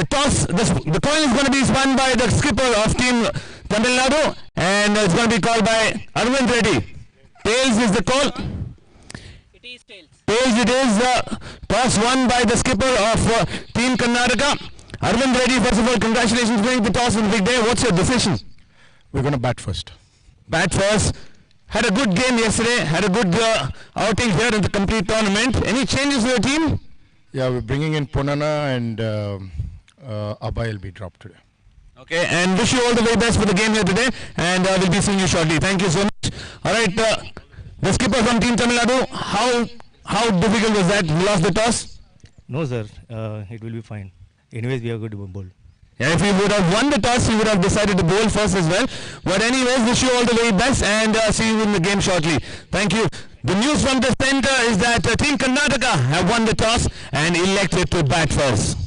The toss, the coin is going to be spun by the skipper of team Tamilnadu, and it's going to be called by Arvind Reddy. Tails is the call. It is tails. Tails it is. Toss won by the skipper of team Karnataka. Arvind Reddy, first of all, congratulations winning the toss on the big day. What's your decision? We're going to bat first. Bat first. Had a good game yesterday. Had a good outing here in the complete tournament. Any changes to your team? Yeah, we're bringing in Punana and Abhay will be dropped today. Okay, and wish you all the very best for the game here today, and we'll be seeing you shortly. Thank you so much. All right, the skipper from Team Tamilnadu, how difficult was that? You lost the toss? No, sir. It will be fine. Anyways, we are good to bowl. Yeah, if you would have won the toss, you would have decided to bowl first as well. But anyways, wish you all the very best, and see you in the game shortly. Thank you. The news from the center is that Team Karnataka have won the toss and elected to bat first.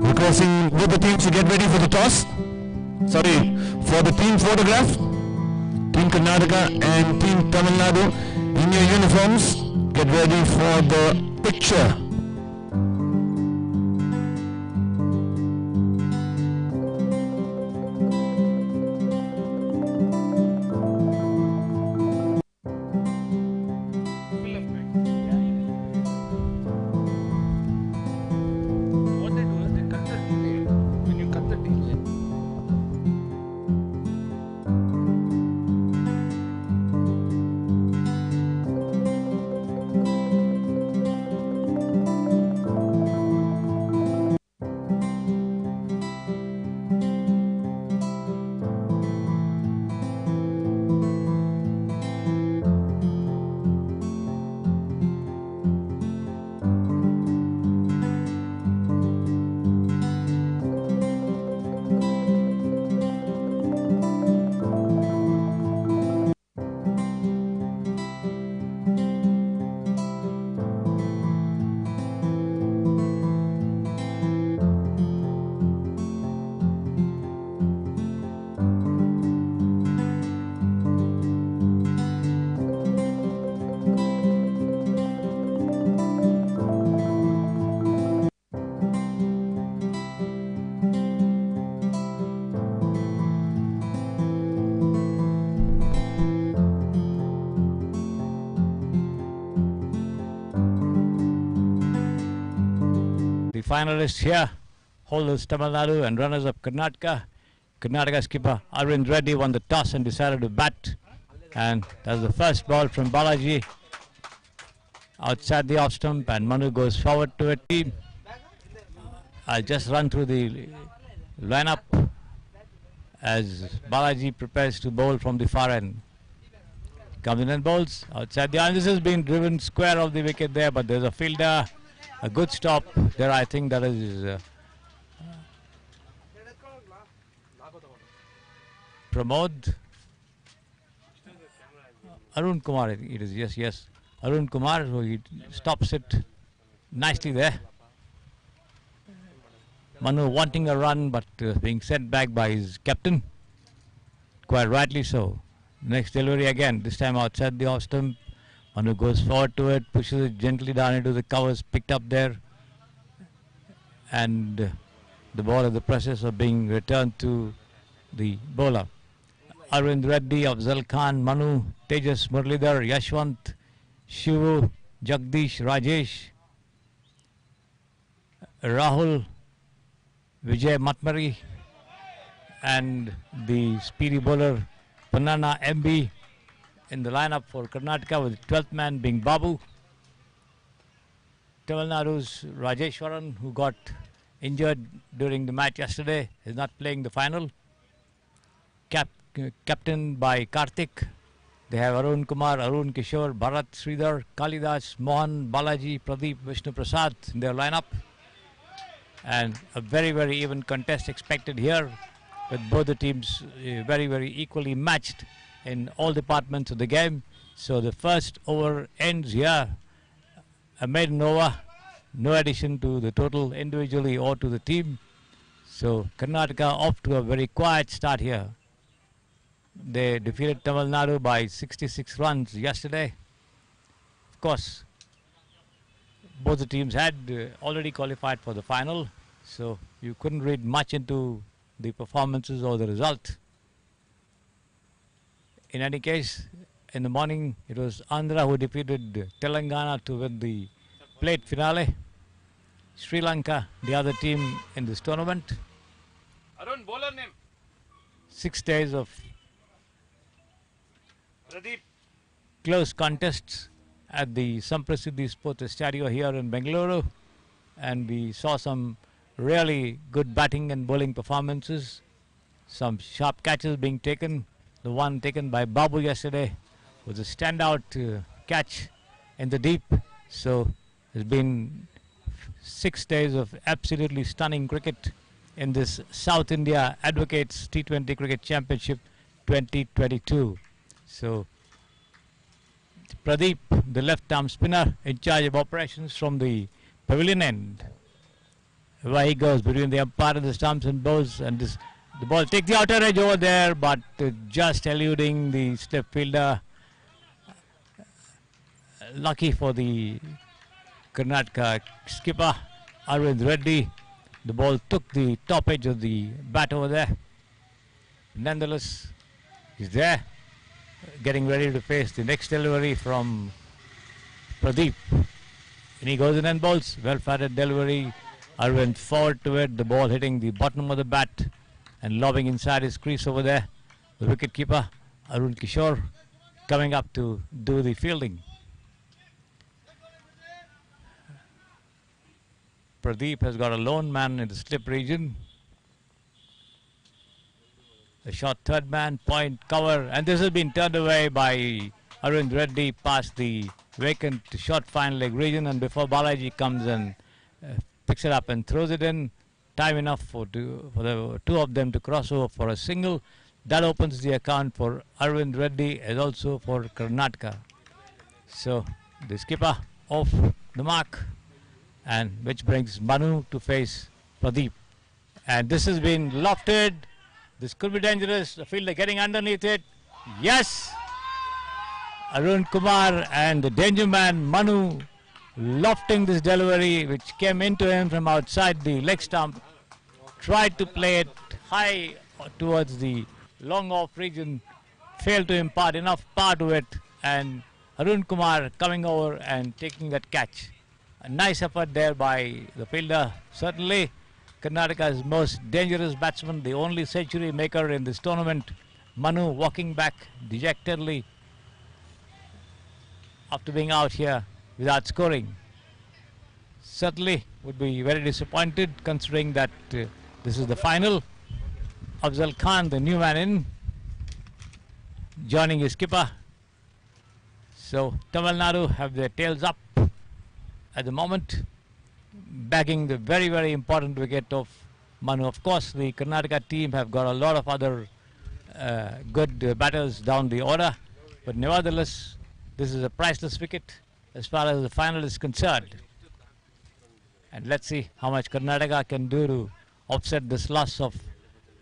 Requesting both the teams to get ready for the toss. Sorry, for the team photograph. Team Karnataka and Team Tamil Nadu in your uniforms. Get ready for the picture. Finalists here, holders Tamil Nadu and runners-up Karnataka. Karnataka skipper Arvind Reddy won the toss and decided to bat. And that's the first ball from Balaji outside the off stump, and Manu goes forward to it. I'll just run through the lineup as Balaji prepares to bowl from the far end. Comes in and bowls outside the line. This has been driven square of the wicket there, but there's a fielder. A good stop there, I think that is Pramod. Arun Kumar, it is, yes. Arun Kumar, so he stops it nicely there. Manu wanting a run, but being sent back by his captain. Quite rightly so. Next delivery again, this time outside the off stump. Manu goes forward to it, pushes it gently down into the covers, picked up there. And the ball in the process of being returned to the bowler. Arvind Reddy, Afzal Khan, Manu, Tejas Muralidhar, Yashwant, Shivu, Jagdish, Rajesh, Rahul, Vijay Matmari, and the speedy bowler Panana MB. In the lineup for Karnataka, with the 12th man being Babu. Tamil Nadu's Rajeshwaran, who got injured during the match yesterday, is not playing the final. Captained by Karthik. They have Arun Kumar, Arun Kishore, Bharat Sridhar, Kalidas, Mohan, Balaji, Pradeep, Vishnu Prasad in their lineup. And a very, very even contest expected here, with both the teams very, very equally matched in all departments of the game. So the first over ends here. A maiden over, no addition to the total individually or to the team. So Karnataka off to a very quiet start here. They defeated Tamilnadu by 66 runs yesterday. Of course, both the teams had already qualified for the final, so you couldn't read much into the performances or the result. In any case, in the morning it was Andhra who defeated Telangana to win the plate finale. Sri Lanka, the other team in this tournament. Arun, bowler name. 6 days of Pradeep. close contests at the Samprasiddhi Sports Stadio here in Bengaluru, and we saw some really good batting and bowling performances, some sharp catches being taken. The one taken by Babu yesterday was a standout catch in the deep. So it's been 6 days of absolutely stunning cricket in this South India Advocates T20 Cricket Championship 2022. So Pradeep, the left arm spinner, in charge of operations from the pavilion end. Where he goes between the umpire and the stumps and bows, and the ball takes the outer edge over there, but just eluding the slip fielder. Lucky for the Karnataka skipper Arvind Reddy, the ball took the top edge of the bat over there. Nonetheless, he's there, getting ready to face the next delivery from Pradeep. And he goes in and bowls. Well-fatted delivery. Arvind forward to it. The ball hitting the bottom of the bat and lobbing inside his crease over there. The wicket-keeper, Arun Kishore, coming up to do the fielding. Pradeep has got a lone man in the slip region. The short third man, point, cover, and this has been turned away by Arvind Reddy past the vacant short fine leg region, and before Balaji comes and picks it up and throws it in, time enough for the two of them to cross over for a single. That opens the account for Arvind Reddy as also for Karnataka. So the skipper off the mark, and which brings Manu to face Pradeep. And this has been lofted. This could be dangerous. The fielder getting underneath it. Yes! Arun Kumar and the danger man Manu lofting this delivery, which came into him from outside the leg stump. Tried to play it high towards the long off region. Failed to impart enough power to it. And Arun Kumar coming over and taking that catch. A nice effort there by the fielder. Certainly Karnataka's most dangerous batsman, the only century maker in this tournament. Manu walking back dejectedly after being out here without scoring. Certainly would be very disappointed considering that this is the final. Afzal Khan, the new man in, joining his skipper. So Tamilnadu have their tails up at the moment, bagging the very, very important wicket of Manu. Of course, the Karnataka team have got a lot of other good batters down the order, but nevertheless, this is a priceless wicket as far as the final is concerned. And let's see how much Karnataka can do to offset this loss of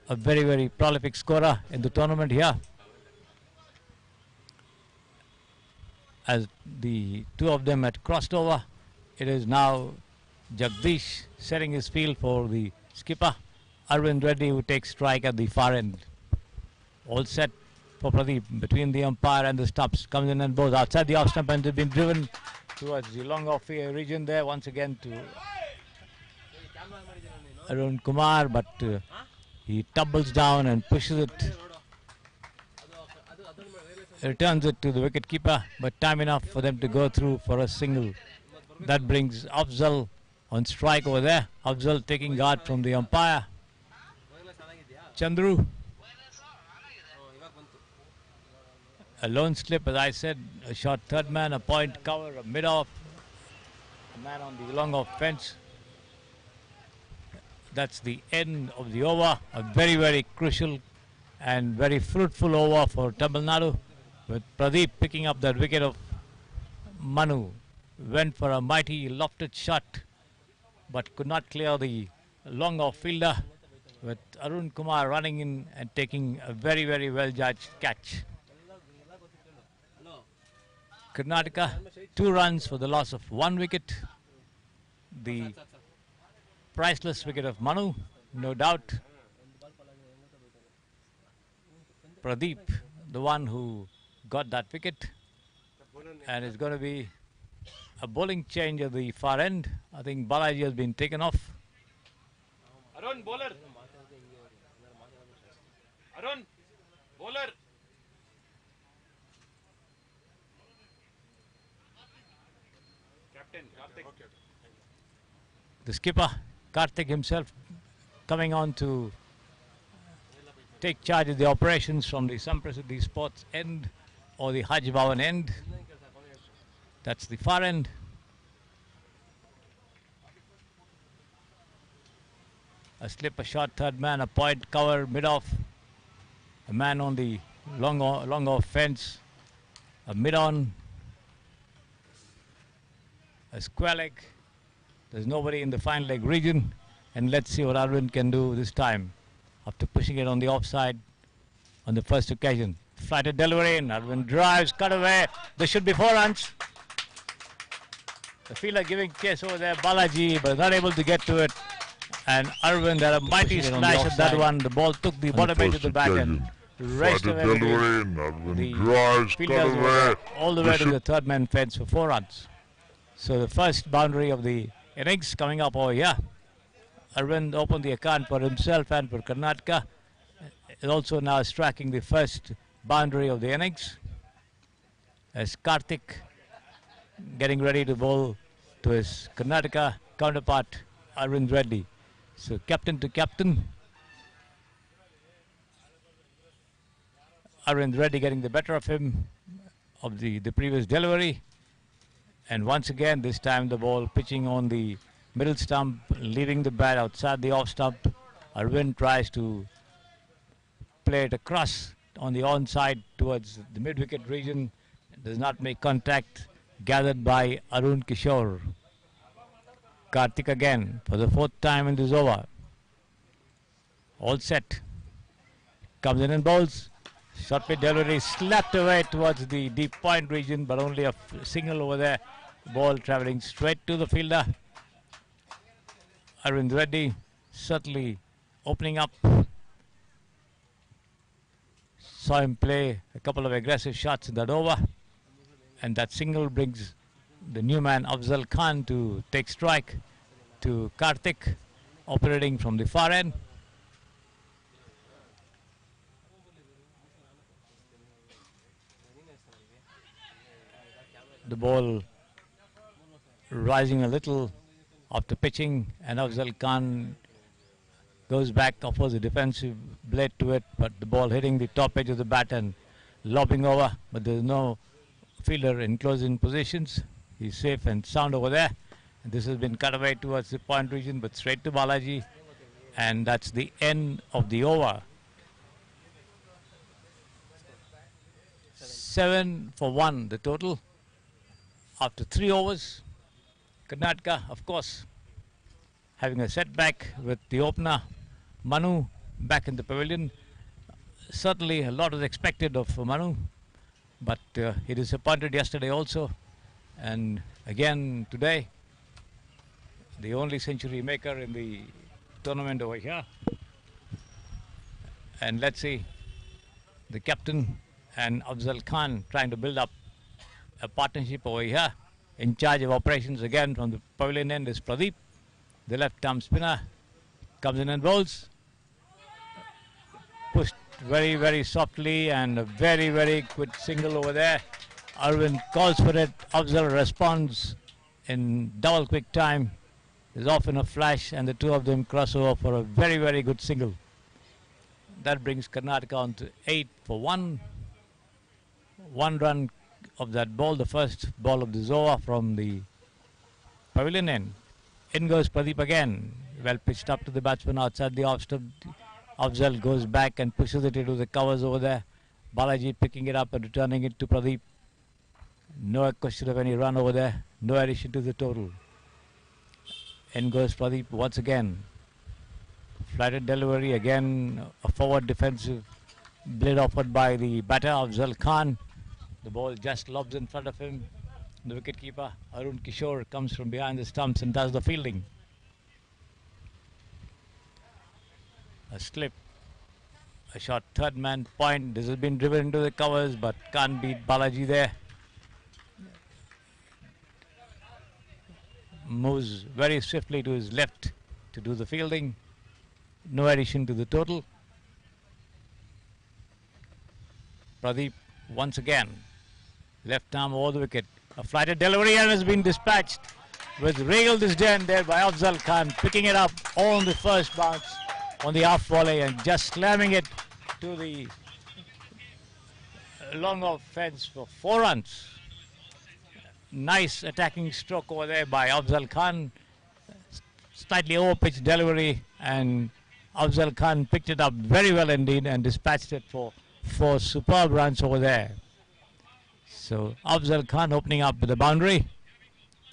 a very, very prolific scorer in the tournament here. As the two of them had crossed over, it is now Jagdish setting his field for the skipper, Arvind Reddy, who takes strike at the far end. All set for Pradeep between the umpire and the stumps. Comes in and bows outside the off stump, and they've been driven towards the long off region there once again to Arun Kumar, but he tumbles down and pushes it. Returns it to the wicket keeper, but time enough for them to go through for a single. That brings Afzal on strike over there. Afzal taking guard from the umpire. Chandru. A lone slip, as I said, a short third man, a point cover, a mid-off, a man on the long off fence. That's the end of the over. A very, very crucial and very fruitful over for Tamil Nadu. with Pradeep picking up that wicket of Manu. Went for a mighty lofted shot, but could not clear the long off fielder, with Arun Kumar running in and taking a very, very well judged catch. Karnataka 2 runs for the loss of 1 wicket. The priceless wicket of Manu, no doubt. Pradeep, the one who got that wicket, and it's going to be a bowling change at the far end. I think Balaji has been taken off. Arun, bowler. Arun, bowler. Captain, Karthik. The skipper, Karthik himself, coming on to take charge of the operations from the Samprasiddhi Sports end or the Hajj Bhavan end. That's the far end. A slip, a shot, third man, a point cover, mid-off. A man on the long off fence. A mid-on. A square leg. There's nobody in the fine leg region. And let's see what Arvind can do this time. After pushing it on the offside on the first occasion. Flighted delivery in. Arvind drives, cut away. There should be 4 runs. The fielder giving chase over there, Balaji, but not able to get to it. And Arvind had a mighty splash at that one. The ball took the bottom edge of the bat and raced away. The fielders were all the way to the third man fence for 4 runs. So the first boundary of the innings coming up over here. Arvind opened the account for himself and for Karnataka. Is also now striking the first boundary of the innings. As Karthik getting ready to bowl to his Karnataka counterpart, Arvind Reddy. So captain to captain. Arvind Reddy getting the better of him of the previous delivery. And once again, this time the ball pitching on the middle stump, leaving the bat outside the off stump. Arvind tries to play it across on the onside towards the mid-wicket region. Does not make contact. Gathered by Arun Kishore. Karthik again for the 4th time in this over. All set. Comes in and bowls. Short pitch delivery slapped away towards the deep point region, but only a single over there. Ball travelling straight to the fielder. Arvind Reddy certainly opening up. Saw him play a couple of aggressive shots in that over. And that single brings the new man Afzal Khan to take strike to Karthik, operating from the far end. The ball rising a little after pitching, and Afzal Khan goes back, offers a defensive blade to it, but the ball hitting the top edge of the bat and lobbing over, but there's no fielder in closing positions. He's safe and sound over there. And this has been cut away towards the point region, but straight to Balaji. And that's the end of the over. 7 for 1 the total after 3 overs. Karnataka, of course, having a setback with the opener Manu back in the pavilion. Certainly a lot was expected of Manu, but he disappointed yesterday also, and again today. The only century maker in the tournament over here. And let's see, the captain and Afzal Khan trying to build up a partnership over here. In charge of operations again from the pavilion end is Pradeep, the left arm spinner. Comes in and bowls. Pushed very, very softly, and a very, very good single over there. Arvind calls for it. Afzal responds in double quick time. There's often a flash, and the two of them cross over for a very, very good single. That brings Karnataka on to 8 for 1. 1 run of that ball, the first ball of this over from the pavilion end. In goes Pradeep again. Well pitched up to the batsman outside the off stump. Afzal goes back and pushes it into the covers over there. Balaji picking it up and returning it to Pradeep. No question of any run over there. No addition to the total. In goes Pradeep once again. Flighted delivery again. A forward defensive blade offered by the batter Afzal Khan. The ball just lobs in front of him. The wicketkeeper Arun Kishore comes from behind the stumps and does the fielding. A slip. A shot third man point. This has been driven into the covers but can't beat Balaji there. Moves very swiftly to his left to do the fielding. No addition to the total. Pradeep once again. Left arm over the wicket. A flighted delivery and has been dispatched with regal disdain there by Afzal Khan, picking it up on the first bounce on the half volley and just slamming it to the long off fence for 4 runs. Nice attacking stroke over there by Afzal Khan. Slightly over-pitched delivery and Afzal Khan picked it up very well indeed and dispatched it for 4 superb runs over there. So Afzal Khan opening up with the boundary.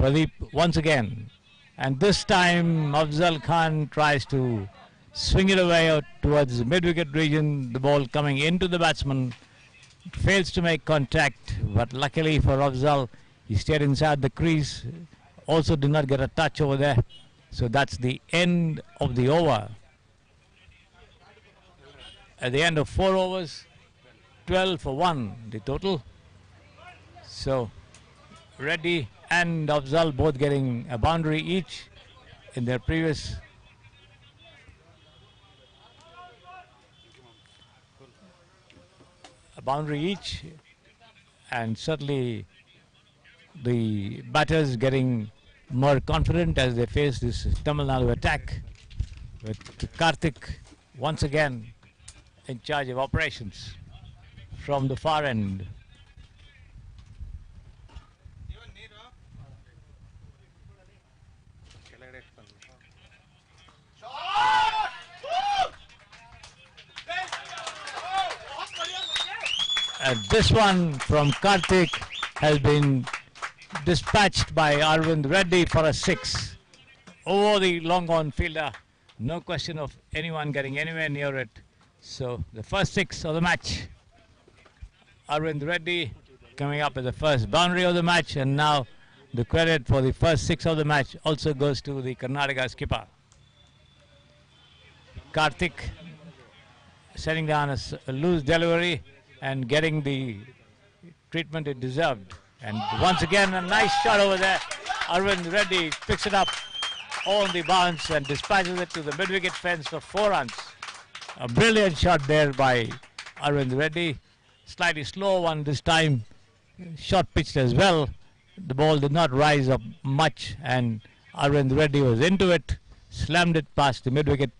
Pradeep once again. And this time Afzal Khan tries to swing it away out towards the mid-wicket region. The ball coming into the batsman. Fails to make contact, but luckily for Afzal, he stayed inside the crease. Also did not get a touch over there. So that's the end of the over. At the end of 4 overs, 12 for 1 the total. So Reddy and Afzal both getting a boundary each in their previous and certainly the batters getting more confident as they face this Tamilnadu attack with Karthik once again in charge of operations from the far end. And this one from Karthik has been dispatched by Arvind Reddy for a 6 over the long on fielder. No question of anyone getting anywhere near it. So the first 6 of the match. Arvind Reddy coming up with the first boundary of the match, and now the credit for the first 6 of the match also goes to the Karnataka skipper. Karthik setting down a loose delivery and getting the treatment it deserved. And once again a nice shot over there. Arvind Reddy picks it up on the bounce and dispatches it to the mid-wicket fence for 4 runs. A brilliant shot there by Arvind Reddy. Slightly slow one this time. Short pitched as well. The ball did not rise up much and Arvind Reddy was into it. Slammed it past the mid-wicket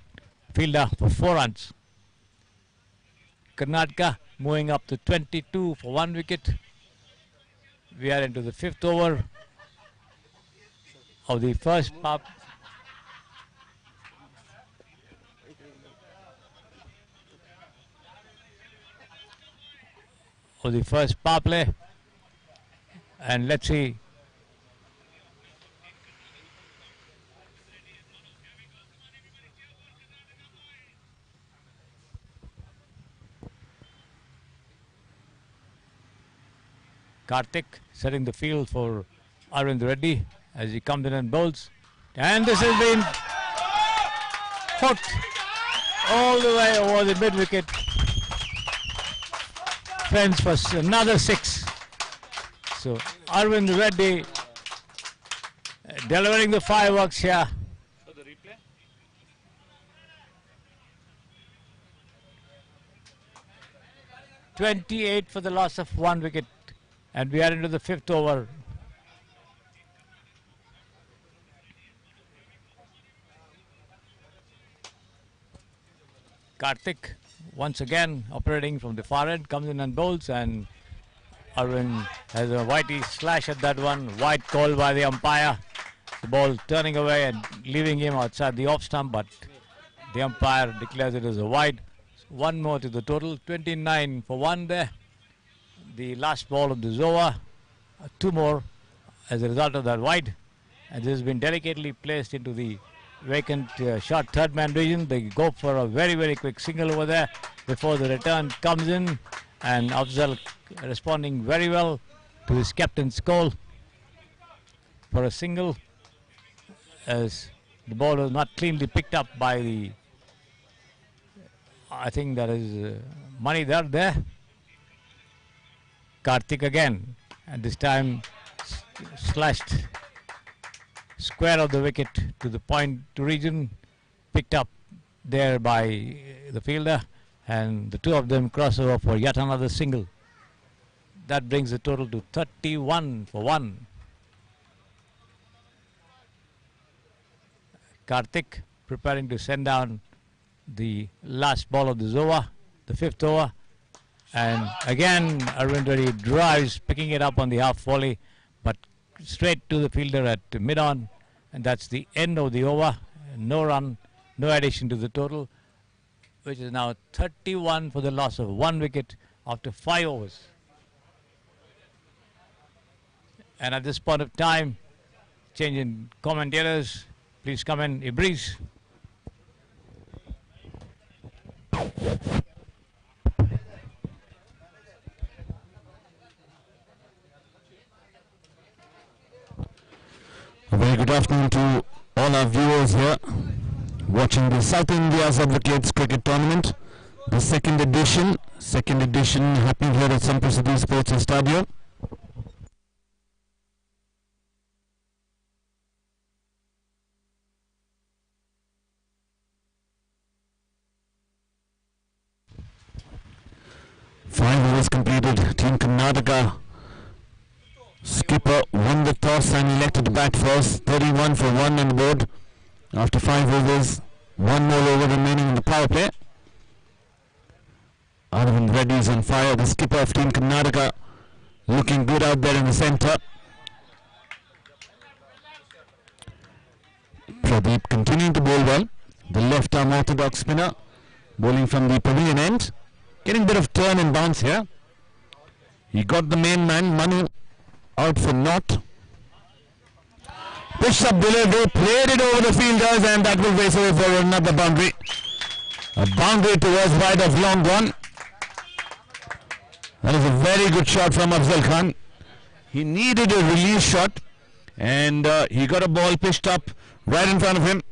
fielder for 4 runs. Karnataka moving up to 22 for 1 wicket. We are into the 5th over of the first power play, and let's see Karthik setting the field for Arvind Reddy as he comes in and bowls. And this has been hooked all the way over the mid-wicket fence for another 6. So Arvind Reddy delivering the fireworks here. So the replay. 28 for the loss of 1 wicket. And we are into the 5th over. Karthik once again operating from the far end, comes in and bowls, and Arvind has a whitey slash at that one. White call by the umpire. The ball turning away and leaving him outside the off stump, but the umpire declares it as a wide. one more to the total. 29 for 1 there. The last ball of the Zoa. 2 more as a result of that wide. And this has been delicately placed into the vacant short third man region. They go for a very, very quick single over there before the return comes in. And Afzal responding very well to his captain's call for a single, as the ball was not cleanly picked up by the, I think that is Manidhar there. Karthik again, and this time slashed square of the wicket to the point to region, picked up there by the fielder, and the two of them cross over for yet another single. That brings the total to 31 for 1. Karthik preparing to send down the last ball of the Zoa, the 5th over. And again, Arvind Reddy drives, picking it up on the half volley, but straight to the fielder at mid-on. And that's the end of the over. No run, no addition to the total, which is now 31 for the loss of 1 wicket after 5 overs. And at this point of time, change in commentators. Please come in, Ibris. A very good afternoon to all our viewers here watching the South India's Advocates Cricket Tournament, the second edition happening here at Samprasadi Sports Stadium. Five overs completed. Team Karnataka skipper won the toss and elected to bat first. 31 for 1 on the board after 5 overs. 1 more over remaining in the power play. Arvind Reddy is on fire. The skipper of Team Karnataka looking good out there in the centre. Pradeep continuing to bowl well. The left arm orthodox spinner bowling from the pavilion end. Getting a bit of turn and bounce here. He got the main man, Manu, out for naught. Push up delivery, played it over the fielders, and that will race away for another boundary. A boundary towards wide of long gone. That is a very good shot from Afzal Khan. He needed a release shot, and he got a ball pitched up right in front of him,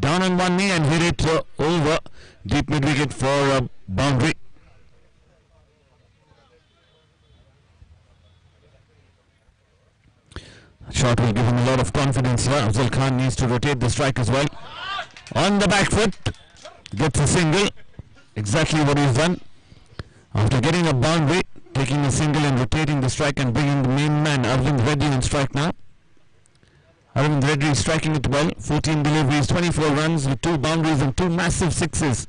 down on one knee, and hit it over deep mid wicket for a boundary. Shot will give him a lot of confidence here. Afzal Khan needs to rotate the strike as well. On the back foot, gets a single. Exactly what he's done. After getting a boundary, taking a single and rotating the strike and bringing the main man, Arvind Reddy, on strike now. Arvind Reddy striking it well. 14 deliveries, 24 runs with 2 boundaries and 2 massive sixes.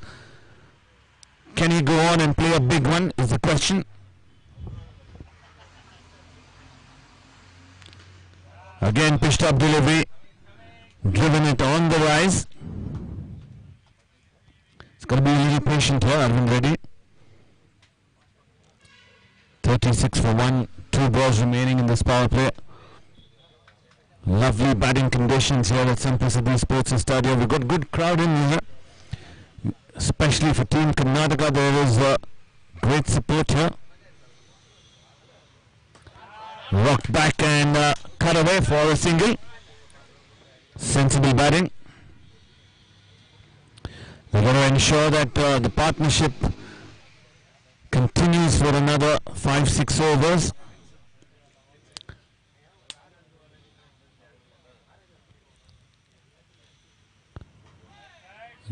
Can he go on and play a big one is the question. Again pitched up delivery, driven it on the rise. It's got to be a little patient here, Arvind Reddy. 36 for 1, 2 balls remaining in this power play. Lovely batting conditions here at Samprasadi Sports Stadium. We've got good crowd in here, especially for Team Karnataka. There is great support here. Rocked back and cut away for a single. Sensible batting. We're going to ensure that the partnership continues for another 5-6 overs.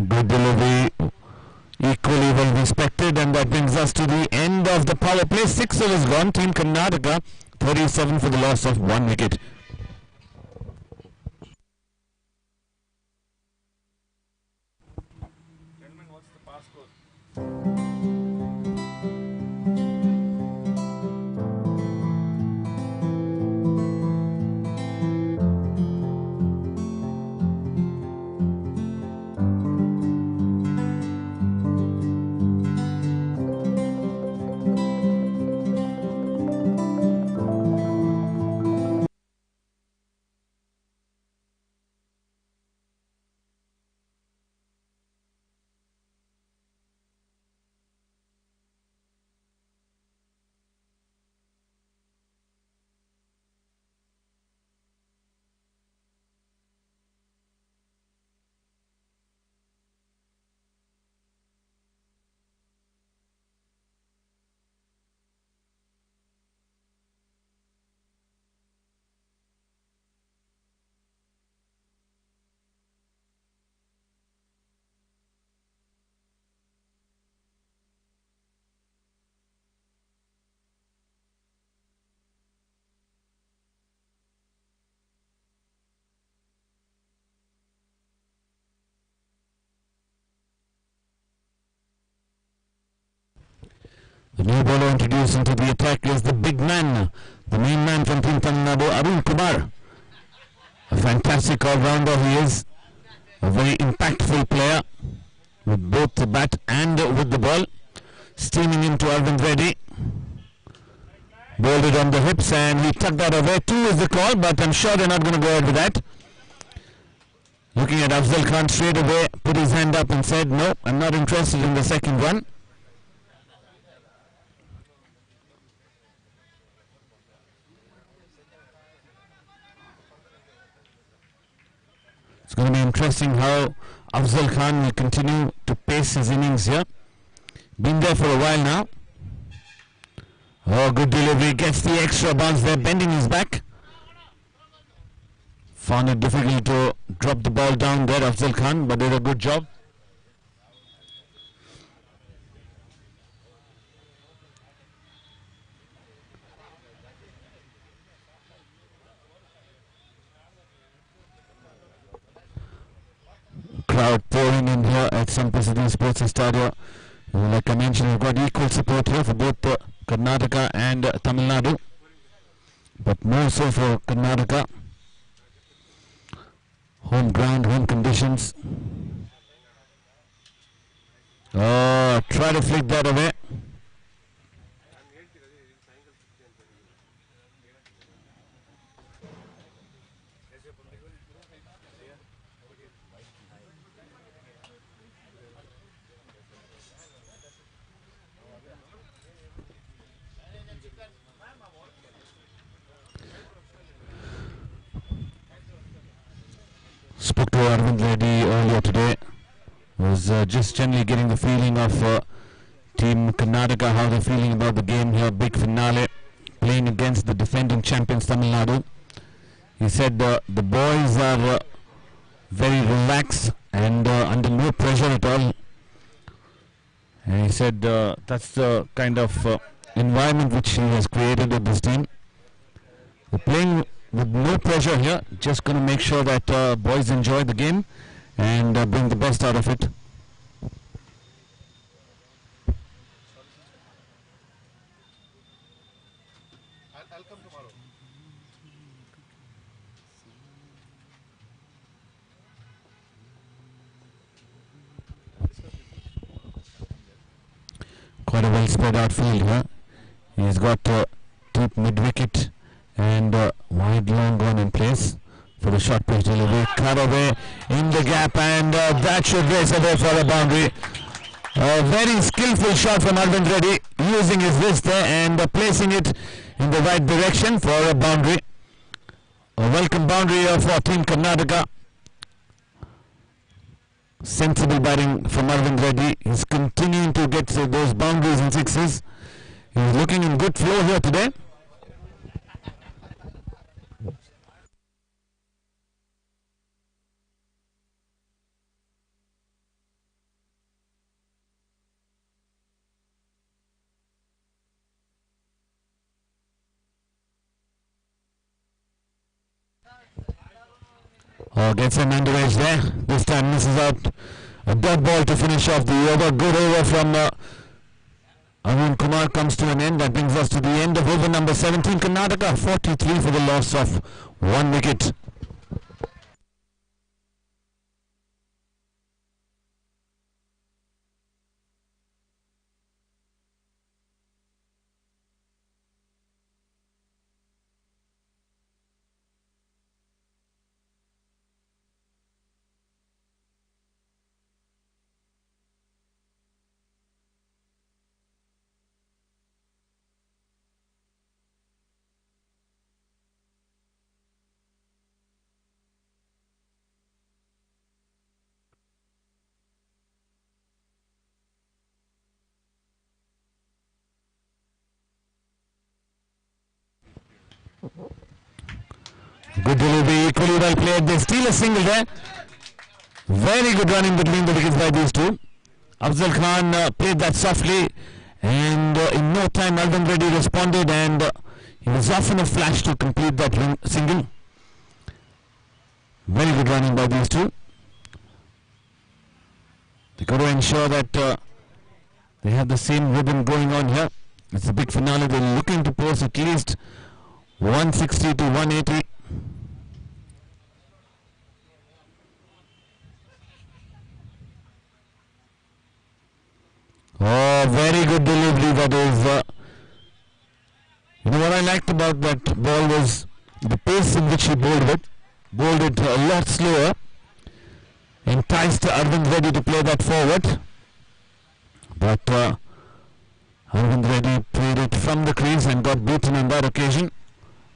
Good delivery, equally well respected, and that brings us to the end of the power play. 6 overs gone. Team Karnataka 37 for the loss of 1 wicket. Gentlemen, what's the passcode? The new bowler introduced into the attack is the big man, the main man from Team Tamilnadu, Arun Kumar. A fantastic all-rounder he is, a very impactful player with both the bat and with the ball. Steaming into Arvind Reddy. Bowled it on the hips and he tucked that away. 2 is the call, but I'm sure they're not going to go ahead with that. Looking at Afzal Khan straight away, put his hand up and said, no, I'm not interested in the second one. It's going to be interesting how Afzal Khan will continue to pace his innings here. Been there for a while now. Oh, good delivery. Gets the extra bounce there, bending his back. Found it difficult to drop the ball down there, Afzal Khan, but did a good job. Crowd pouring in here at Sampasadi Sports Stadium. Like I mentioned, we've got equal support here for both Karnataka and Tamil Nadu, but more so for Karnataka. Home ground, home conditions. Oh, try to flick that away. Spoke to Arvind Reddy earlier today. Was just generally getting the feeling of Team Karnataka, how they're feeling about the game here. Big finale, playing against the defending champions Tamil Nadu. He said the boys are very relaxed and under no pressure at all. And he said that's the kind of environment which he has created with this team. They're playing with no pressure here, just going to make sure that boys enjoy the game and bring the best out of it. I'll come tomorrow. Quite a well spread out field here. He's got deep mid-wicket and wide long one in place for the short pitch delivery. Cut away in the gap, and that should race away for a boundary. A very skillful shot from Arvind Reddy, using his wrist there and placing it in the right direction for a boundary. A welcome boundary for Team Karnataka. Sensible batting from Arvind Reddy. He's continuing to get those boundaries and sixes. He's looking in good flow here today. Gets an underage there. This time misses out. A dot ball to finish off the over. Good over from Arun Kumar comes to an end. That brings us to the end of over number 17. Karnataka 43 for the loss of 1 wicket. Good delivery, equally well played. They steal a single there. Very good running between the wickets by these two. Afzal Khan played that softly, and in no time Arvind Reddy responded, and he was off in a flash to complete that single. Very good running by these two. They got to ensure that they have the same rhythm going on here. It's a big finale. They're looking to post at least 160 to 180. Oh, very good delivery. That is. You know what I liked about that ball was the pace in which he bowled it. Bowled it a lot slower. Enticed Arvind Reddy to play that forward. But Arvind Reddy played it from the crease and got beaten on that occasion.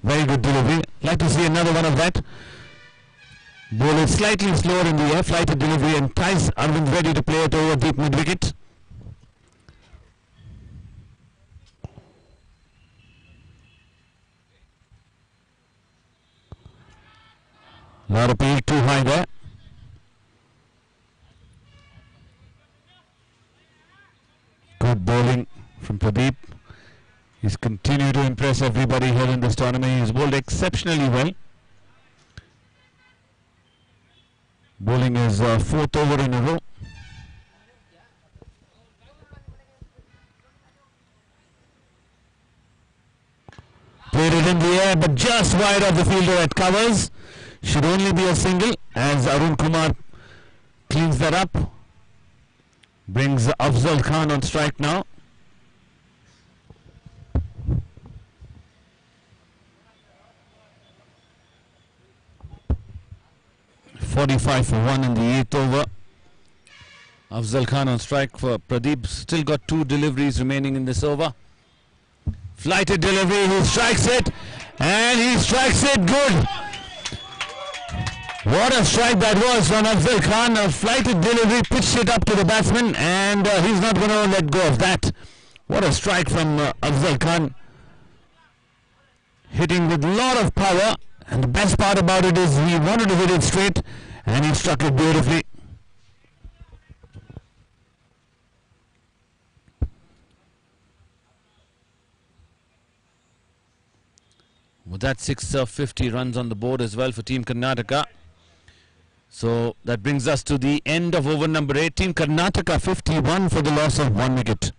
Very good delivery. Like to see another one of that. Bowl it slightly slower in the air. Flighted delivery. Entice Arvind Reddy to play it over deep mid wicket. Lot of appeal too high there. Good bowling from Pradeep. He's continued to impress everybody here in this tournament. He's bowled exceptionally well. Bowling his fourth over in a row. Played it in the air, but just wide of the fielder at covers. Should only be a single as Arun Kumar cleans that up. Brings Afzal Khan on strike now. .45 for 1 in the 8th over. Afzal Khan on strike for Pradeep. Still got 2 deliveries remaining in this over. Flighted delivery, he strikes it, and he strikes it good. What a strike that was from Afzal Khan. A flighted delivery, pitched it up to the batsman, and he's not going to let go of that. What a strike from Afzal Khan. Hitting with a lot of power, and the best part about it is he wanted to hit it straight, and he struck it beautifully. With that, 650 runs on the board as well for Team Karnataka. So that brings us to the end of over number 8. Team Karnataka 51 for the loss of 1 wicket.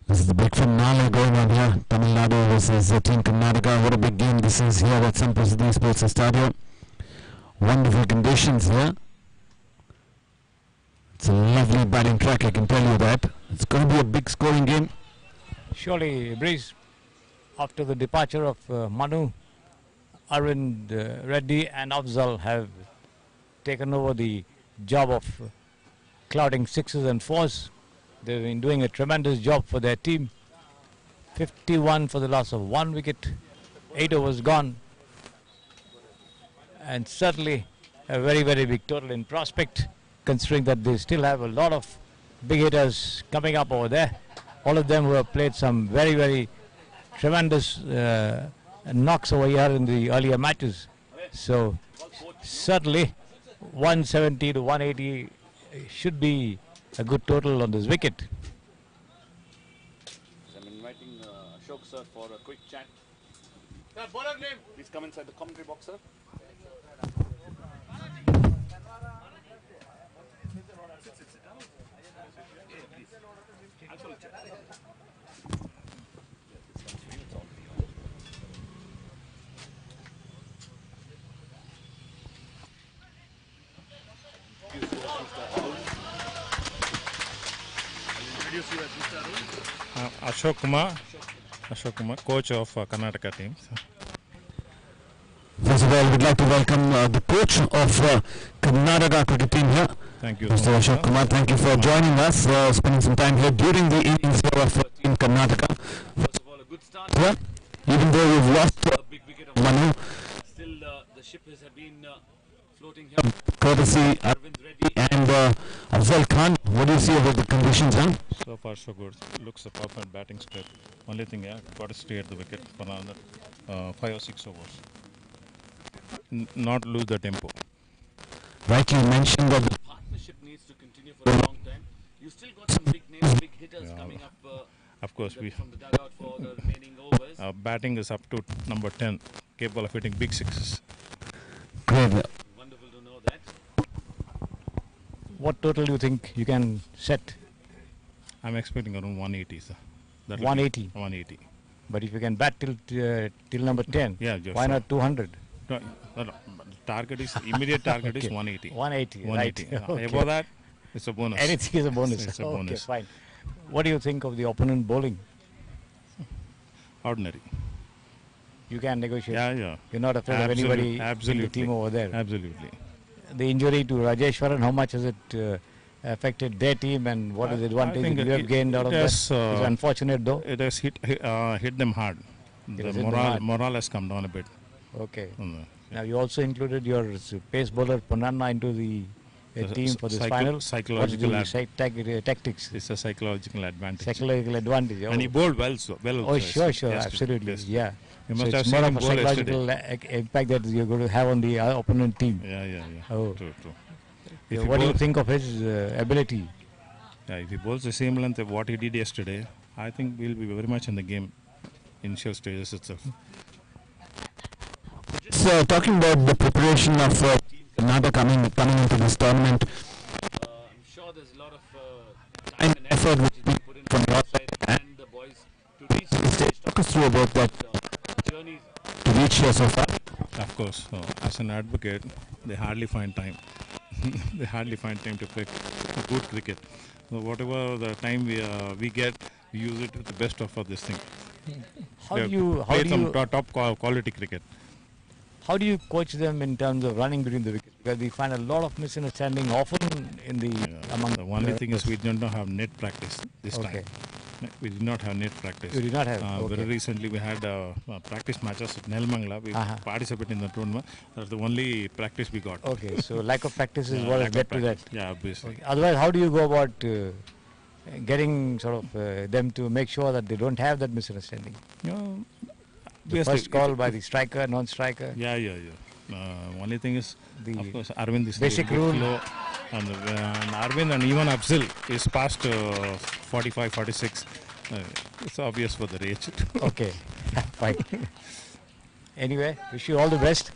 This is the big finale going on here. Tamilnadu versus Team Karnataka. What a big game this is here at Sampasidhi Sports Stadium. Wonderful conditions here. It's a lovely batting track, I can tell you that. It's going to be a big scoring game. Surely, Breeze, after the departure of Manu, Arvind Reddy and Afzal have taken over the job of clouding 6s and 4s. They've been doing a tremendous job for their team. 51 for the loss of 1 wicket. 8 overs gone. And certainly a very, very big total in prospect, considering that they still have a lot of big hitters coming up over there. All of them who have played some very, very tremendous knocks over here in the earlier matches. So certainly 170 to 180 should be a good total on this wicket. I'm inviting Ashok sir for a quick chat. Sir, bowler name. Please come inside the commentary box, sir. Ashok Kumar, coach of Karnataka team. First of all, we'd like to welcome the coach of Karnataka cricket team here. Thank you. Mr. Ashok Kumar, thank you for joining us, spending some time here during the innings here of Team Karnataka. First of all, a good start. Yeah, even though we've lost A big wicket of Manu, still the ship has been floating here. courtesy Arvind Reddy and Afzal Khan, What do you see about the conditions, huh? So far, so good. Looks a perfect batting script. Only thing, yeah, got to stay at the wicket for another 5 or 6 overs. Not lose the tempo. Right, you mentioned that the Partnership needs to continue for a long time. You still got some big names, big hitters coming up Of course, from the dugout for the remaining overs. batting is up to number 10, capable of hitting big sixes. great. Wonderful to know that. What total do you think you can set? I'm expecting around 180, sir. That'll be 180. 180. But if you can bat till number 10, Yeah, just why not 200? No, but the target is immediate target is 180. 180, 180. right. Okay. Above that, it's a bonus. Anything is a bonus. It's a Okay, bonus. fine. What do you think of the opponent bowling? Ordinary. You can negotiate. Yeah, yeah. You're not afraid of anybody in the Absolutely. team over there. Absolutely. The injury to Rajeshwaran, how much has it affected their team, and what is the advantage think that you have gained out of that? has, It's unfortunate though. It has hit them hard. The has hit them hard. morale has come down a bit. Okay. Mm. Now you also included your pace bowler Punanna into the team for this final. What's psychological the tactics? It's a psychological advantage. Psychological advantage. And he bowled well, so well. Oh, also sure, yesterday. absolutely, Yesterday. yeah. You So must have it's seen more him of a bowl yesterday. psychological impact that you're going to have on the opponent team. Yeah, yeah, yeah. Oh. True, true. Yeah, If he what do you bowl- think of his ability? Yeah, if he bowls the same length of what he did yesterday, I think we'll be very much in the game. Initial stages itself. Just talking about the preparation of Karnataka coming into this tournament, I'm sure there's a lot of time and effort which is being put in from your side and the boys to reach this stage. talk us through about that Journeys. to reach here so far. Of course, as an advocate, they hardly find time. They hardly find time to play good cricket. So whatever the time we get, we use it to the best of this thing. How They do you play some top quality cricket. how do you coach them in terms of running between the wickets? Because we find a lot of misunderstanding often in the among The only thing is we don't have net practice this Okay. time. We did not have net practice. You did not have. Very Okay. recently we had practice matches at Nelmangla. We Uh-huh. participated in the tournament. That's the only practice we got. Okay, so lack of practice is Yeah, what lack has of led to that. practice. Yeah, obviously. Okay. Otherwise, how do you go about getting sort of them to make sure that they don't have that misunderstanding? You know, The obviously, first call by the striker, non-striker. Yeah, yeah, yeah. Only thing is, The of course, Arvind is basic a bit rule. low, and Arvind and even Afzal is past 45, 46. It's obvious for the age. Okay, fine. Anyway, wish you all the best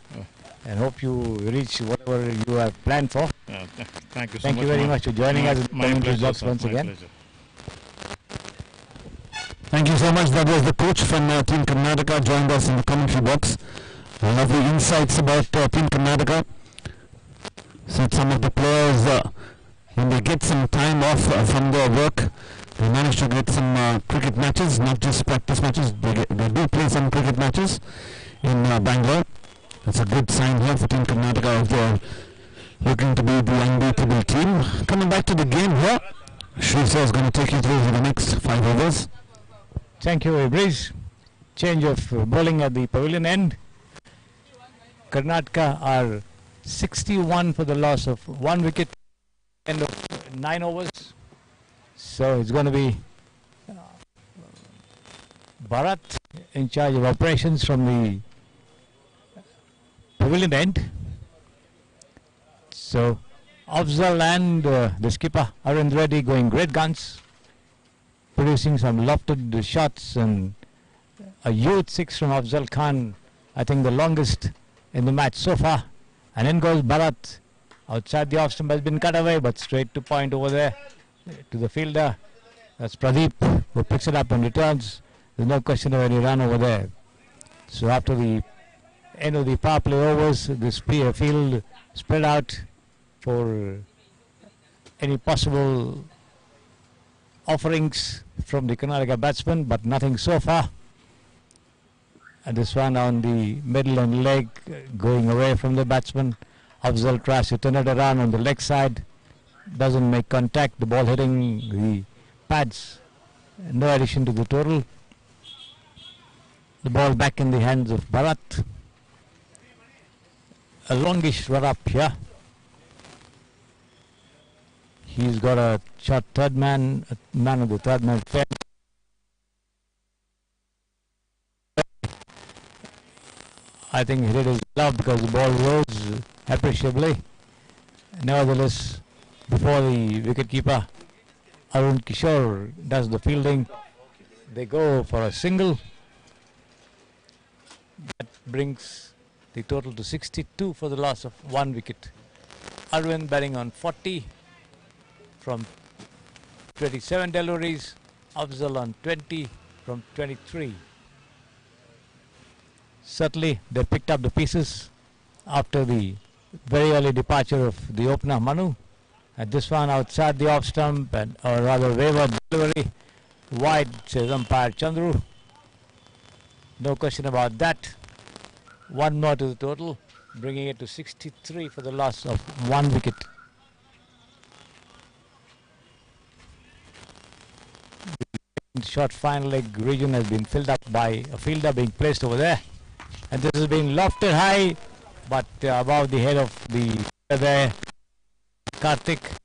and hope you reach whatever you have planned for. Thank you so Thank much. you very much for joining us in the My commentary pleasure, box sir, once my again. pleasure. Thank you so much. That was the coach from Team Karnataka joined us in the commentary box. Lovely insights about Team Karnataka. Said some of the players, when they get some time off from their work, they manage to get some cricket matches, not just practice matches. They do play some cricket matches in Bangalore. That's a good sign here for Team Karnataka if they're looking to be the unbeatable team. Coming back to the game here, Shri sir is going to take you through the next 5 overs. Thank you, Ibris. Change of bowling at the pavilion end. Karnataka are 61 for the loss of 1 wicket, end of 9 overs. So it's going to be Bharat in charge of operations from the pavilion end. So Afzal and the skipper Arvind Reddy going great guns, producing some lofted shots, and a huge 6 from Afzal Khan, I think the longest in the match so far. And in goes Bharat. Outside the off stump has been cut away, but straight to point over there to the fielder. That's Pradeep who picks it up and returns. There's no question of any run over there. So after the end of the power play overs, this field spread out for any possible offerings from the Karnataka batsmen, but nothing so far. And this one on the middle and leg going away from the batsman. Afzal tries to turn it around on the leg side. Doesn't make contact. The ball hitting the pads. No addition to the total. The ball back in the hands of Bharat. A longish run up here. He's got a shot third man of the third man fence. I think he did his job because the ball rose appreciably. Nevertheless, before the wicketkeeper Arun Kishore does the fielding, they go for a single. That brings the total to 62 for the loss of 1 wicket. Arvind batting on 40 from 27 deliveries, Afzal on 20 from 23. Certainly they picked up the pieces after the very early departure of the opener Manu. And this one outside the off stump, and or rather wayward delivery, wide, says umpire Chandru. No question about that. One more to the total, bringing it to 63 for the loss of 1 wicket. The short final leg region has been filled up by a fielder being placed over there, and this has been lofted high, but above the head of the there, Karthik,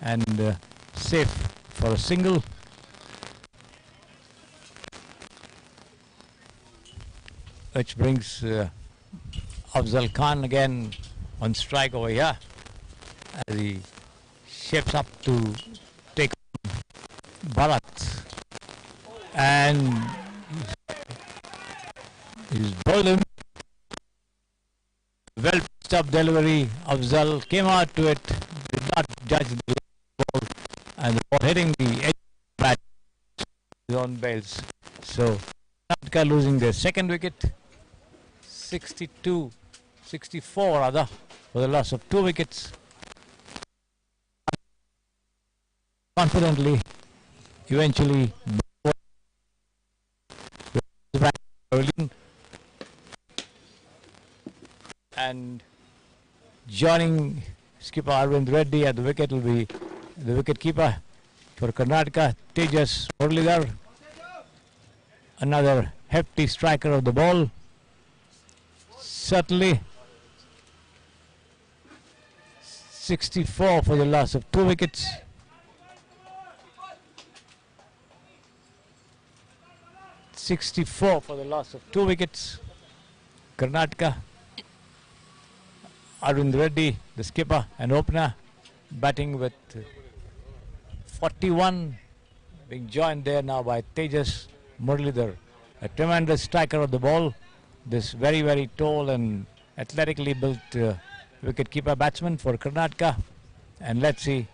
and safe for a single. Which brings Afzal Khan again on strike over here as he shapes up to take Bharat, and he's bowled him. Well pitched up delivery. Afzal came out to it, did not judge the ball, and the ball hitting the edge of the bat, his own bails. So Karnataka losing their second wicket. 64 rather, for the loss of 2 wickets. Confidently, eventually, and joining skipper Arvind Reddy at the wicket will be the wicket keeper for Karnataka, Tejas Muralidhar, another hefty striker of the ball. Certainly 64 for the loss of 2 wickets. For the loss of 2 wickets. Karnataka, Arvind Reddy, the skipper and opener, batting with 41, being joined there now by Tejas Muralidhar, a tremendous striker of the ball. This very, very tall and athletically built wicket-keeper batsman for Karnataka. And let's see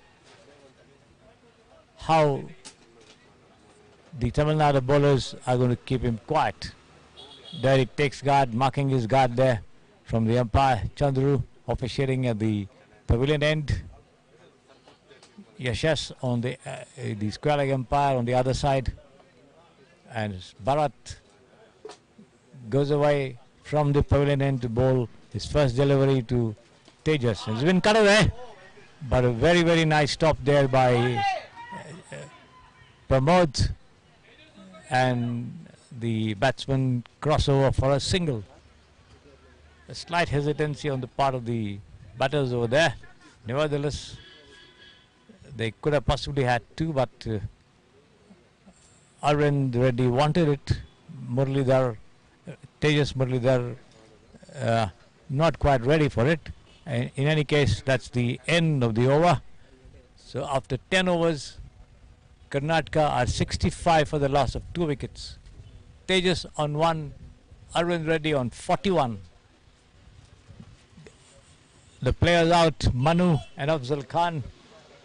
how the Tamilnadu bowlers are going to keep him quiet. There he takes guard, marking his guard there from the umpire Chandru, officiating at the pavilion end. Yashas on the square leg umpire on the other side. And Bharat goes away from the pavilion end to bowl his first delivery to Tejas. It's been cut away, but a very, very nice stop there by Pramod, and the batsman crossover for a single. A slight hesitancy on the part of the batters over there. Nevertheless, they could have possibly had 2, but Arvind Reddy wanted it. Tejas Muralidhar not quite ready for it. In any case, that's the end of the over. So after 10 overs, Karnataka are 65 for the loss of 2 wickets. Tejas on 1, Arvind Reddy on 41. The players out, Manu and Afzal Khan.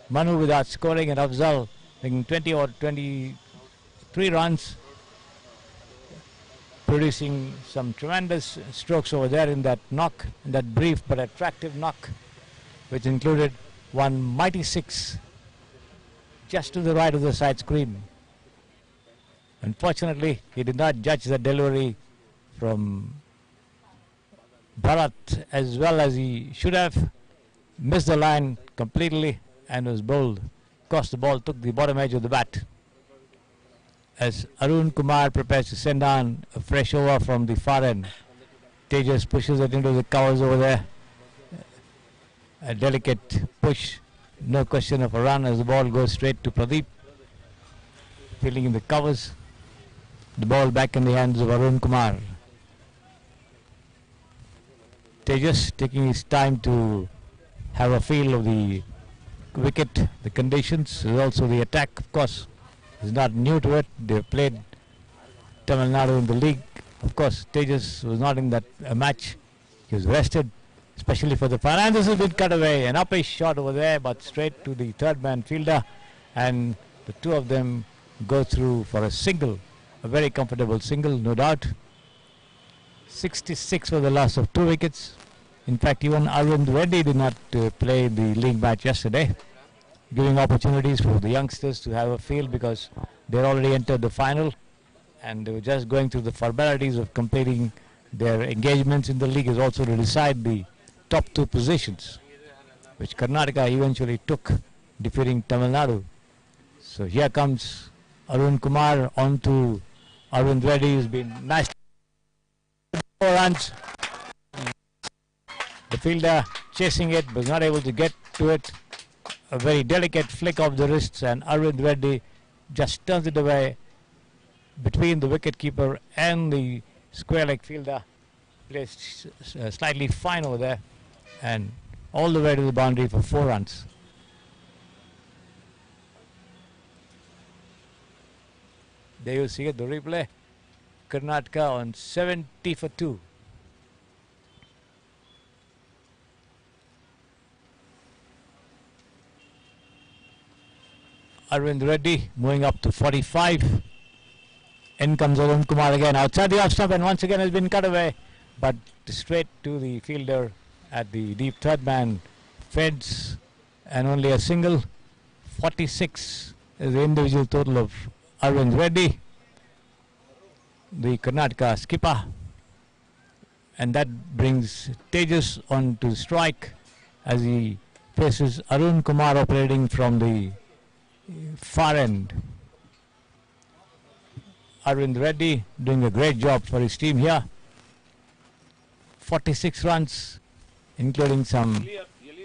Manu without scoring, and Afzal making 20 or 23 runs, producing some tremendous strokes over there in that knock, in that brief but attractive knock, which included one mighty 6 just to the right of the side screen. Unfortunately, he did not judge the delivery from Bharat as well as he should have. Missed the line completely and was bowled. Crossed the ball, took the bottom edge of the bat. As Arun Kumar prepares to send on a fresh over from the far end, Tejas pushes it into the covers over there. A delicate push no question of a run as the ball goes straight to Pradeep. Filling in the covers. The ball back in the hands of Arun Kumar. Tejas taking his time to have a feel of the wicket, the conditions, also the attack, of course, is not new to it. They've played Tamilnadu in the league. Of course, Tejas was not in that match. He was rested, especially for the final. And this has been cut away. An uppish shot over there, but straight to the third man fielder. And the two of them go through for a single. A very comfortable single, no doubt. 66 for the loss of 2 wickets. In fact, even Arvind Reddy did not play the league match yesterday, giving opportunities for the youngsters to have a feel because they already entered the final and they were just going through the formalities of completing their engagements in the league, is also to decide the top 2 positions, which Karnataka eventually took, defeating Tamil Nadu. So here comes Arun Kumar on to Arvind Reddy, who's been nice. 4 runs. The fielder chasing it was not able to get to it. A very delicate flick of the wrists, and Arvind Reddy just turns it away between the wicketkeeper and the square leg fielder. Placed slightly fine over there and all the way to the boundary for 4 runs. There you see it, the replay. Karnataka on 70 for 2. Arvind Reddy moving up to 45. In comes Arun Kumar again outside the off stump, and once again has been cut away, but straight to the fielder at the deep third man fence, and only a single. 46 is the individual total of Arvind Reddy, the Karnataka skipper, and that brings Tejas on to strike as he faces Arun Kumar operating from the far end. Arvind Reddy doing a great job for his team here. 46 runs, including some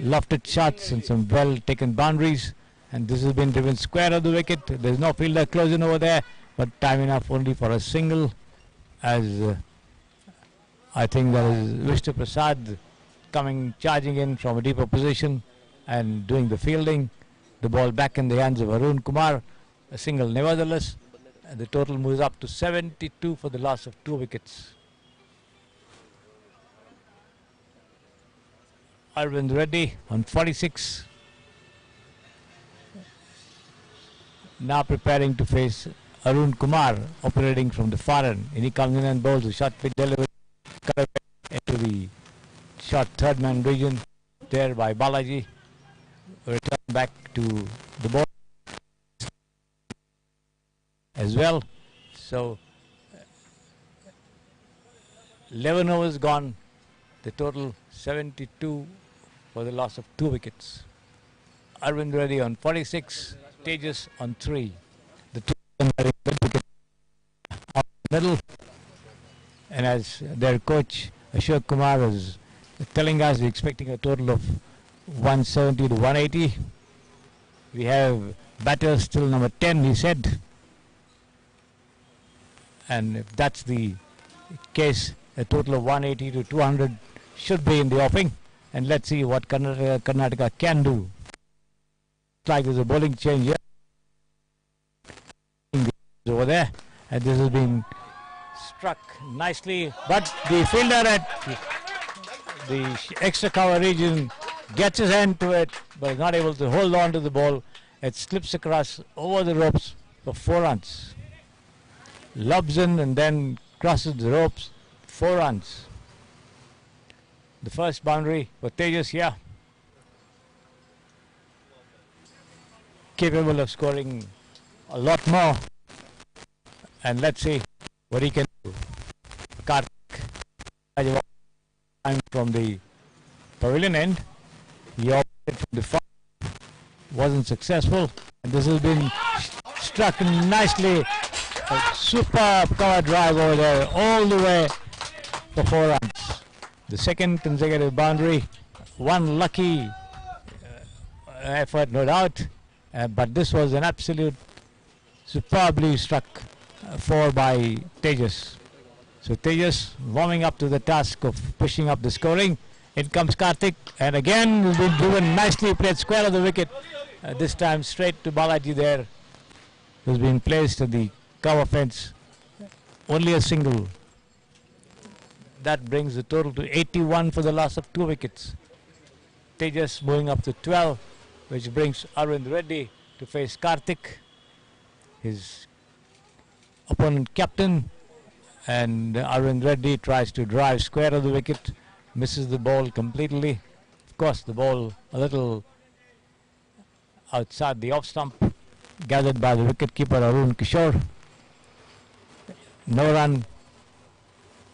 lofted shots and some well taken boundaries, and this has been driven square of the wicket. There's no fielder closing over there, but time enough only for a single, as I think that is Vishnu Prasad coming charging in from a deeper position and doing the fielding. The ball back in the hands of Arun Kumar, a single nevertheless, and the total moves up to 72 for the loss of 2 wickets. Arvind Reddy on 46, now preparing to face Arun Kumar operating from the far end, and he comes in and bowls a short pitch delivery into the short third man region there by Balaji. Return back to the ball as well. So 11 overs gone, the total 72 for the loss of 2 wickets. Arvind Reddy on 46, Tejas on 3. The two of them are in good wicket on the middle, and as their coach Ashok Kumar is telling us, we're expecting a total of 170 to 180. We have batters still number 10, he said, and if that's the case, a total of 180 to 200 should be in the offing, and let's see what Karnataka can do. Looks like there's a bowling change here over there, and this has been struck nicely, but the fielder at the extra cover region gets his hand to it, but is not able to hold on to the ball. It slips across over the ropes for 4 runs. Lobs in and then crosses the ropes, 4 runs. The first boundary for Tejas here. Capable of scoring a lot more. And let's see what he can do. Karthik from the pavilion end. He operated from the far, wasn't successful, and this has been struck nicely. A superb cover drive over there, all the way for 4 runs. The second consecutive boundary. One lucky effort, no doubt, but this was an absolute superbly struck 4 by Tejas. So Tejas warming up to the task of pushing up the scoring. In comes Karthik, and again has been driven nicely, played square of the wicket. This time straight to Balaji there, who's been placed at the cover fence. Only a single. That brings the total to 81 for the loss of 2 wickets. Tejas moving up to 12, which brings Arvind Reddy to face Karthik, his opponent captain, and Arvind Reddy tries to drive square of the wicket, misses the ball completely. Of course, the ball a little outside the off stump, gathered by the wicketkeeper Arun Kishore. No run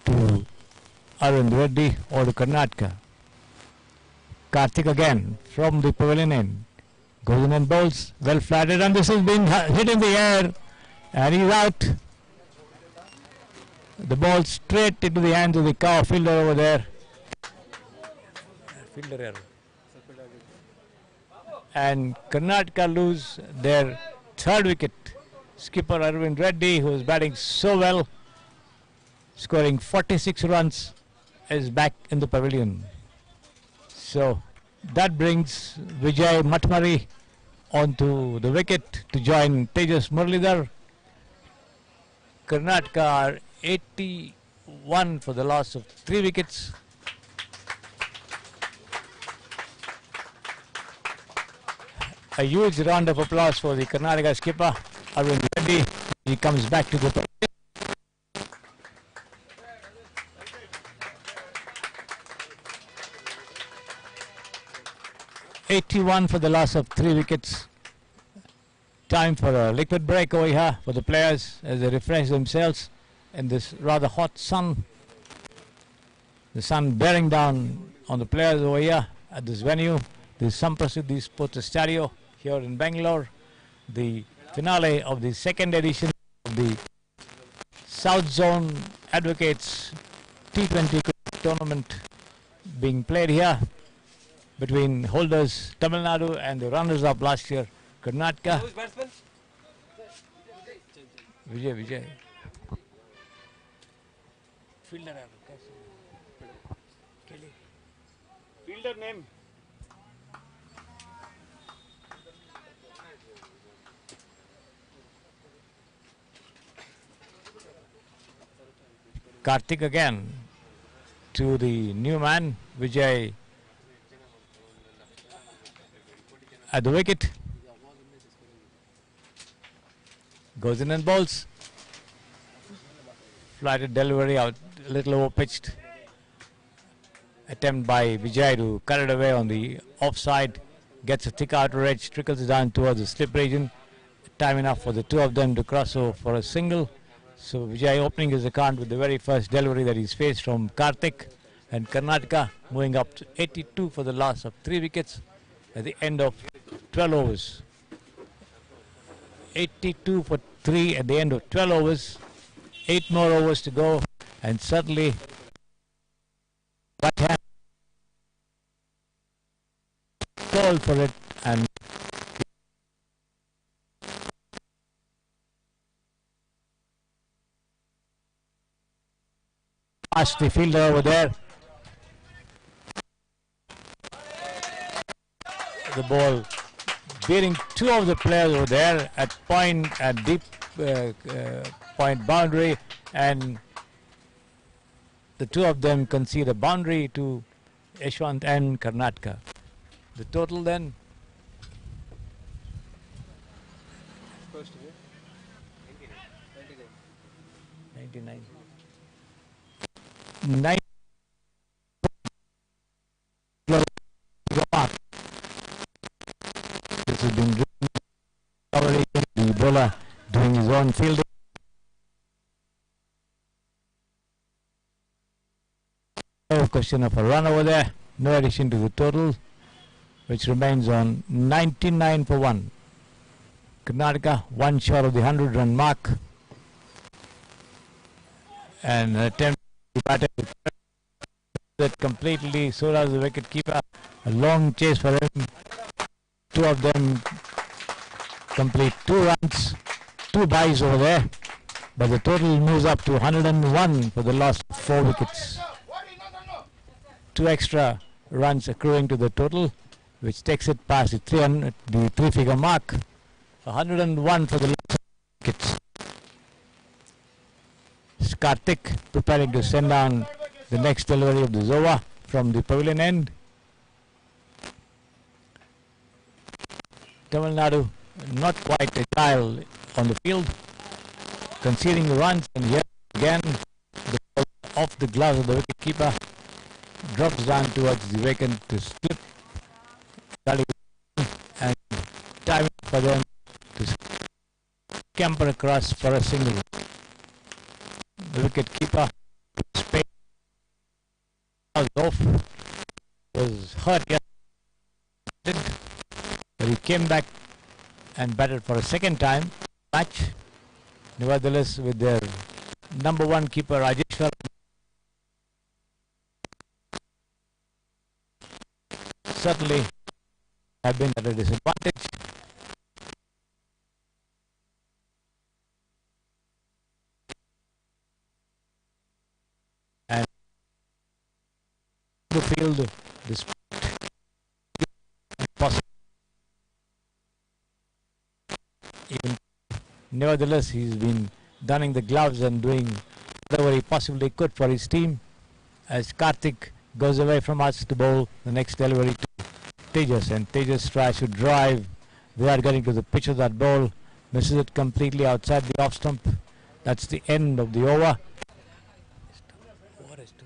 to Arvind Reddy or to Karnataka. Karthik again from the pavilion end. Goes in and bowls, well flatted, and this has been hit in the air, and he's out. The ball straight into the hands of the cow fielder over there. Fielder error. And Karnataka lose their 3rd wicket. Skipper Arvind Reddy, who is batting so well, scoring 46 runs, is back in the pavilion. So that brings Vijay Matmari onto the wicket to join Tejas Muralidhar. Karnataka are 81 for the loss of 3 wickets. A huge round of applause for the Karnataka skipper Arvind Reddy. He comes back to the pavilion. 81 for the loss of 3 wickets. Time for a liquid break over here for the players as they refresh themselves in this rather hot sun. The sun bearing down on the players over here at this venue, the Samprasiddhi Sports Stadio here in Bangalore. The finale of the 2nd edition of the South Zone Advocates T20 tournament being played here between holders Tamilnadu and the runners-up last year, Karnataka. Vijay. Fielder name. Karthik again to the new man, Vijay at the wicket. Goes in and bowls. Flighted delivery out, a little over pitched. Attempt by Vijay to cut it away on the offside. Gets a thick outer edge, trickles it down towards the slip region. Time enough for the 2 of them to cross over for a single. So Vijay opening his account with the very first delivery that he's faced from Karthik. And Karnataka moving up to 82 for the loss of 3 wickets at the end of 12 overs. 82 for 3 at the end of 12 overs. 8 more overs to go, and certainly right hand call for it, and past the fielder over there. The ball beating 2 of the players over there at deep point boundary, and the 2 of them concede a boundary to Yashwant and Karnataka. The total then 99. This has been driven, the bowler doing his own fielding. No question of a run over there, no addition to the total, which remains on 99 for 1. Karnataka 1 short of the 100-run mark, and an attempt to bat it that completely, so does the wicket keeper. A long chase for him. Two of them complete 2 runs, 2 byes over there, but the total moves up to 101 for the loss of 4 wickets. 2 extra runs accruing to the total, which takes it past the 3-figure mark. 101 for the loss of wickets. Karthik preparing to send down the next delivery of the Zoa from the pavilion end. Tamilnadu not quite agile on the field, conceding the runs, and here again the ball off the gloves of the wicketkeeper drops down towards the vacant to slip and time for them to scamper across for a single. The wicketkeeper off was hurt yesterday, but he came back and batted for a second time match. Nevertheless, with their number 1 keeper Rajeshwar certainly have been at a disadvantage. And the field, despite possible, even nevertheless, he's been donning the gloves and doing whatever he possibly could for his team, as Karthik goes away from us to bowl the next delivery to Tejas, and Tejas tries to drive without getting to the pitch of that ball, misses it completely outside the off stump. That's the end of the over. What is 2?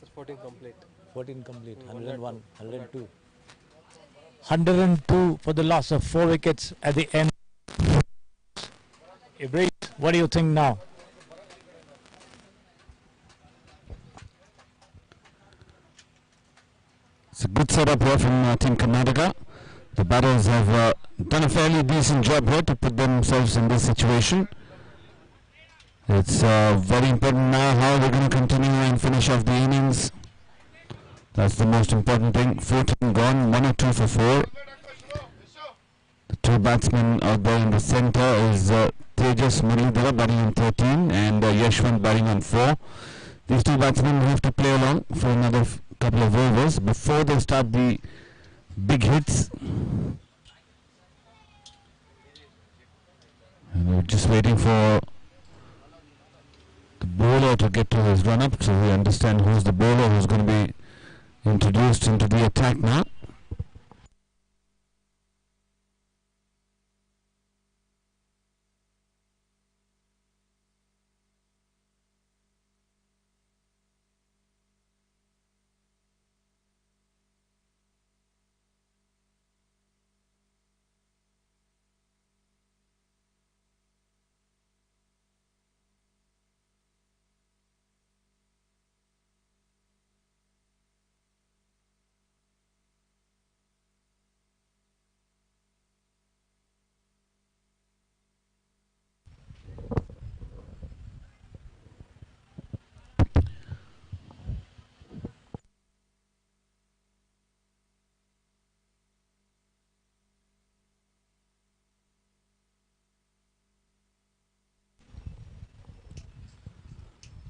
It's 14 complete. 14 complete, 101, 102. 102 for the loss of 4 wickets at the end. Ibrahim, what do you think now? It's a good setup here from Team Karnataka. The batters have done a fairly decent job here to put themselves in this situation. It's very important now how they're going to continue and finish off the innings. That's the most important thing. 14 gone, 1 or 2 for 4. The 2 batsmen out there in the centre is Tejas Muralidhara batting on 13 and Yashwant batting on 4. These 2 batsmen have to play along for another couple of overs before they start the big hits. And we're just waiting for the bowler to get to his run up so we understand who's the bowler who's going to be introduced into the attack now.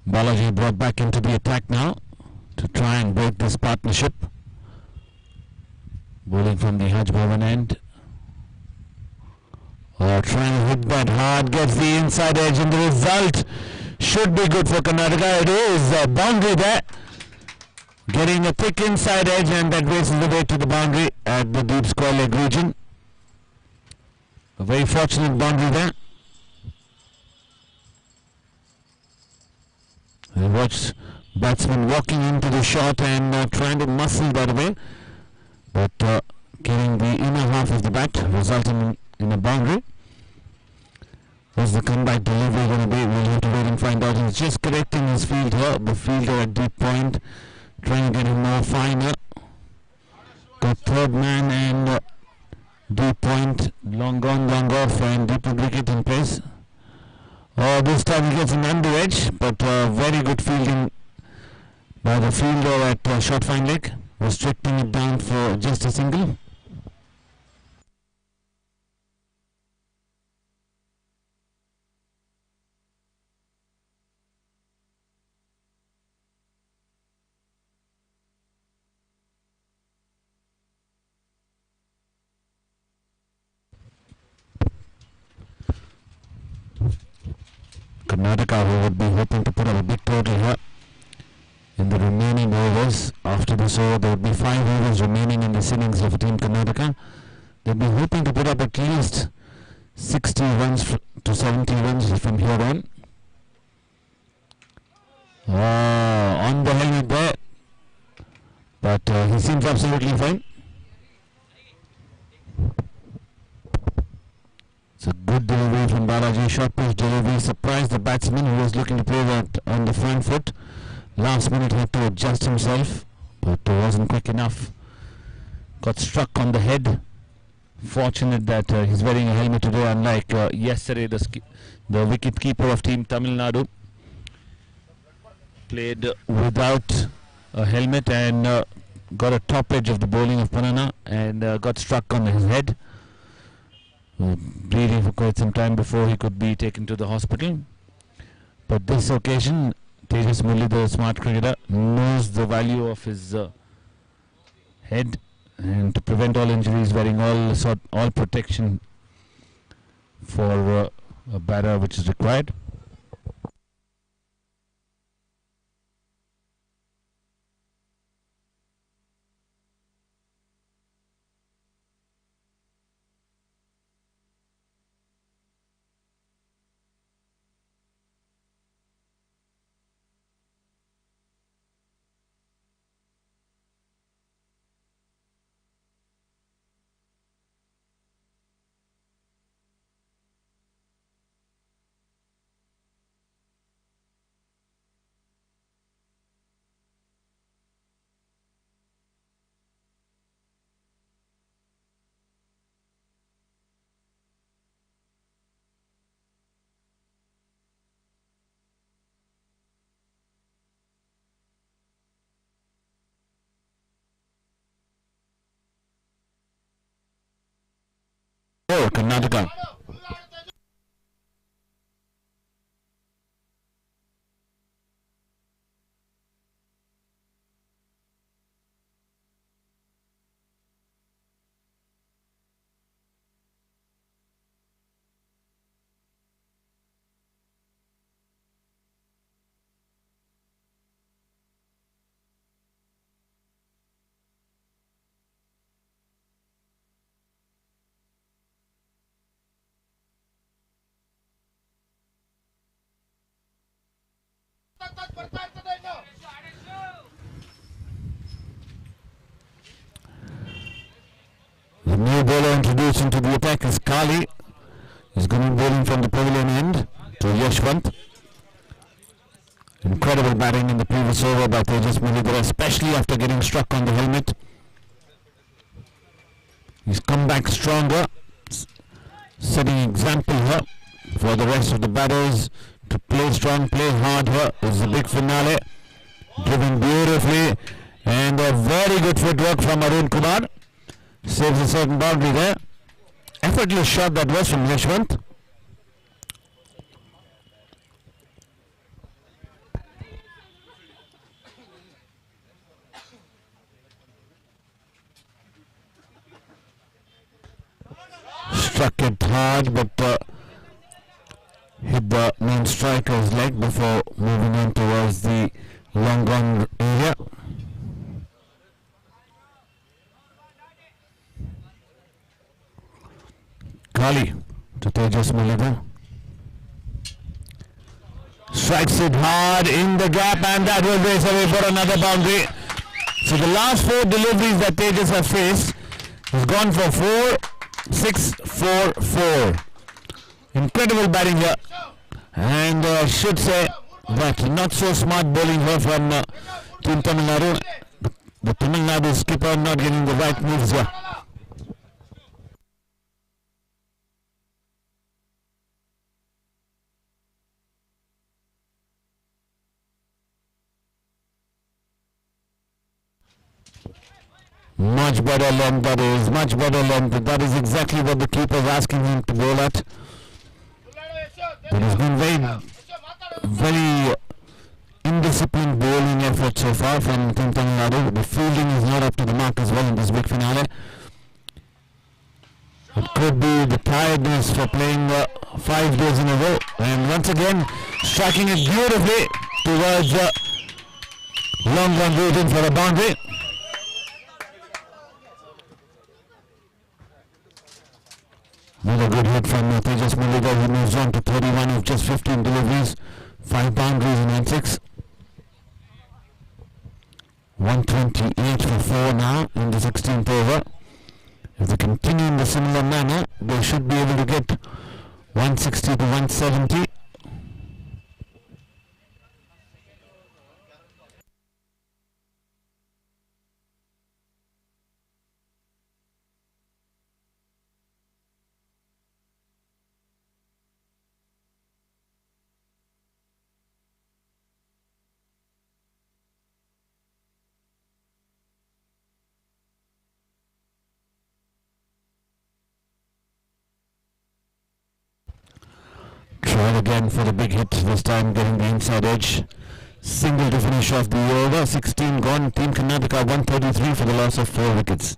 Balaji brought back into the attack now to try and break this partnership. Bowling from the Hajj Bhavan end. Trying to hit that hard, gets the inside edge, and the result should be good for Karnataka. It is a boundary there. Getting a thick inside edge, and that races the way to the boundary at the deep square leg region. A very fortunate boundary there. I watched batsman walking into the shot and trying to muscle that away, but getting the inner half of the bat, resulting in a boundary. What's the comeback delivery going to be? We'll have to wait and find out. He's just correcting his field here. The fielder at deep point, trying to get him more finer. Got third man and deep point, long gone, long off, and deep wicket in place. This time he gets an under edge, but very good fielding by the fielder at short fine leg, restricting it down for just a single. Karnataka, who would be hoping to put up a big total here in the remaining overs. After this over, there would be 5 overs remaining in this innings of Team Karnataka. They'd be hoping to put up at least 60 runs to 70 runs from here on. On the helmet there, but he seems absolutely fine. It's a good delivery from Balaji, short pitch delivery, surprised the batsman who was looking to play that on the front foot. Last minute had to adjust himself, but wasn't quick enough. Got struck on the head. Fortunate that he's wearing a helmet today, unlike yesterday the wicket keeper of Team Tamil Nadu played without a helmet and got a top edge of the bowling of Panana and got struck on his head. Bleeding for quite some time before he could be taken to the hospital. But this occasion, Tejas Murli, the smart cricketer, knows the value of his head, and to prevent all injuries, wearing all protection for a batter which is required. Karnataka. The new bowler introduced into the attack is Kali. He's going to be bowling from the pavilion end to Yashwant. Incredible batting in the previous over by Tejas Mulidhara, especially after getting struck on the helmet. He's come back stronger, setting example here for the rest of the batters to play strong, play hard here. This is a big finale, driven beautifully, and a very good footwork from Arun Kumar. Saves a certain boundary there. Effortless shot that was from Yashwant. Struck it hard, but hit the main striker's leg before moving on towards the long gone area. Kali to Tejas Mulidhara. Strikes it hard in the gap, and that will race away for another boundary. So the last 4 deliveries that Tejas have faced has gone for 4, 6, 4, 4. Incredible batting here, and I should say that not so smart bowling here from Team Tamil Nadu. The Tamil Nadu skipper not getting the right moves here. Much better length, that is, much better length. That is exactly what the keeper is asking him to bowl at. But he's been very indisciplined bowling effort so far from Team Tamil Nadu. The fielding is not up to the mark as well in this big finale. It could be the tiredness for playing 5 days in a row. And once again, striking it beautifully towards long run waiting for a boundary. Another good hit from Tejas Mulliga, who moves on to 31 of just 15 deliveries, 5 boundaries in 6. 128 for 4 now in the 16th over. If they continue in the similar manner, they should be able to get 160 to 170. Try again for the big hit, this time getting the inside edge. Single to finish off the over. 16 gone. Team Karnataka 133 for the loss of 4 wickets.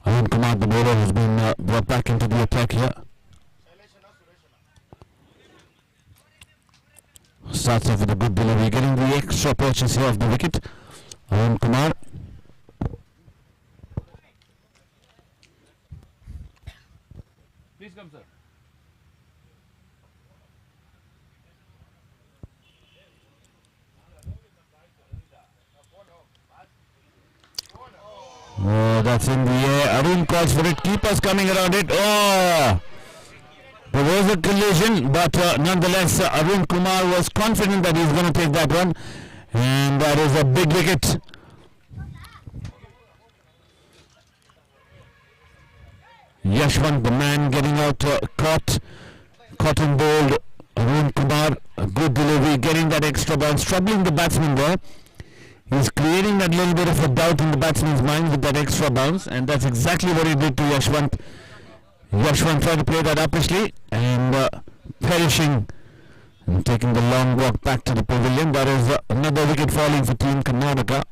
Arun Kumar, the bowler, has been brought back into the attack here. Starts off with a good delivery, getting the extra purchase here of the wicket. Arun Kumar. Please come, sir. Oh, that's in the air. Arun calls for it. Keepers coming around it. Oh! There was a collision, but nonetheless, Arun Kumar was confident that he's going to take that one. And that is a big wicket. Yashwant, the man, getting out caught and bowled. Arun Kumar, a good delivery, getting that extra bounce, troubling the batsman there. He's creating that little bit of a doubt in the batsman's mind with that extra bounce, and that's exactly what he did to Yashwant. Yashwant tried to play that uppishly and perishing and taking the long walk back to the pavilion. That is another wicket falling for Team Karnataka.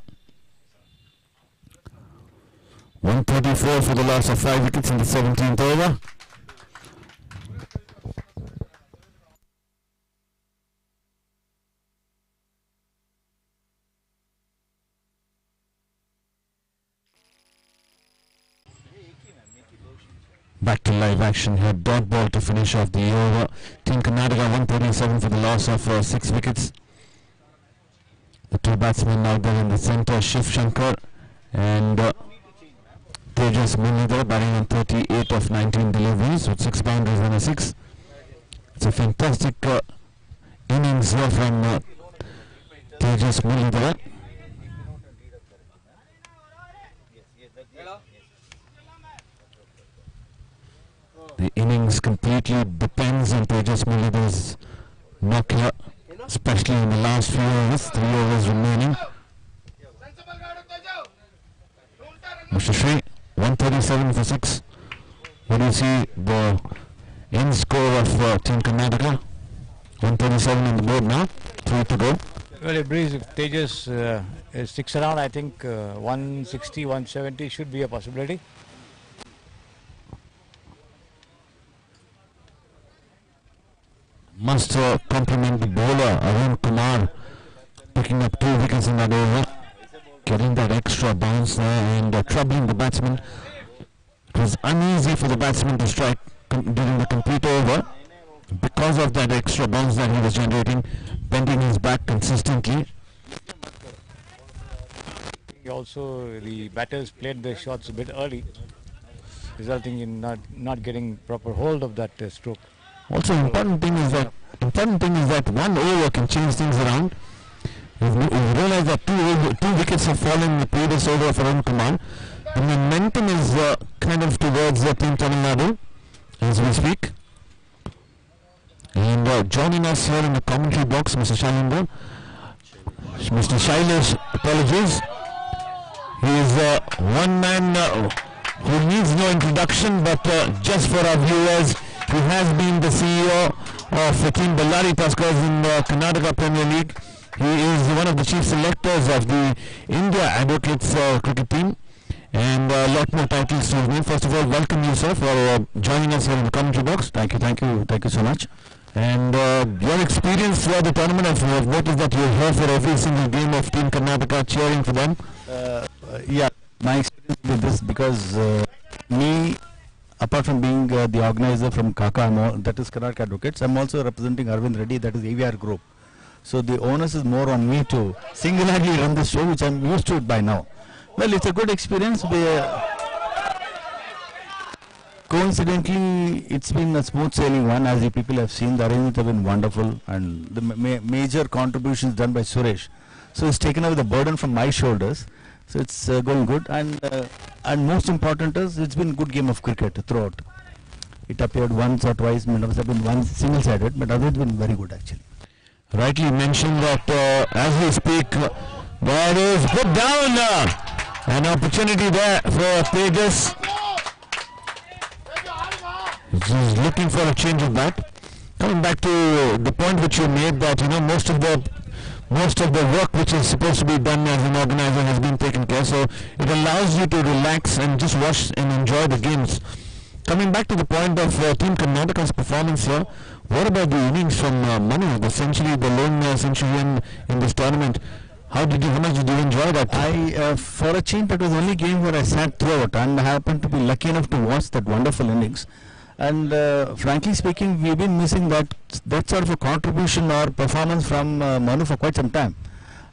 134 for the loss of 5 wickets in the 17th over. Back to live action here. Dot ball to finish off the over. Team Karnataka 137 for the loss of 6 wickets. The 2 batsmen now there in the centre, Shiv Shankar and Tejas Mulliga, batting on 38 of 19 deliveries with 6 boundaries and a 6. It's a fantastic innings here from Tejas Mulliga. The innings completely depends on Tejas Mulliga's knock here, especially in the last few overs, 3 overs remaining. Mr. Shri, 137 for 6. What do you see the end score of Team Karnataka? 137 on the board now, 3 to go. Well, if Breeze, if Tejas sticks around, I think 160, 170 should be a possibility. Must compliment the bowler Arun Kumar, picking up 2 wickets in that over, getting that extra bounce there and troubling the batsman. It was uneasy for the batsman to strike during the complete over, because of that extra bounce that he was generating, bending his back consistently. Also, the batters played their shots a bit early, resulting in not getting proper hold of that stroke. Also, important thing is that one over can change things around. You've realized that two wickets have fallen in the previous over for Arun Kumar. The momentum is kind of towards Team Tamilnadu as we speak. And joining us here in the commentary box, Mr. Shailendra. Mr. Shailesh, apologies. He is one man who needs no introduction, but just for our viewers, he has been the CEO of Team Ballari Tuskers in the Karnataka Premier League. He is one of the chief selectors of the India Advocates cricket team, and a lot more titles to his name. First of all, welcome you, sir, for joining us here in the commentary box. Thank you so much. And your experience throughout the tournament, I've noticed that you're here for every single game of Team Karnataka, cheering for them. Yeah, my experience with this, because me, apart from being the organizer from Kaka, that is Karnataka Advocates, I'm also representing Arvind Reddy, that is AVR Group. So the onus is more on me to single-handedly run the show, which I'm used to it by now. Well, it's a good experience. Coincidentally, it's been a smooth sailing one. As you people have seen, the arrangements have been wonderful, and the major contributions done by Suresh. So it's taken away the burden from my shoulders. So it's going good, and most important is it's been a good game of cricket throughout. It appeared once or twice, members have been one single-sided, but others have been very good actually. Rightly mentioned that as we speak, there is put down an opportunity there for Tejas. He's looking for a change of bat. Coming back to the point which you made, that most of the work which is supposed to be done as an organizer has been taken care, so it allows you to relax and just watch and enjoy the games. Coming back to the point of Team Karnataka's performance here, what about the innings from Manu, essentially the lone centurion in this tournament? How much did you enjoy that? For a change, that was the only game where I sat throughout, and I happened to be lucky enough to watch that wonderful innings. And frankly speaking, we've been missing that sort of a contribution or performance from Manu for quite some time.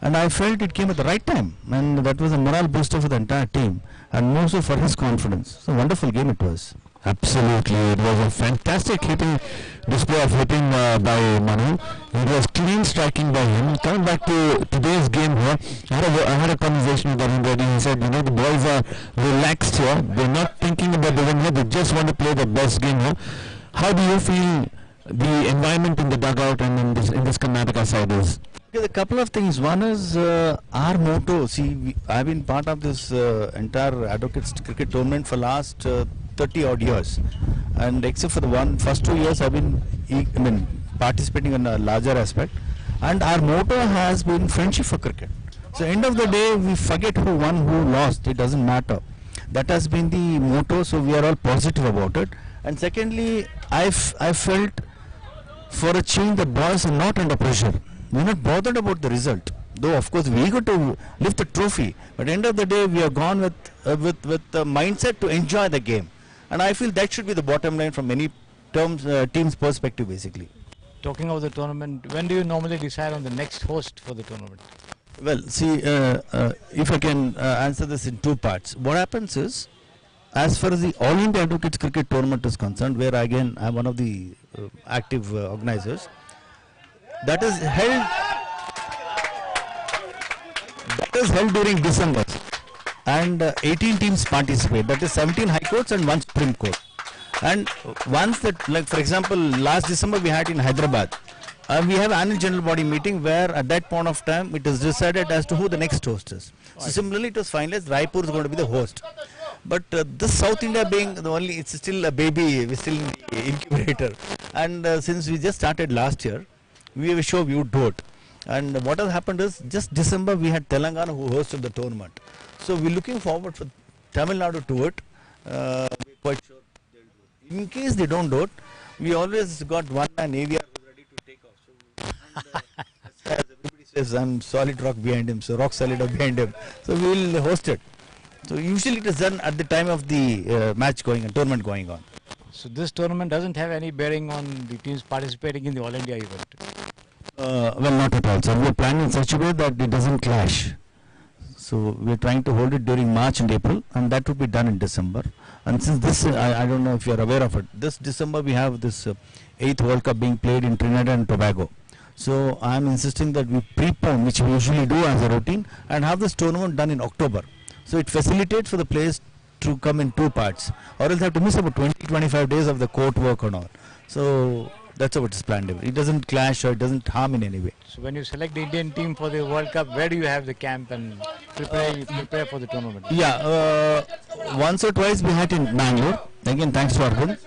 And I felt it came at the right time, and that was a morale booster for the entire team, and more so for his confidence. So wonderful game it was. Absolutely, it was a fantastic display of hitting by Manu. It was clean striking by him. Coming back to today's game here, I had a conversation with Arvind Reddy. He said, the boys are relaxed here. They're not thinking about the win here. They just want to play the best game here. How do you feel the environment in the dugout and in this Karnataka side is? Okay, a couple of things. One is our motto. See, I've been part of this entire Advocates cricket tournament for last 30 odd years, and except for the first 2 years I've been participating in a larger aspect, and our motto has been friendship for cricket. So end of the day, we forget who won, who lost, it doesn't matter. That has been the motto, so we are all positive about it. And secondly, I felt for a change the boys are not under pressure. We're not bothered about the result, though of course we got to lift the trophy, but end of the day we are gone with the mindset to enjoy the game. And I feel that should be the bottom line from many team's perspective, basically. Talking about the tournament, when do you normally decide on the next host for the tournament? Well, see, if I can answer this in two parts. What happens is, as far as the All India Advocates Cricket Tournament is concerned, where again I am one of the active organizers, that is held during December. And 18 teams participate, that is 17 high courts and 1 Supreme Court. And once that, like for example, last December we had in Hyderabad, we have annual general body meeting where at that point of time it is decided as to who the next host is. So similarly it was finalized, Raipur is going to be the host. But this South India being the only, it's still a baby, we're still in the incubator. And since we just started last year, we were sure we would do it. And what has happened is, just December we had Telangana who hosted the tournament. So we're looking forward for Tamilnadu to it. We're quite sure they'll do it. In case they don't do it, we always got one man AVR ready to take off. So, as everybody says, I'm solid rock behind him, so rock solid behind him. So we will host it. So usually it is done at the time of the match going on, tournament going on. So this tournament doesn't have any bearing on the teams participating in the All India event. Well, not at all. So we are planning in such a way that it doesn't clash. So we are trying to hold it during March and April, and that would be done in December. And since this, I don't know if you are aware of it, this December we have this 8th World Cup being played in Trinidad and Tobago. So I am insisting that we prepone, which we usually do as a routine, and have this tournament done in October. So it facilitates for the players to come in two parts, or else they have to miss about 20-25 days of the court work and all. So that's how it is planned. It doesn't clash or it doesn't harm in any way. So when you select the Indian team for the World Cup, where do you have the camp and prepare for the tournament? Yeah, once or twice we had in Bangalore. Again, thanks to Arvind.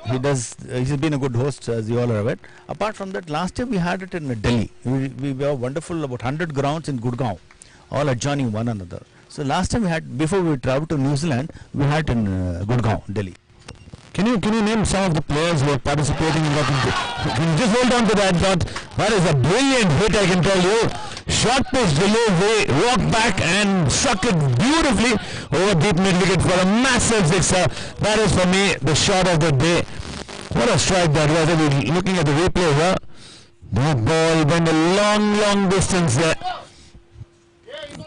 He's been a good host, as you all are aware. Apart from that, last year we had it in Delhi. We were wonderful, about 100 grounds in Gurgaon, all adjoining one another. So last time we had, before we traveled to New Zealand, we had in Gurgaon, Delhi. Can you name some of the players who are participating in that? Can you just hold on to that shot? That is a brilliant hit, I can tell you. Short pitch delivery, walked back and struck it beautifully over deep mid wicket for a massive sixer. That is for me the shot of the day. What a strike that was. Looking at the replay here, that ball went a long distance there.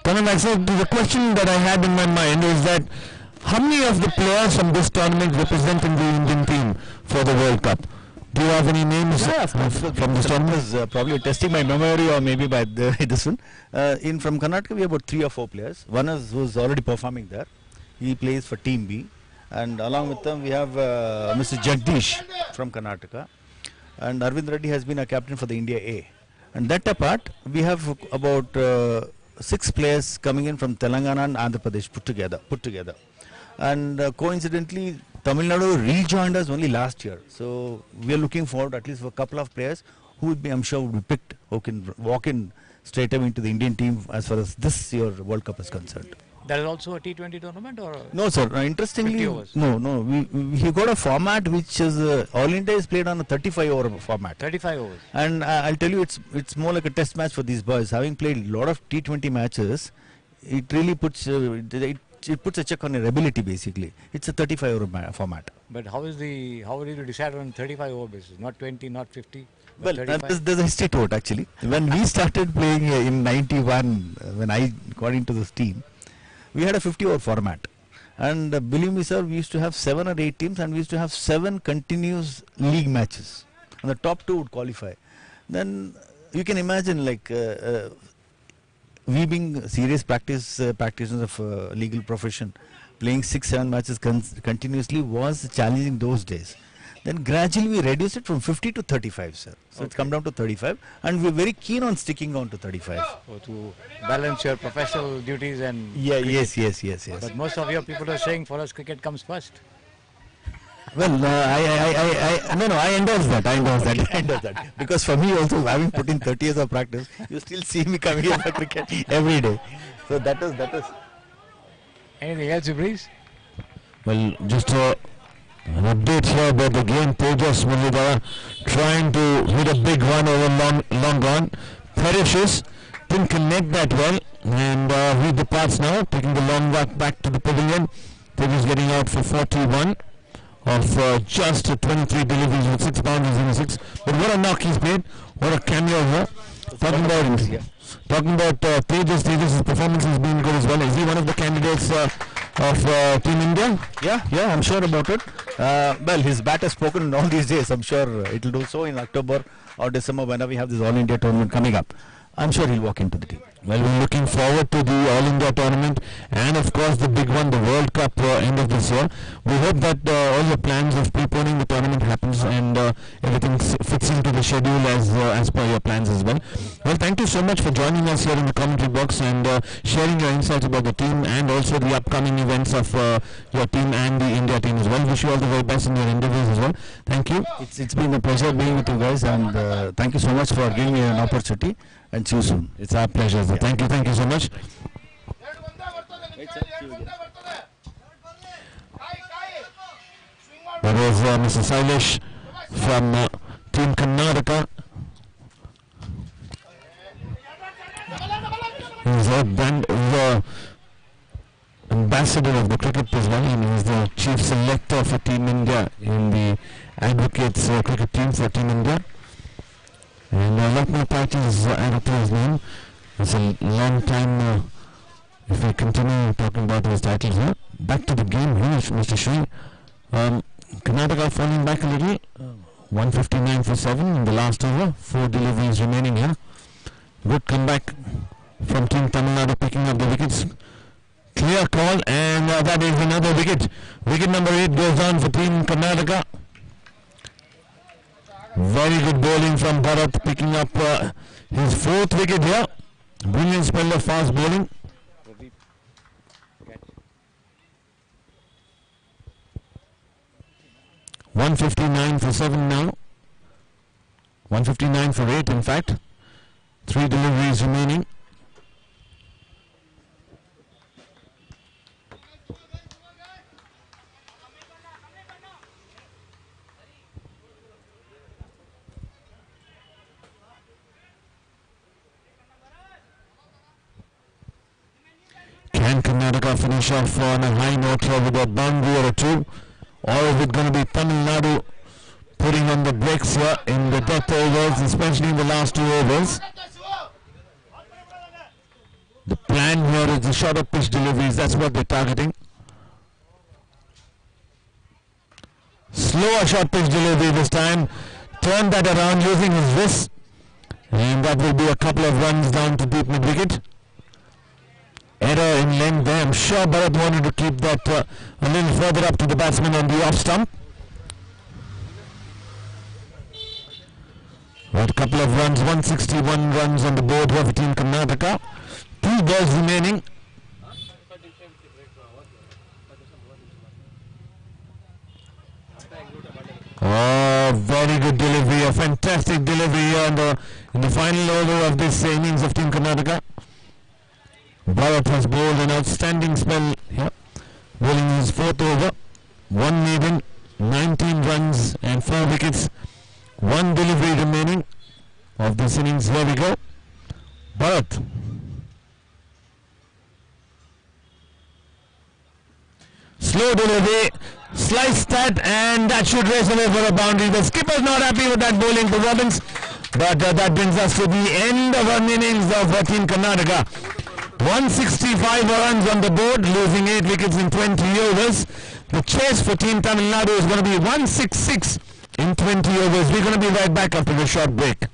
Coming back, so the question that I had in my mind is that how many of the players from this tournament representing the Indian team for the World Cup? Do you have any names from this tournament? Probably testing my memory or maybe by this one. From Karnataka we have about 3 or 4 players. One is who's already performing there. He plays for Team B. And along with them we have Mr. Jagdish from Karnataka. And Arvind Reddy has been a captain for the India A. And that apart, we have about 6 players coming in from Telangana and Andhra Pradesh put together. And coincidentally, Tamilnadu rejoined us only last year. So we are looking forward at least for a couple of players who would be, I'm sure, would be picked, who can walk in straight away into the Indian team as far as this year World Cup is concerned. That is also a T20 tournament, or? No, sir. Interestingly, no. We got a format which is All India is played on a 35-over format. 35 overs. And I'll tell you, it's more like a test match for these boys. Having played a lot of T20 matches, it really puts it puts a check on your ability. Basically, it's a 35-over format. But how would you decide on 35-over basis? Not 20, not 50. Well, there's a history to it actually. When we started playing in '91, when I got into this team, we had a 50-over format, and believe me, sir, we used to have 7 or 8 teams, and we used to have 7 continuous league matches, and the top 2 would qualify. Then you can imagine, like we being serious practitioners of legal profession, playing 6-7 matches continuously was challenging those days. Then gradually we reduced it from 50 to 35, sir. So it's come down to 35, and we're very keen on sticking on to 35. So to balance your professional duties and yes. But most of your people are saying for us cricket comes first. Well, I endorse that. I endorse that. Because for me also, having put in 30 years of practice, you still see me coming here for cricket every day. So that is. Anything else, Breeze? Well, just an update here about the game. Tejas Muralidhara trying to hit a big one over long gone. Perishes, didn't connect that well, and he departs now, taking the long walk back to the pavilion. Tejas getting out for 41 of just 23 deliveries with 6 boundaries in the 6. But what a knock he's made! What a cameo here. Talking about Tejas' performance has been good as well. Is he one of the candidates of Team India? Yeah, I'm sure about it. Well, his bat has spoken in all these days. I'm sure it will do so in October or December whenever we have this All India tournament coming up. I'm sure he'll walk into the team. Well, we're looking forward to the All India tournament and of course the big one, the World Cup end of this year. We hope that all the plans of preponing the tournament happens and everything fits into the schedule as per your plans as well. Well, thank you so much for joining us here in the commentary box and sharing your insights about the team and also the upcoming events of your team and the India team as well. Wish you all the very best in your endeavors as well. Thank you. It's been a pleasure being with you guys, and thank you so much for giving me an opportunity, and see you soon. It's our pleasure. Yeah. Thank you so much. That was Mr. Sailesh from Team Karnataka. He's ambassador of the cricket as well, and he's the chief selector for Team India in the Advocates cricket team for Team India. And a lot more titles added to his name. It's a long time if we continue talking about his titles here. Back to the game here, Mr. Shree. Karnataka falling back a little. 159 for 7 in the last over. 4 deliveries remaining here. Good comeback from Team Tamilnadu, picking up the wickets. Clear call, and that is another wicket. Wicket number 8 goes down for Team Karnataka. Very good bowling from Bharat, picking up his 4th wicket here. Brilliant spell of fast bowling. 159 for 7 now. 159 for 8 in fact. 3 deliveries remaining. Can Karnataka finish off on a high note with a boundary or a 2? Or is it going to be Tamil Nadu putting on the brakes here in the death overs, especially in the last 2 overs? The plan here is the shorter pitch deliveries, that's what they're targeting. Slower short pitch delivery this time. Turn that around using his wrist. And that will be a couple of runs down to deep mid wicket. Error in length there. I'm sure Bharat wanted to keep that a little further up to the batsman on the off stump. But a couple of runs, 161 runs on the board here for Team Karnataka. 2 balls remaining. Oh, very good delivery, a fantastic delivery here in the final over of this innings of Team Karnataka. Bharat has bowled an outstanding spell here, bowling his 4th over, 1 maiden, 19 runs and 4 wickets, 1 delivery remaining of this innings. Here we go. Bharat. Slow delivery, slice that, and that should race away for a boundary. The skipper's not happy with that bowling performance, but that brings us to the end of an innings of Team Karnataka. 165 runs on the board, losing 8 wickets in 20 overs. The chase for Team Tamil Nadu is going to be 166 in 20 overs. We're going to be right back after a short break.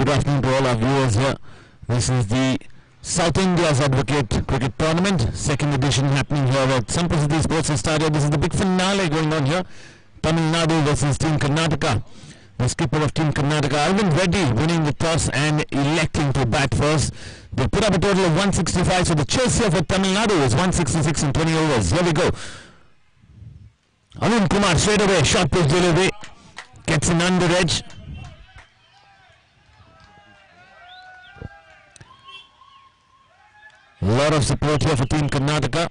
good afternoon to all our viewers here. This is the South India's Advocate Cricket Tournament, second edition happening here at Sampasidhi Sports Stadium. This is the big finale going on here. Tamilnadu versus Team Karnataka. The skipper of Team Karnataka, Arvind Reddy, winning the toss and electing to bat first. They put up a total of 165, so the chase here for Tamilnadu is 166 in 20 overs. Here we go. Arun Kumar straight away, short pitch delivery, gets an under edge. A lot of support here for Team Karnataka.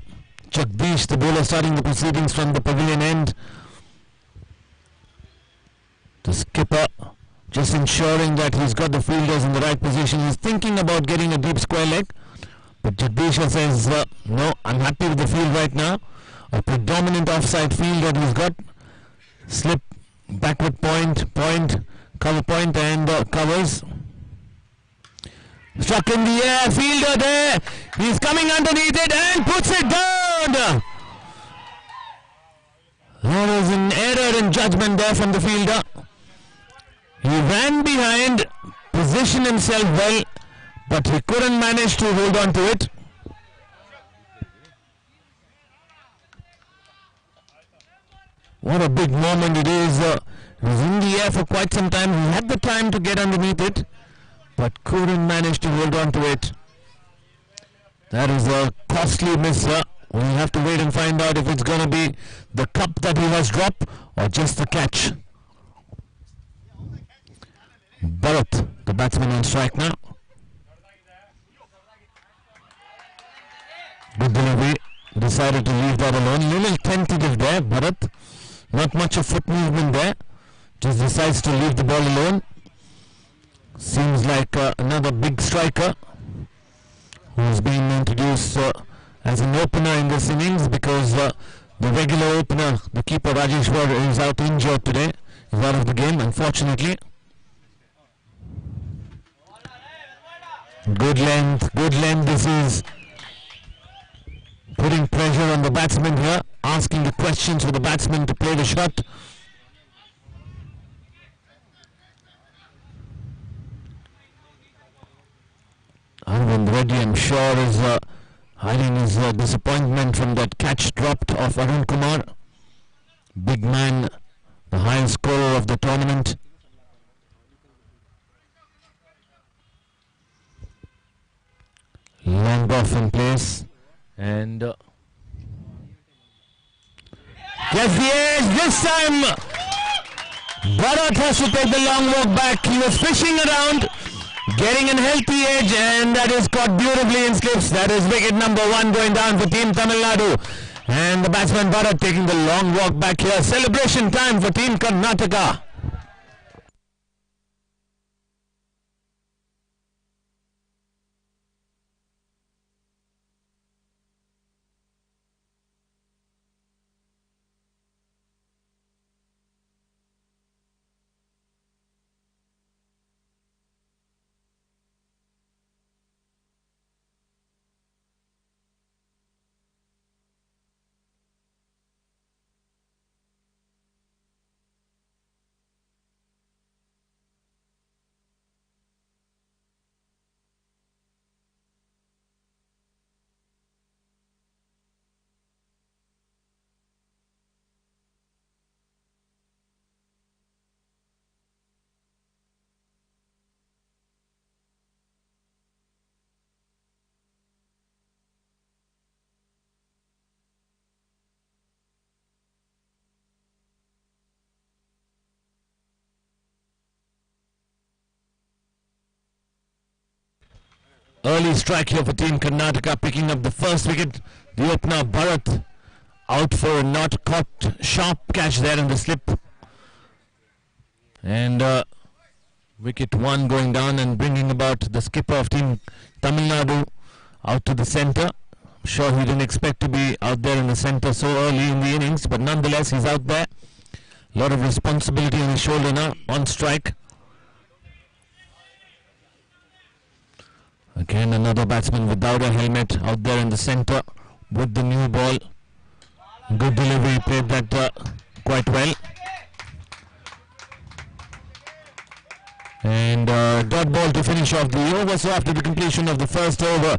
Jagdish, the bowler, starting the proceedings from the pavilion end. The skipper just ensuring that he's got the fielders in the right position. He's thinking about getting a deep square leg, but Jagdish says, no, I'm happy with the field right now. A predominant offside field that he's got. Slip, backward point, cover point and covers. Struck in the air, fielder there. He's coming underneath it and puts it down. There was an error in judgment there from the fielder. He ran behind, positioned himself well, but he couldn't manage to hold on to it. What a big moment it is. It was in the air for quite some time. He had the time to get underneath it, but couldn't manage to hold on to it. That is a costly miss. We'll have to wait and find out if it's going to be the cup that he has dropped or just the catch. Bharat, the batsman on strike now. Good delivery. Decided to leave that alone. Little tentative there, Bharat. Not much of foot movement there. Just decides to leave the ball alone. Seems like another big striker who's been introduced as an opener in this innings because the regular opener, the keeper Rajeshwar, is out injured today. He's out of the game, unfortunately. Good length. This is putting pressure on the batsman here, asking the questions for the batsman to play the shot. Arvind Reddy, I'm sure, is hiding his disappointment from that catch dropped of Arun Kumar. Big man, the highest scorer of the tournament. Long off in place and gets the edge this time. Bharat has to take the long walk back. He was fishing around, getting a healthy edge, and that is caught beautifully in slips. That is wicket number 1 going down for Team Tamil Nadu. And the batsman Bharat taking the long walk back here. Celebration time for Team Karnataka. Early strike here for Team Karnataka, picking up the first wicket. The opener Bharat out for a not caught sharp catch there in the slip. And wicket 1 going down and bringing about the skipper of Team Tamil Nadu out to the centre. I'm sure he didn't expect to be out there in the centre so early in the innings, but nonetheless he's out there. A lot of responsibility on his shoulder now, on strike. Again another batsman without a helmet out there in the centre with the new ball. Good delivery, played that quite well. Good delivery, played that quite well. And dot ball to finish off the over. So after the completion of the first over,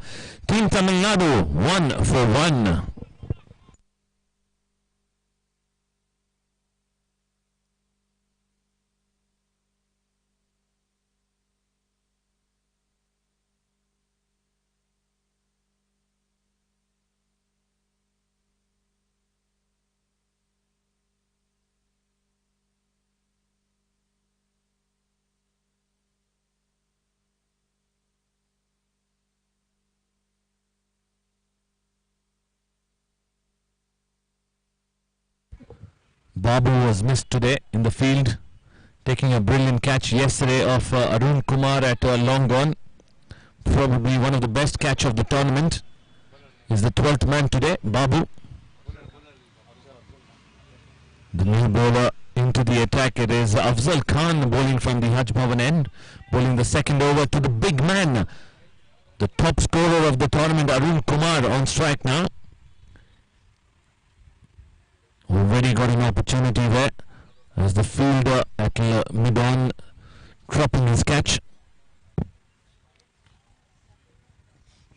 Team Tamilnadu 1 for 1. Babu was missed today in the field, taking a brilliant catch yesterday of Arun Kumar at long gone. Probably one of the best catch of the tournament. Is the 12th man today, Babu. The new bowler into the attack. It is Afzal Khan bowling from the Haj Bhavan end, bowling the second over to the big man, the top scorer of the tournament, Arun Kumar, on strike now. Already got an opportunity there as the fielder at mid-on dropping his catch.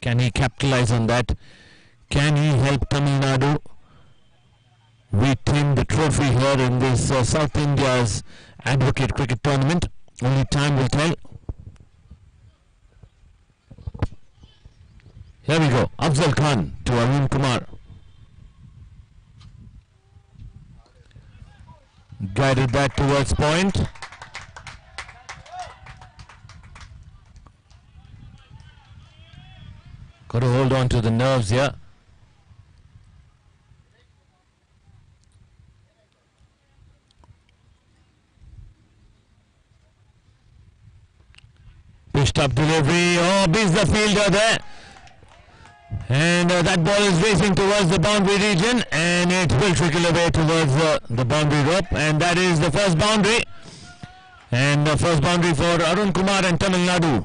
Can he capitalize on that? Can he help Tamil Nadu retain the trophy here in this South India's Advocate Cricket Tournament? Only time will tell. Here we go. Afzal Khan to Arun Kumar. Guided that towards point. Got to hold on to the nerves here. Pitched up delivery. Oh, beats the fielder there. And that ball is racing towards the boundary region, and it will trickle away towards the boundary rope, and that is the first boundary. And the first boundary for Arun Kumar and Tamil Nadu.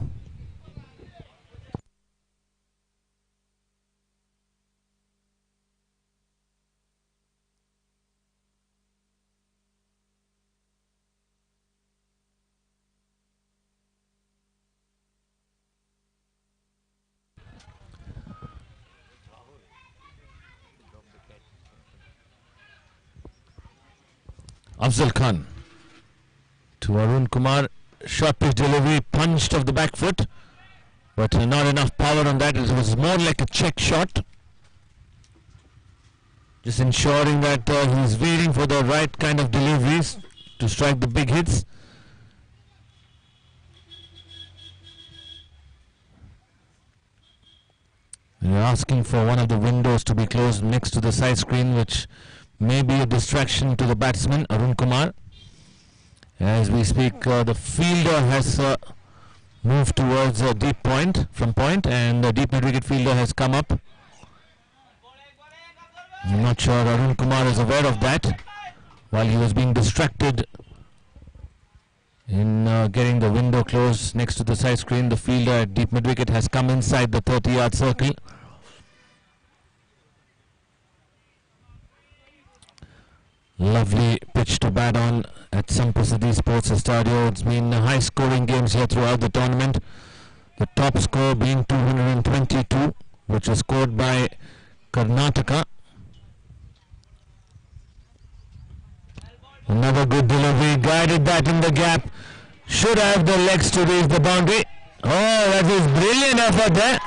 Afzal Khan to Arun Kumar. Short pitch delivery, punched off the back foot, but not enough power on that. It was more like a check shot. Just ensuring that he's waiting for the right kind of deliveries to strike the big hits. They're asking for one of the windows to be closed next to the side screen, which may be a distraction to the batsman, Arun Kumar. As we speak, the fielder has moved towards a deep point, from point, and the deep mid-wicket fielder has come up. I'm not sure Arun Kumar is aware of that. While he was being distracted in getting the window closed next to the side screen, the fielder at deep mid-wicket has come inside the 30-yard circle. Lovely pitch to bat on at Sampasadhi Sports Stadio. It's been high scoring games here throughout the tournament. The top score being 222, which was scored by Karnataka. Another good delivery, guided that in the gap. Should have the legs to reach the boundary. Oh, that is brilliant effort there.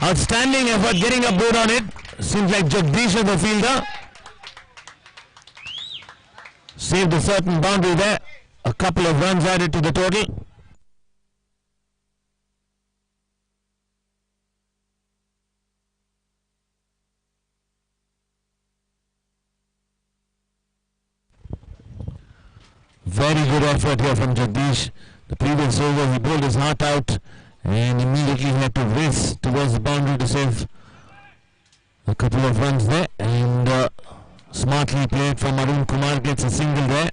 Outstanding effort, getting a boot on it. Seems like Jagdish is the fielder. Saved a certain boundary there. A couple of runs added to the total. Very good effort here from Jagdish. The previous over he bowled his heart out and immediately had to race towards the boundary to save a couple of runs there, and smartly played from Arun Kumar, gets a single there.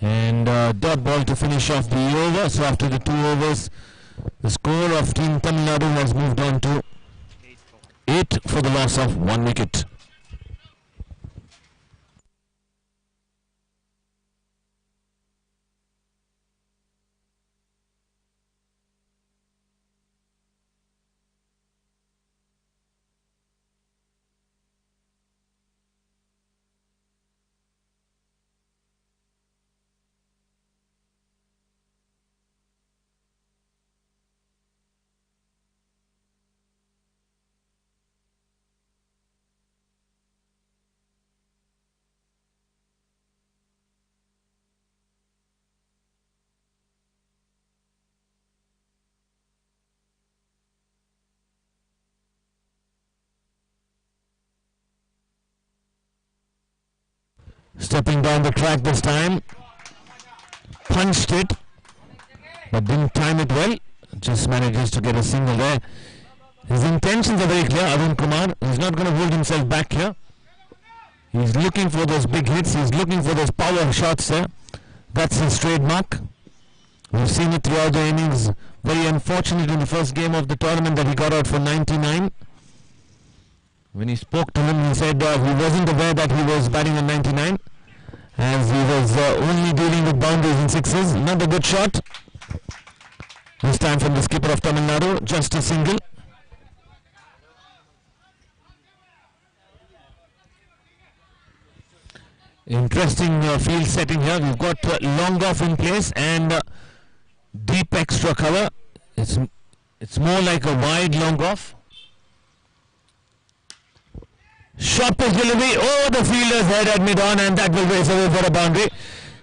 And dot ball to finish off the over. So after the 2 overs, the score of Team Tamil Nadu has moved on to 8 for the loss of 1 wicket. Stepping down the track this time. Punched it, but didn't time it well. Just manages to get a single there. His intentions are very clear, Arun Kumar. He's not going to hold himself back here. He's looking for those big hits. He's looking for those power shots there. That's his trademark. We've seen it throughout the innings. Very unfortunate in the first game of the tournament that he got out for 99. When he spoke to him, he said he wasn't aware that he was batting on 99, as he was only dealing with boundaries and sixes. Another good shot. This time from the skipper of Tamil Nadu, just a single. Interesting field setting here. We've got long off in place and deep extra cover. It's more like a wide long off. Short pitch delivery. Oh, the fielder's head at mid-on, and that will race away for a boundary.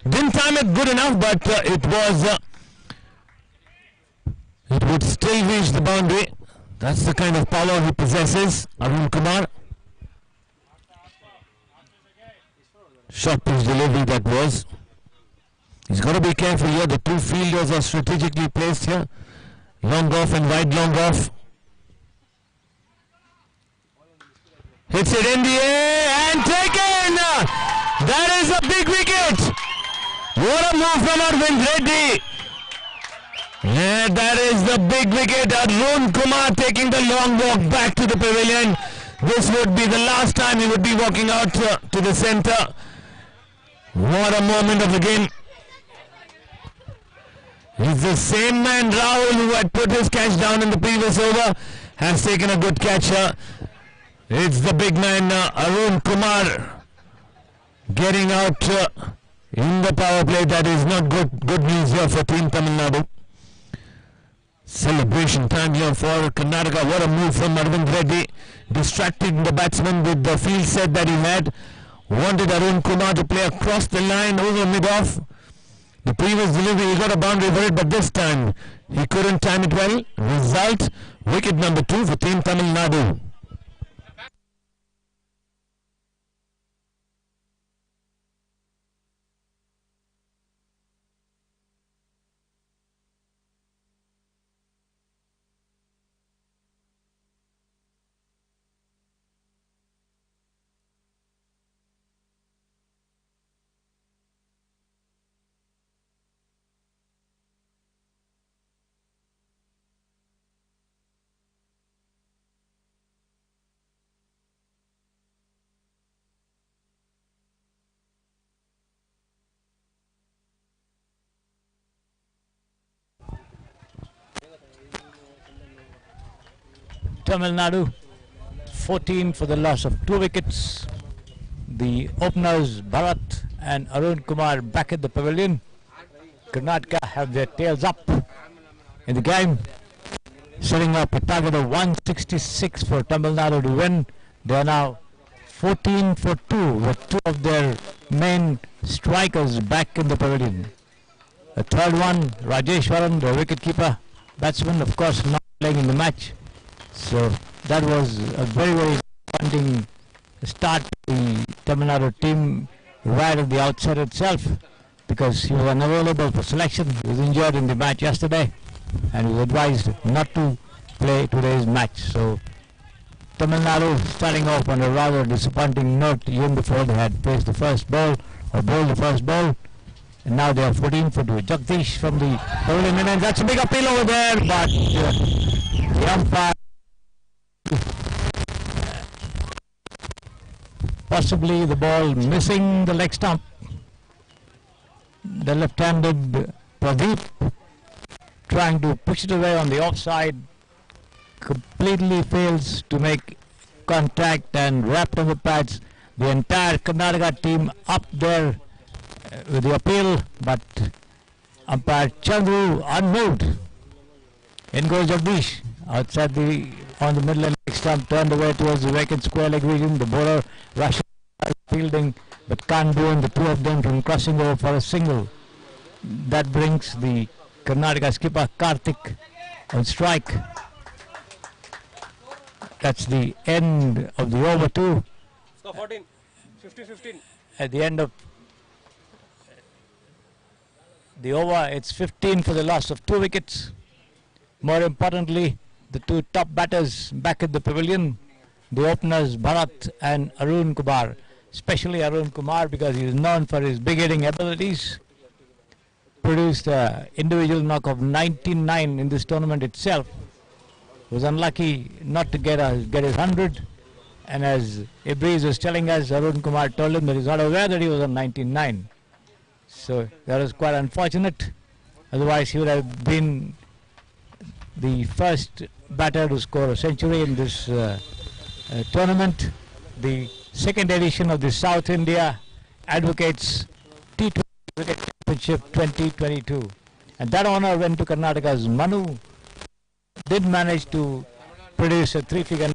Didn't time it good enough, but it would still reach the boundary. That's the kind of power he possesses, Arun Kumar. Short pitch delivery that was. He's got to be careful here. The two fielders are strategically placed here. Long off and wide long off. Hits it in the air and taken! That is a big wicket! What a move from Arvind Reddy! Yeah, that is the big wicket. Arun Kumar taking the long walk back to the pavilion. This would be the last time he would be walking out to the centre. What a moment of the game. He's the same man, Rahul, who had put his catch down in the previous over, has taken a good catch here. It's the big man, Arun Kumar, getting out in the power play. That is not good news here for Team Tamil Nadu. Celebration time here for Karnataka. What a move from Arvind Reddy, distracting the batsman with the field set that he had. Wanted Arun Kumar to play across the line over mid-off. The previous delivery, he got a boundary for it, but this time he couldn't time it well. Result, wicket number 2 for Team Tamil Nadu. Tamil Nadu 14 for the loss of 2 wickets. The openers Bharat and Arun Kumar back at the pavilion. Karnataka have their tails up in the game, setting up a target of 166 for Tamil Nadu to win. They are now 14 for 2 with 2 of their main strikers back in the pavilion. The third one, Rajeshwaran, the wicketkeeper batsman, of course not playing in the match. So that was a very, very disappointing start to the Tamil Nadu team right at the outset itself, because he was unavailable for selection. He was injured in the match yesterday and he was advised not to play today's match. So Tamil Nadu starting off on a rather disappointing note even before they had placed the first ball or bowled the first ball. And now they are 14 for 2. Jagdish from the pavilion, and that's a big appeal over there, but the umpire possibly the ball missing the leg stump. The left-handed Pradeep trying to push it away on the offside completely fails to make contact and wrapped on the pads. The entire Karnataka team up there with the appeal, but umpire Chandru unmoved. In goes Jagdish outside on the middle leg stump, turned away towards the vacant square leg region. The bowler rushes fielding, but can't do the two of them from crossing over for a single. That brings the Karnataka skipper Karthik on strike. That's the end of the over 2. Score 14, 15-15. At the end of the over, it's 15 for the loss of 2 wickets. More importantly, the two top batters back at the pavilion, the openers Bharat and Arun Kumar, especially Arun Kumar because he is known for his big hitting abilities. Produced an individual knock of 99 in this tournament itself. Was unlucky not to get his 100, and as Ibreeze was telling us, Arun Kumar told him that he's not aware that he was on 99. So that was quite unfortunate. Otherwise he would have been the first batter to score a century in this tournament. The second edition of the South India Advocates T20 Cricket Championship 2022. And that honour went to Karnataka's Manu. Did manage to produce a 3-figure.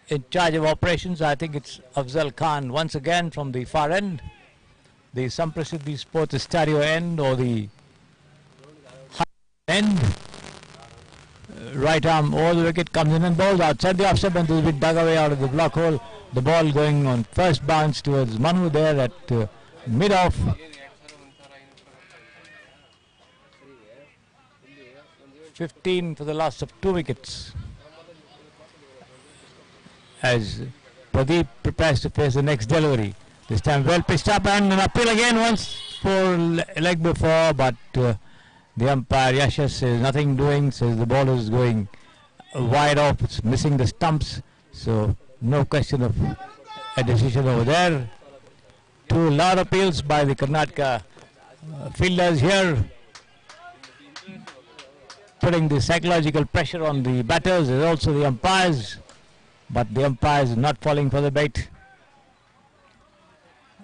In charge of operations, I think it's Afzal Khan once again from the far end. The Samprasiddhi Sports Stereo end or the end. Right arm over the wicket, comes in and bowls outside the offset, and this will be dug away out of the block hole. The ball going on first bounce towards Manu there at mid-off. (15) for the loss of 2 wickets. As Pradeep prepares to face the next delivery. This time well pitched up and an appeal again once for leg before, but the umpire Yashas says nothing doing, says the ball is going wide off, it's missing the stumps, so no question of a decision over there. 2 loud appeals by the Karnataka fielders here, putting the psychological pressure on the batters. There's also the umpires, but the umpires not falling for the bait.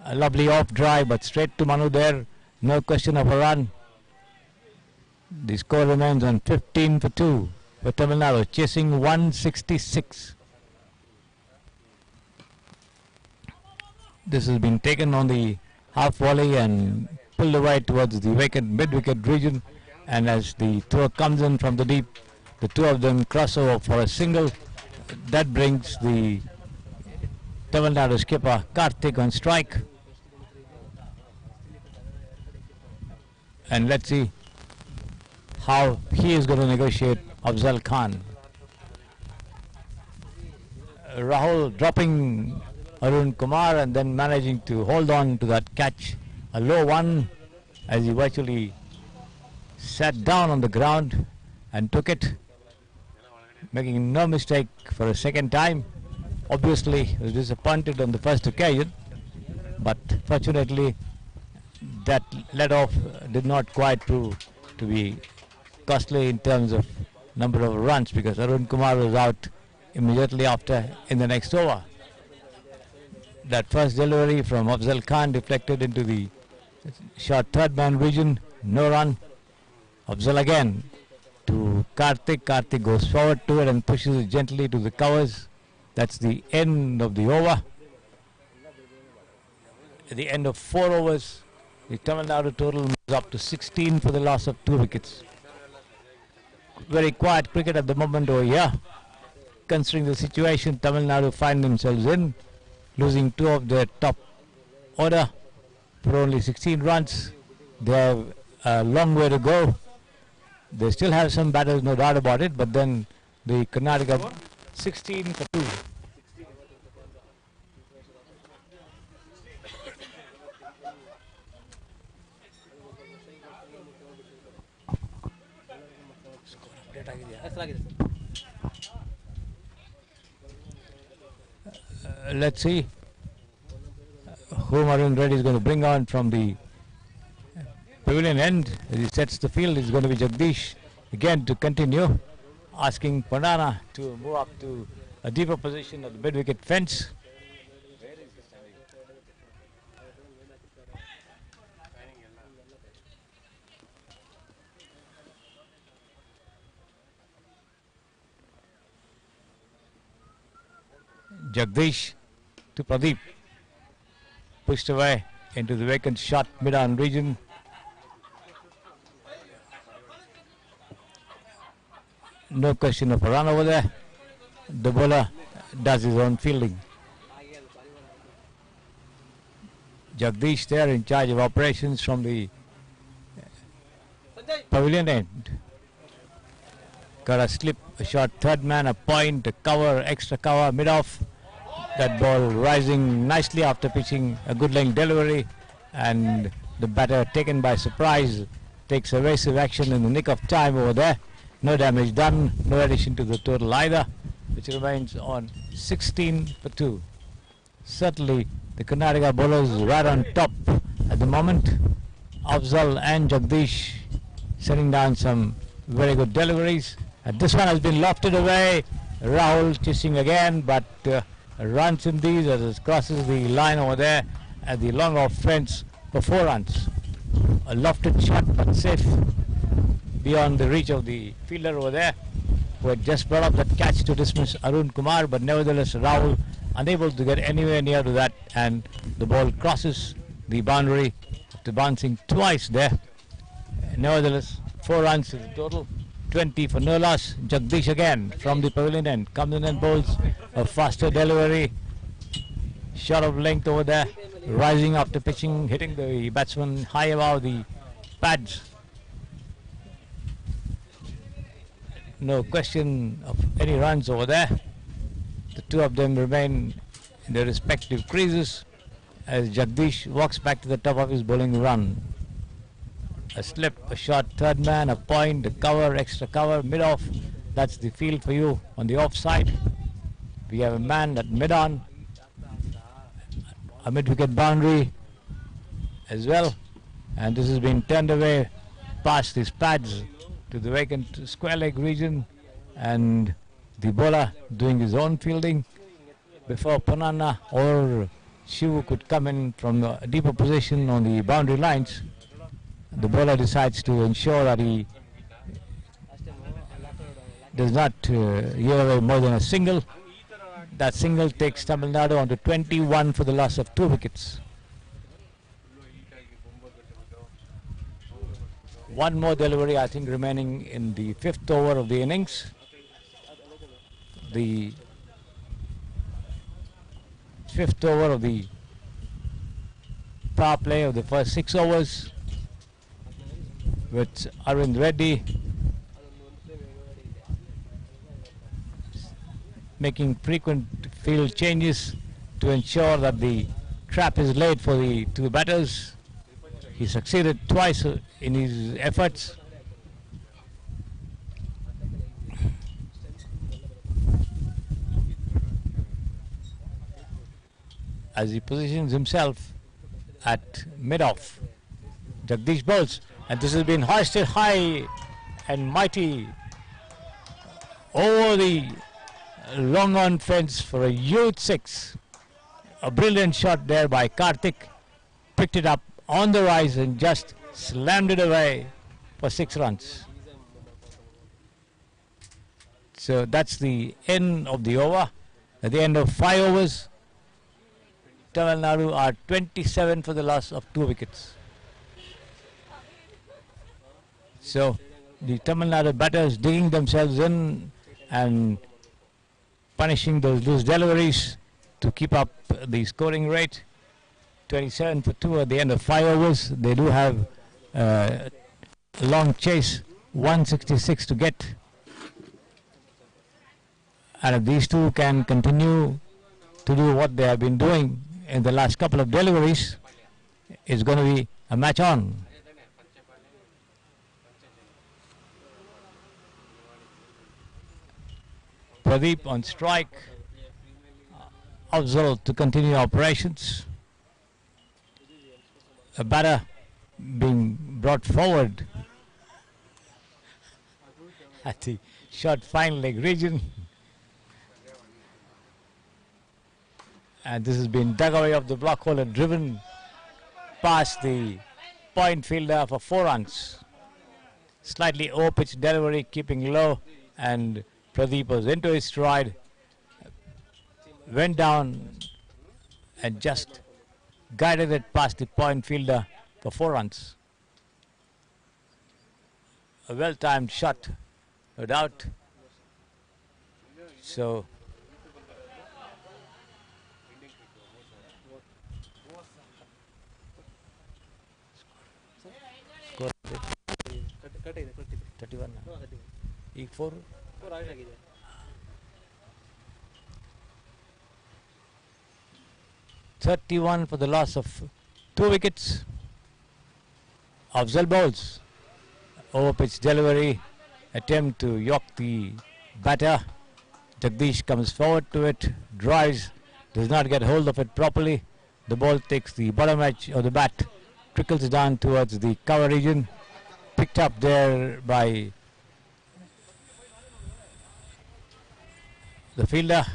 A lovely off drive, but straight to Manu there, no question of a run. The score remains on 15 for 2 for Tamilnadu, chasing 166. This has been taken on the half volley and pulled away towards the mid-wicket region, and as the throw comes in from the deep, the two of them cross over for a single. That brings the Tamil Nadu skipper Karthik on strike. And let's see how he is going to negotiate Afzal Khan. Rahul dropping Arun Kumar and then managing to hold on to that catch. A low one as he virtually sat down on the ground and took it, making no mistake for a second time. Obviously he was disappointed on the first occasion, but fortunately that let-off did not quite prove to be costly in terms of number of runs, because Arun Kumar was out immediately after in the next over. That first delivery from Afzal Khan deflected into the short third man region, no run. Afzal again to Karthik. Karthik goes forward to it and pushes it gently to the covers. That's the end of the over. At the end of 4 overs, the Tamil Nadu total moves up to 16 for the loss of 2 wickets. Very quiet cricket at the moment over here. Considering the situation Tamil Nadu find themselves in, losing 2 of their top order for only 16 runs. They have a long way to go. They still have some battles, no doubt about it, but then the Karnataka 16 for 2. Let's see whom Arun Reddy is going to bring on from the pavilion end. As he sets the field, it's going to be Jagdish again to continue, asking Pandana to move up to a deeper position at the mid-wicket fence. Jagdish to Pradeep, pushed away into the vacant shot mid-on region. No question of a run over there. The bowler does his own fielding. Jagdish there in charge of operations from the pavilion end. Got a slip, a shot, third man, a point, a cover, extra cover, mid-off. That ball rising nicely after pitching a good length delivery, and the batter, taken by surprise, takes evasive action in the nick of time over there. No damage done, no addition to the total either, which remains on 16 for 2. Certainly the Karnataka bowlers right on top at the moment. Afzal and Jagdish setting down some very good deliveries. And this one has been lofted away. Rahul chasing again, but runs in these as it crosses the line over there at the long off fence for 4 runs. A lofted shot, but safe beyond the reach of the fielder over there, who had just brought up that catch to dismiss Arun Kumar, but nevertheless Rahul unable to get anywhere near to that, and the ball crosses the boundary after bouncing twice there. Nevertheless, 4 runs to the total, 20 for no loss. Jagdish again from the pavilion end comes in and bowls a faster delivery, shot of length over there, rising after pitching, hitting the batsman high above the pads. No question of any runs over there. The two of them remain in their respective creases as Jagdish walks back to the top of his bowling run. A slip, a shot, third man, a point, a cover, extra cover, mid-off. That's the field for you on the offside. We have a man at mid-on, a mid-wicket boundary as well, and this has been turned away past these pads to the vacant square leg region, and the bowler doing his own fielding before Panana or Shivu could come in from a deeper position on the boundary lines. The bowler decides to ensure that he does not give away more than a single. That single takes Tamilnadu on to 21 for the loss of 2 wickets. One more delivery, I think, remaining in the 5th over of the innings. The 5th over of the power play of the first 6 overs, with Arvind Reddy making frequent field changes to ensure that the trap is laid for the 2 batters. He succeeded twice in his efforts. As he positions himself at mid-off, Jagdish bowls, and this has been hoisted high and mighty over the long on fence for a huge 6. A brilliant shot there by Karthik, picked it up on the rise and just slammed it away for 6 runs. So that's the end of the over. At the end of 5 overs, Tamilnadu are 27 for the loss of 2 wickets. So the Tamilnadu batters digging themselves in and punishing those loose deliveries to keep up the scoring rate. 27 for 2 at the end of 5 overs. They do have a long chase, 166 to get. And if these two can continue to do what they have been doing in the last couple of deliveries, it's going to be a match on. Pradeep on strike. Afzal to continue operations. A batter being brought forward at the short fine leg region, and this has been dug away off the block hole and driven past the point fielder for 4 runs. Slightly over-pitched delivery, keeping low, and Pradeep was into his stride, went down and just guided it past the point fielder for 4 runs. A well-timed shot, no doubt. So Score 31. ಈಗ 4. 31 for the loss of 2 wickets. Afzal bowls. Over pitch delivery. Attempt to york the batter. Jagdish comes forward to it. Drives. Does not get hold of it properly. The ball takes the bottom edge of the bat. Trickles down towards the cover region. Picked up there by the fielder.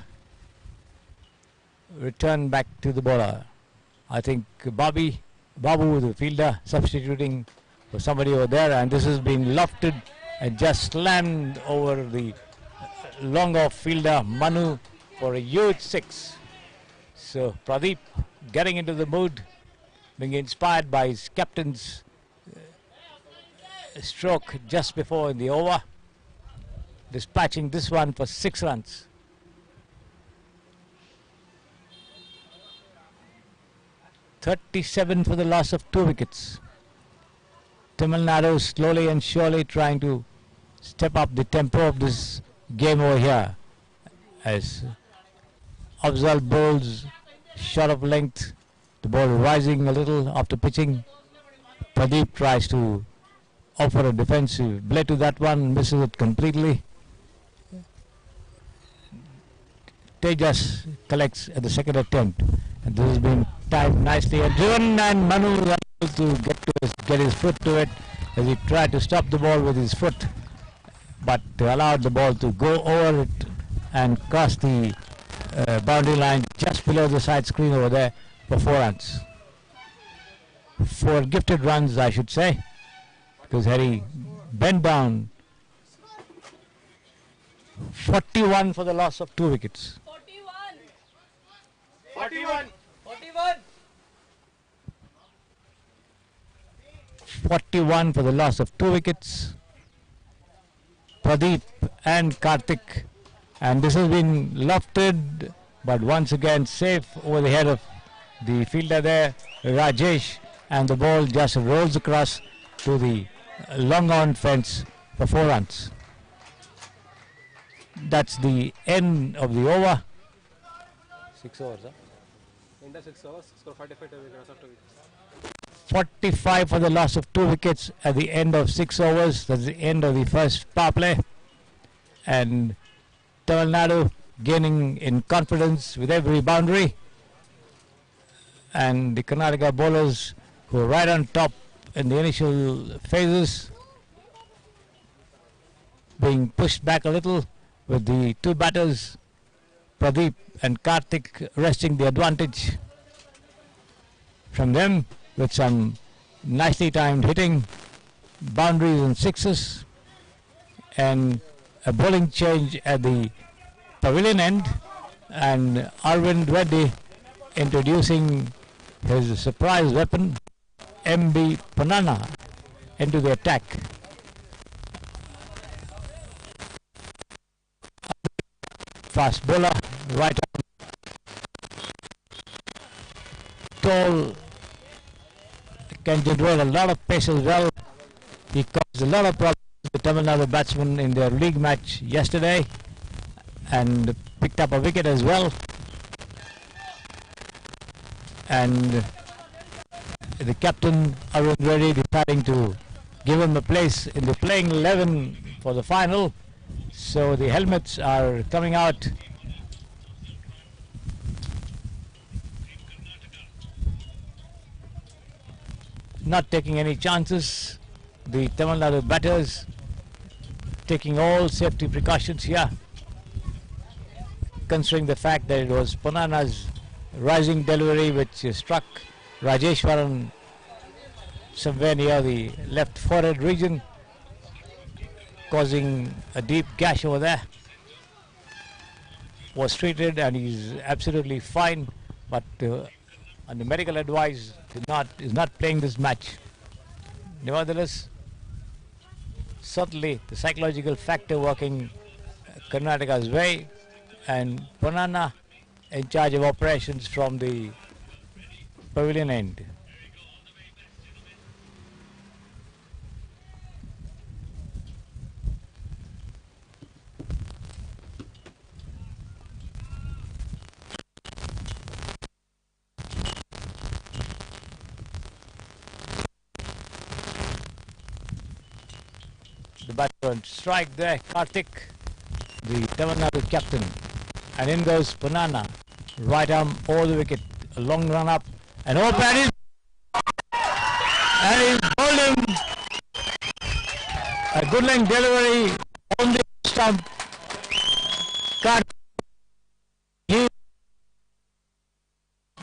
Return back to the bowler. I think Babu, the fielder, substituting for somebody over there, and this has been lofted and just slammed over the long off fielder Manu for a huge 6. So Pradeep getting into the mood, being inspired by his captain's stroke just before in the over, dispatching this one for 6 runs. .37 for the loss of 2 wickets. Tamilnadu slowly and surely trying to step up the tempo of this game over here, as Afzal bowls short of length, the ball rising a little after pitching. Pradeep tries to offer a defensive blade to that one, misses it completely. Tejas collects at the second attempt, and this has been timed nicely and driven, and Manu was able to get his foot to it as he tried to stop the ball with his foot, but allowed the ball to go over it and cross the boundary line just below the side screen over there for 4 runs. 4 gifted runs, I should say, because Harry bent down. 41 for the loss of 2 wickets. 41 for the loss of 2 wickets. Pradeep and Karthik, and this has been lofted, but once again safe over the head of the fielder there, Rajesh, and the ball just rolls across to the long on fence for 4 runs. That's the end of the over. 6 overs, huh? In the 6 overs, score 45 wickets after 2 wickets. 45 for the loss of 2 wickets at the end of 6 overs. That's the end of the first power play. And Tamilnadu gaining in confidence with every boundary. And the Karnataka bowlers, who were right on top in the initial phases, being pushed back a little with the 2 batters, Pradeep and Karthik, wresting the advantage from them with some nicely timed hitting, boundaries and 6s, and a bowling change at the pavilion end, and Arvind Reddy introducing his surprise weapon, MB Panana, into the attack. Fast bowler, right arm, tall, can generate a lot of pace as well. He caused a lot of problems to the Tamil Nadu batsmen in their league match yesterday, and picked up a wicket as well. And the captain, Arvind Reddy, deciding to give him a place in the playing 11 for the final. So the helmets are coming out. Not taking any chances. The Tamil Nadu batters taking all safety precautions here, considering the fact that it was Panana's rising delivery which struck Rajeshwaran somewhere near the left forehead region, causing a deep gash over there. Was treated and he's absolutely fine, but under medical advice is not playing this match. Nevertheless, certainly the psychological factor working Karnataka's way, and Panana in charge of operations from the pavilion end. the batsman. Strike there, Karthik, the Tamilnadu captain. And in goes Punana. Right arm over the wicket. A long run up. And open is. And he's bowled him. A good length delivery on the stump. Karthik. He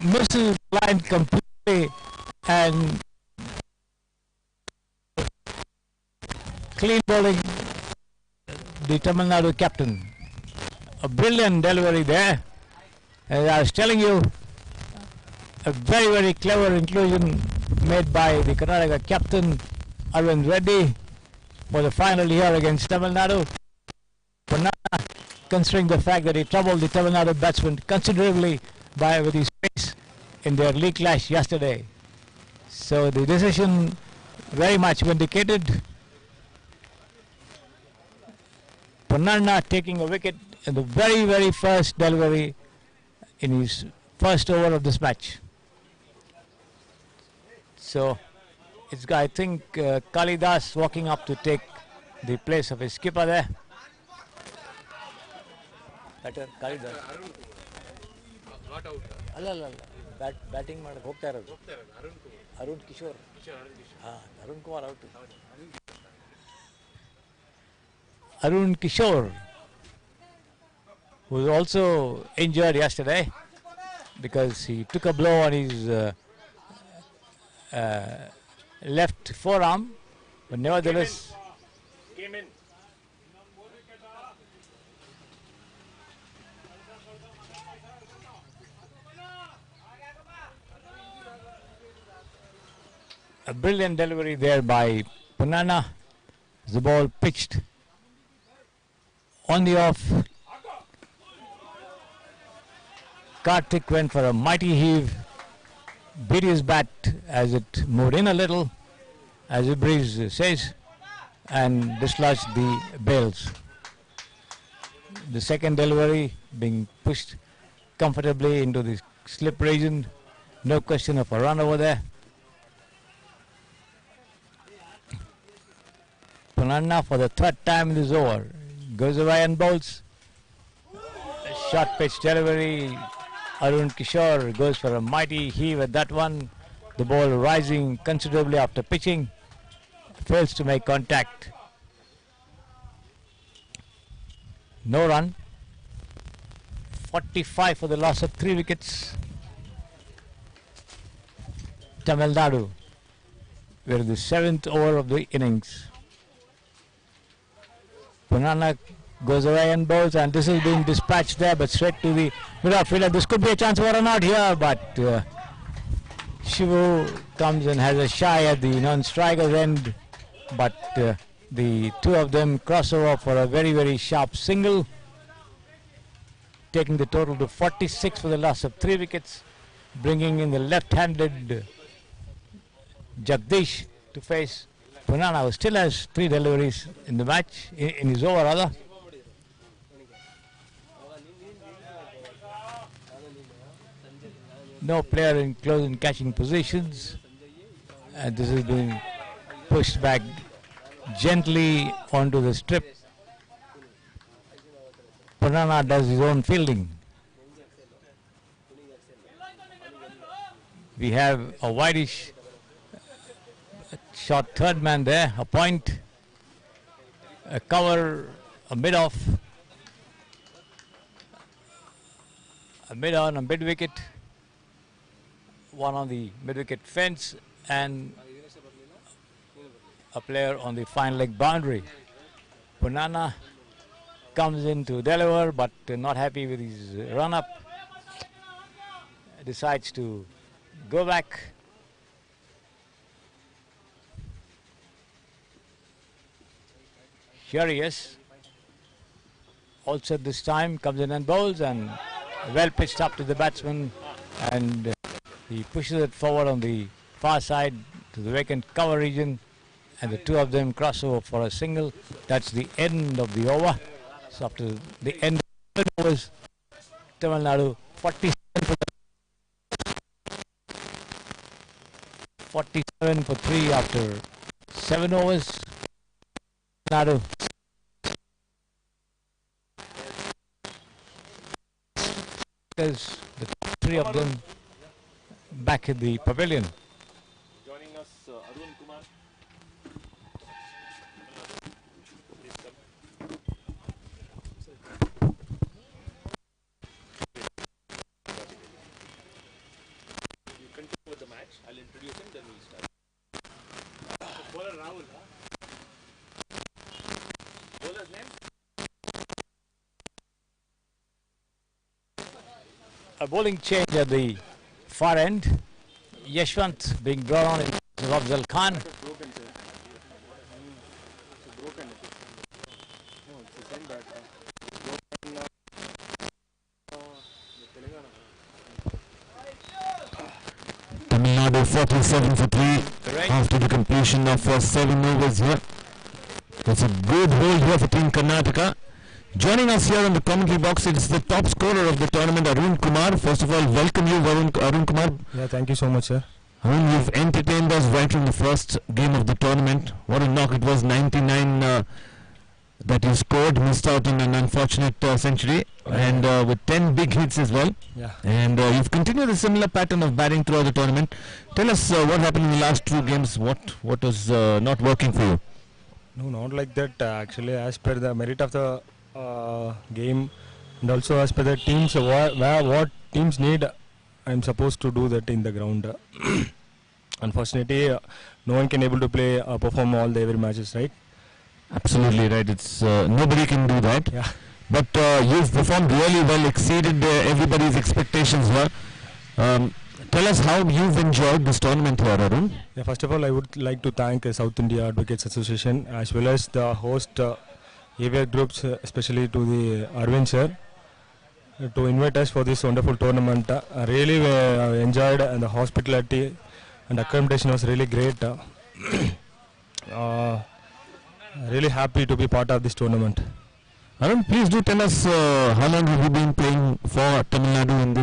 misses the line completely and clean bowling the Tamil Nadu captain. A brilliant delivery there. As I was telling you, a very, very clever inclusion made by the Karnataka captain Arvind Reddy for the final here against Tamil Nadu. Punana, considering the fact that he troubled the Tamil Nadu batsmen considerably with his pace in their league clash yesterday. So the decision very much vindicated. Punana taking a wicket in the very, very first delivery in his first over of this match. So it's, I think, Kalidas walking up to take the place of his skipper there. Better Kalidas. Not out. ಅಲ್ಲ batting ಮಾಡಕ್ಕೆ ಹೋಗ್ತಾ ಇರೋದು Arun Kishore Arun Kumar out Arun Kishore, who was also injured yesterday because he took a blow on his left forearm, but nevertheless Came in. a brilliant delivery there by Punana. The ball pitched on the off. Karthik went for a mighty heave, beat his bat as it moved in a little, as the breeze says, and dislodged the bails. The second delivery being pushed comfortably into the slip region. No question of a run over there. Punana for the third time in this over goes away and bowls. Short pitch delivery. Arun Kishore goes for a mighty heave at that one. The ball rising considerably after pitching. Fails to make contact. No run. 45 for the loss of 3 wickets. Tamil Nadu. We're in the 7th over of the innings. Punana goes away and bowls, and this is being dispatched there, but straight to the middle fielder. This could be a chance for a out here, but Shivu comes and has a shy at the non-striker's end, but the two of them cross over for a very, very sharp single, taking the total to 46 for the loss of 3 wickets, bringing in the left-handed Jagdish to face Punana, who still has 3 deliveries in the match, in his over rather. No player in close and catching positions, and this is being pushed back gently onto the strip. Punana does his own fielding. We have a whitish short third man there, a point, a cover, a mid-off, a mid-on, a mid-wicket, one on the mid-wicket fence, and a player on the fine leg boundary. Punana comes in to deliver, but not happy with his run-up, decides to go back. Here he is. Also this time comes in and bowls, and well pitched up to the batsman, and he pushes it forward on the far side to the vacant cover region, and the two of them cross over for a single. That's the end of the over. So after the end of the overs, Tamil Nadu 47 for 3 after 7 overs. Nadu. There's the three of them back in the pavilion. Joining us, Arun Kumar. You continue with the match. I'll introduce him, then we'll start. Bowler Rahul, huh? Bowler's name? A bowling change at the far end. Yashwant being drawn on in Afzal Khan. Tamilnadu 47 for 3 after the completion of 7 overs here. It's a good hold here for Team Karnataka. Joining us here in the commentary box, it's the top scorer of the tournament, Arun Kumar. First of all, welcome you, Arun Kumar. Yeah, thank you so much, sir. Arun, you've entertained us right from the first game of the tournament. What a knock it was, 99 that you scored, missed out on an unfortunate century, and with 10 big hits as well. Yeah. And you've continued a similar pattern of batting throughout the tournament. Tell us what happened in the last 2 games, what was not working for you? No, not like that. Actually, as per the merit of the game, and also as per the teams, what teams need, I'm supposed to do that in the ground. Unfortunately, no one can able to play perform all the every matches, right? Absolutely right. It's nobody can do that. Yeah. But you've performed really well, exceeded everybody's expectations here. Tell us how you've enjoyed this tournament here, Arun. Yeah, first of all, I would like to thank South India Advocates Association as well as the host AVR groups, especially to the Arvind sir, to invite us for this wonderful tournament. I really enjoyed, and the hospitality and accommodation was really great. Really happy to be part of this tournament. Arun, please do tell us how long have you been playing for Tamil Nadu in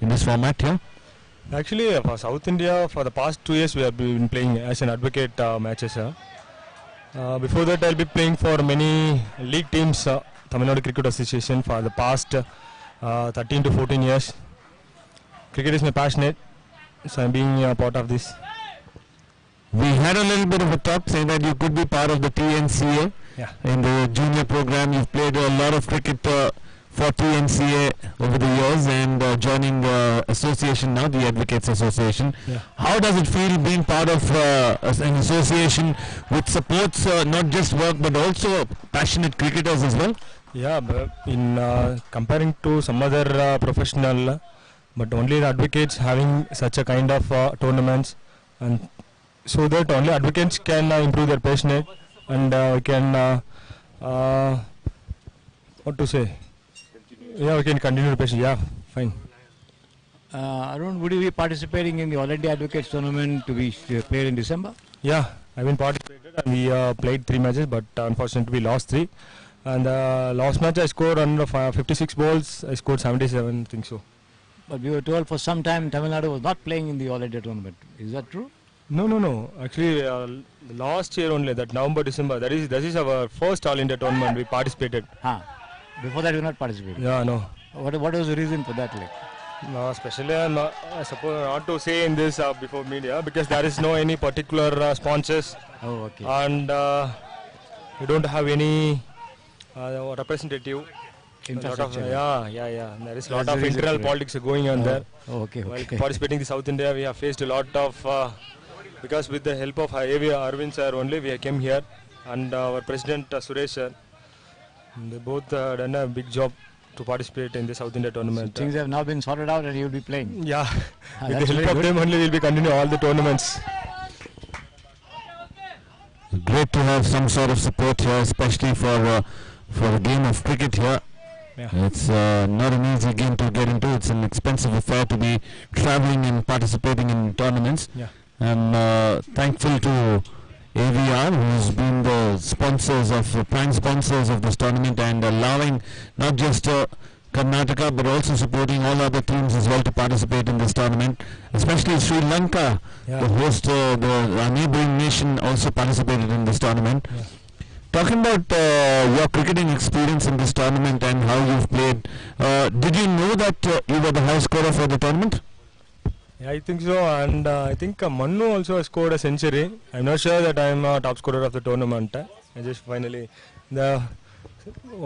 this format here? Actually, for South India, for the past 2 years, we have been playing as an advocate matches. Before that, I'll be playing for many league teams, Tamil Nadu Cricket Association, for the past 13 to 14 years. Cricket is my passionate, so I'm being a part of this. We had a little bit of a talk saying that you could be part of the TNCA. Yeah. In the junior program. You've played a lot of cricket for TNCA over the years, and joining the association now, the Advocates Association. Yeah. How does it feel being part of an association which supports not just work but also passionate cricketers as well? Yeah, but in comparing to some other professional, but only the advocates having such a kind of tournaments, and so that only advocates can improve their passionate, and we can what to say? Yeah, we can continue the passion. Yeah, fine. Arun, would you be participating in the All India Advocates tournament to be played in December? Yeah, I've been participated, and we played 3 matches, but unfortunately we lost 3. And last match I scored under 56 balls. I scored 77, I think so. But we were told for some time Tamil Nadu was not playing in the All India tournament. Is that true? No. Actually, last year only, that November, December, that is our first All India tournament we participated. Before that you were not participating? Yeah, no. What was the reason for that? Like? No, especially I suppose not to say in this before media, because there is no any particular sponsors. Oh, okay. And we don't have any representative. Infrastructure. Yeah. There is a lot of internal politics going on there. Oh, okay. While participating in South India, we have faced a lot of, because with the help of Arvind sir only, we came here, and our president Suresh sir, they both done a big job to participate in the South India tournament. So things have now been sorted out and you'll be playing? Yeah, with that's the help very of good. them only, we'll be continuing all the tournaments. Great to have some sort of support here, especially for a game of cricket here. Yeah. It's not an easy game to get into. It's an expensive affair to be traveling and participating in tournaments. Yeah. I'm thankful to AVR, who's been the prime sponsors of this tournament, and allowing not just Karnataka but also supporting all other teams as well to participate in this tournament. Especially Sri Lanka, Yeah. the host, our neighbouring nation, also participated in this tournament. Yeah. Talking about your cricketing experience in this tournament and how you've played, did you know that you were the high scorer for the tournament? Yeah, I think so, and I think Manu also scored a century. I'm not sure that I'm a top scorer of the tournament. I just finally the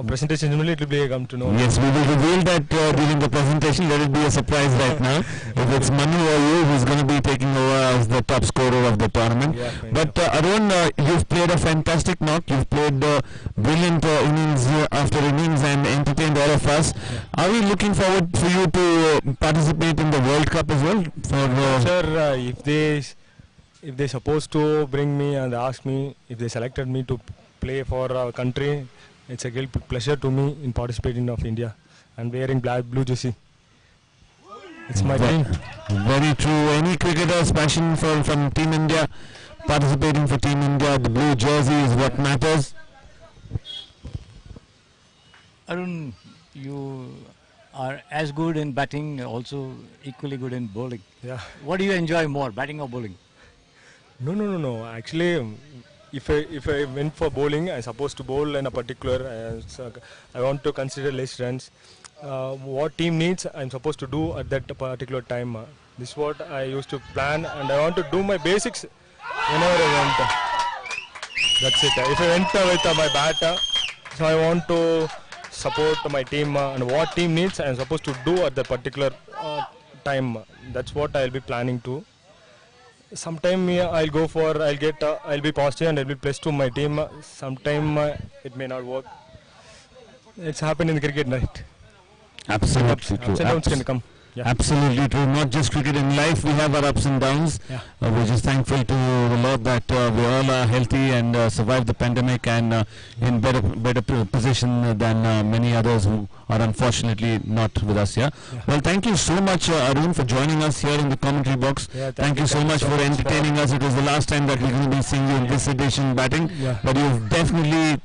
presentation only it will be come to know. Yes, we will reveal that during the presentation. Let it be a surprise right now. If it's Manu or you who's going to be taking over as the top scorer of the tournament. Yeah, But Arun, you've played a fantastic knock. You've played brilliant innings after innings and entertained all of us. Are we looking forward for you to participate in the World Cup as well? Sir, if they supposed to bring me and ask me if they selected me to play for our country, it's a great pleasure to me in participating of India and wearing blue jersey. It's my dream. Very true. Any cricketer's passion from Team India, participating for Team India, the blue jersey is what matters. Arun, you are as good in batting, also equally good in bowling. Yeah. What do you enjoy more, batting or bowling? No. Actually, if I went for bowling, I'm supposed to bowl in a particular. So I want to consider less runs. What team needs, I'm supposed to do at that particular time. This is what I used to plan, and I want to do my basics whenever I want. That's it. If I went with my bat, so I want to support my team, and what team needs, I'm supposed to do at that particular time. That's what I'll be planning to. Sometime I'll be positive and I'll be plus to my team. Sometime it may not work. It's happened in the cricket, right? Absolutely true. Ups and downs can come. Yeah. Absolutely true. Not just cricket, in life we have our ups and downs. Yeah. We're just thankful to the Lord that we all are healthy and survived the pandemic and in better position than many others who are unfortunately not with us here. Yeah. Well, thank you so much, Arun, for joining us here in the commentary box. Yeah, thank you so much for entertaining us. It was the last time that we're going to be seeing you in this edition batting, but you've definitely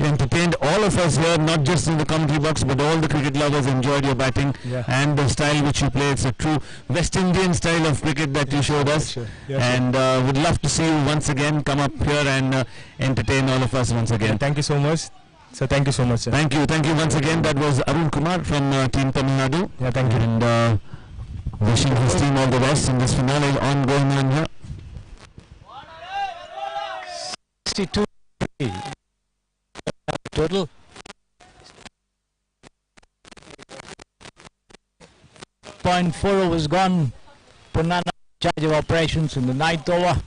entertained all of us here, not just in the commentary box, but all the cricket lovers enjoyed your batting. Yeah. And the style which you play. It's a true West Indian style of cricket that you showed us. Sure. And would love to see you once again come up here and entertain all of us once again. Thank you so much. So thank you so much, sir. Thank you once again. That was Arun Kumar from Team Tamilnadu. Yeah, thank you. And wishing his team all the best in this finale ongoing on here. 62 total. .4 overs gone. Punana charge of operations in the 9th over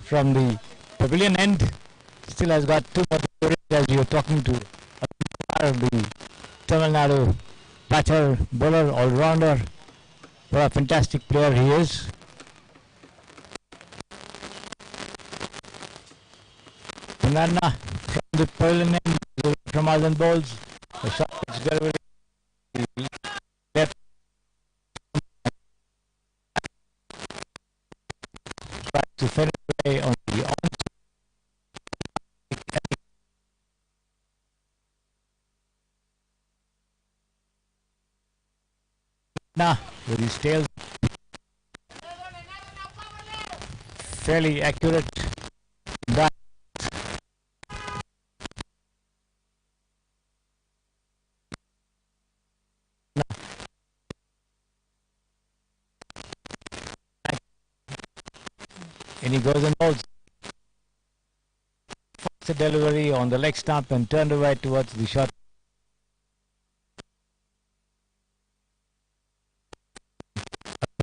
from the pavilion end. Still has got 2 more overs as you're talking to the Tamil Nadu batter, bowler, all-rounder. What a fantastic player he is. Punana from the pavilion end from Alden Bowles. The shot pitch delivery. Left. To finish away on the with his tail fairly accurate. That and he goes and holds the delivery on the leg stump and turned away towards the shot.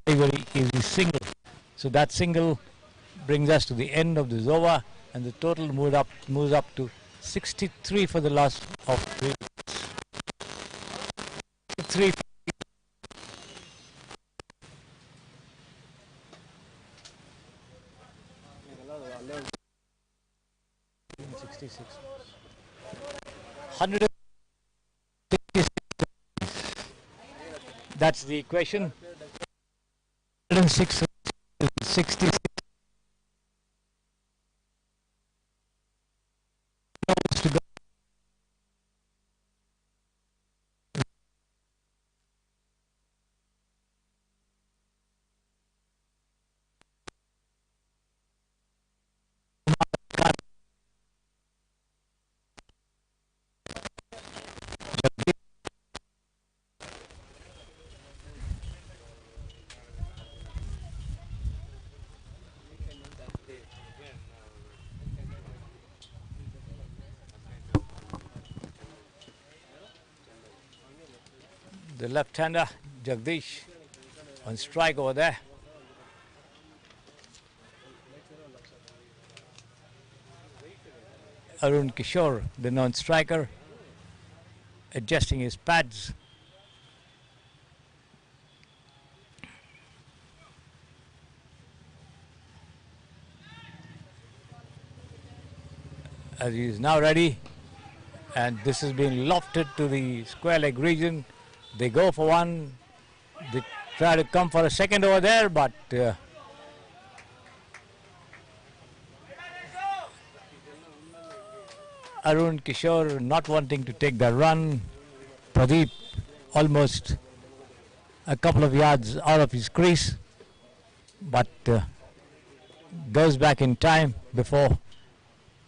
Very easy single. So that single brings us to the end of this over, and the total moves up to 63 for the last of 3. 3. $166. That's the equation. 106, 66. To go. The left-hander, Jagdish, on strike over there. Arun Kishore, the non-striker, adjusting his pads. As he is now ready, and this is being lofted to the square leg region. They go for one. They try to come for a second over there, but Arun Kishore not wanting to take the run. Pradeep almost a couple of yards out of his crease, but goes back in time before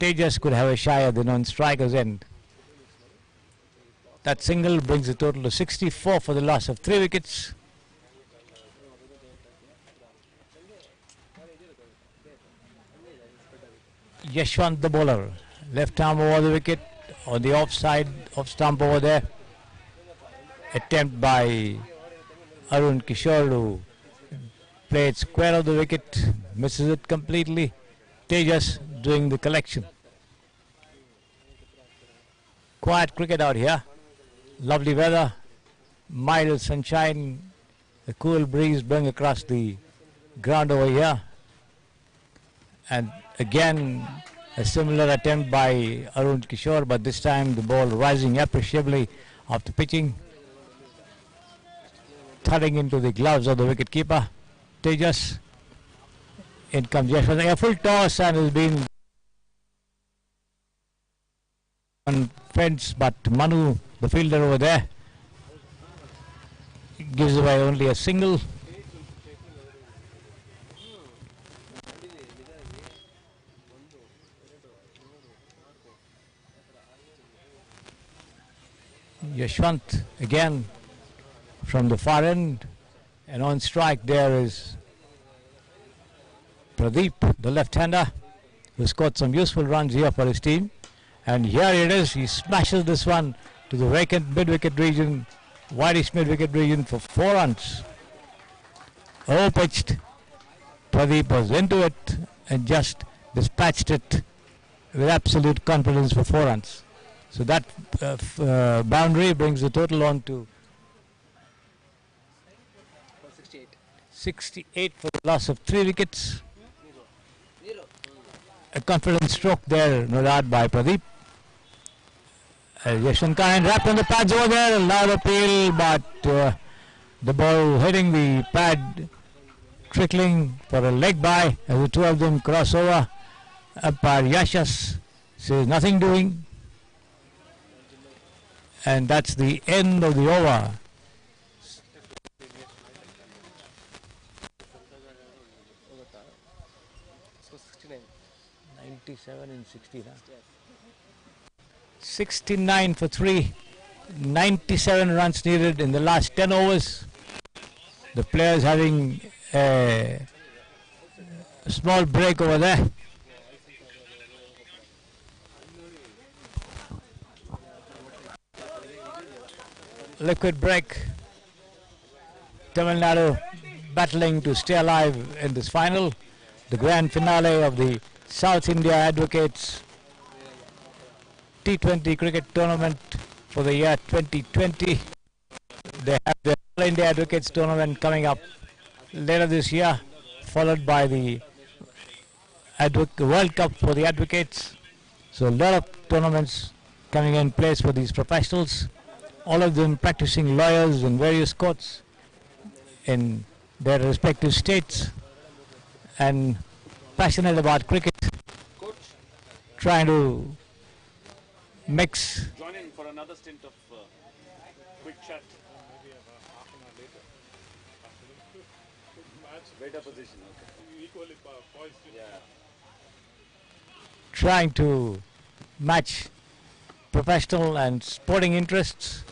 Tejas could have a shy at the non-striker's end. That single brings the total to 64 for the loss of 3 wickets. Yashwant the bowler, left arm over the wicket, on the offside, off stump over there. Attempt by Arun Kishore to play it square of the wicket, misses it completely. Tejas doing the collection. Quiet cricket out here. Lovely weather, mild sunshine, a cool breeze blowing across the ground over here. And again, a similar attempt by Arun Kishore, but this time the ball rising appreciably after pitching, thudding into the gloves of the wicketkeeper, Tejas. In comes Yashwant, a full toss, and has been on fence, but Manu, the fielder over there, gives away only a single. Yashwant again from the far end, and on strike there is Pradeep, the left-hander, who scored some useful runs here for his team. And here it is, he smashes this one to the vacant mid-wicket region, widest mid-wicket region for 4 runs. Pitched. Pradeep was into it and just dispatched it with absolute confidence for 4 runs. So that boundary brings the total on to 68 for the loss of 3 wickets. A confident stroke there, no doubt, by Pradeep. Yashwant Khan wrapped on the pads over there, a loud appeal, but the ball hitting the pad, trickling for a leg by as the two of them cross over. Umpire Yashas says nothing doing, and that's the end of the over. So 69. 97 and 60. 69 for 3. 97 runs needed in the last 10 overs. The players having a small break over there. Liquid break. Tamilnadu battling to stay alive in this final. The grand finale of the South India Advocates T20 cricket tournament for the year 2020. They have the All India Advocates tournament coming up later this year, followed by the World Cup for the Advocates. So a lot of tournaments coming in place for these professionals, all of them practicing lawyers in various courts in their respective states and passionate about cricket, trying to mix. Join in for another stint of quick chat. Better position, okay. Equally poised. Yeah. Trying to match professional and sporting interests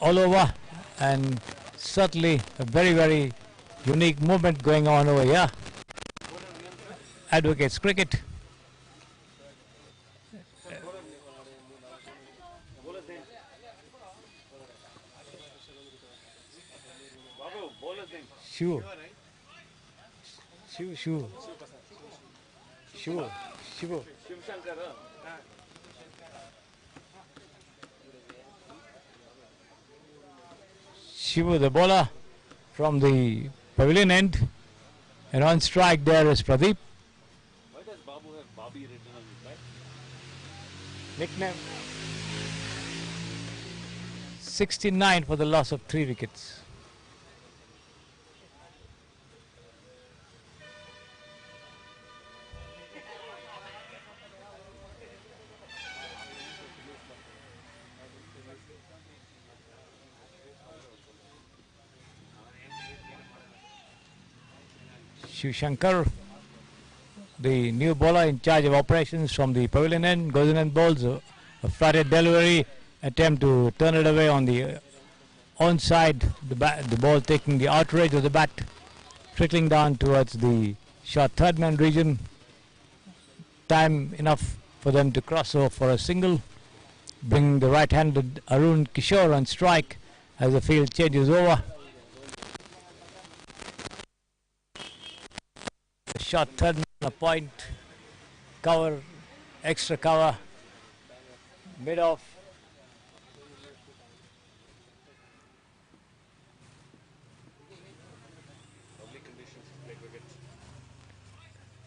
all over, and certainly a very, very unique movement going on over here. Advocates cricket. Shivu. Shivu, Shivu. Shivu, Shivu. Shiv Shankar. Shivu, the bowler from the pavilion end. And on strike there is Pradeep. Why does Babu have Bobby written on his back? Nickname. 69 for the loss of 3 wickets. Shiv Shankar, the new bowler in charge of operations from the pavilion end, goes in and bowls a flatted delivery, attempt to turn it away on the onside, the ball taking the outrage of the bat, trickling down towards the short third man region. Time enough for them to cross over for a single, bringing the right-handed Arun Kishore on strike as the field changes over. Short third man, a point, cover, extra cover, mid off.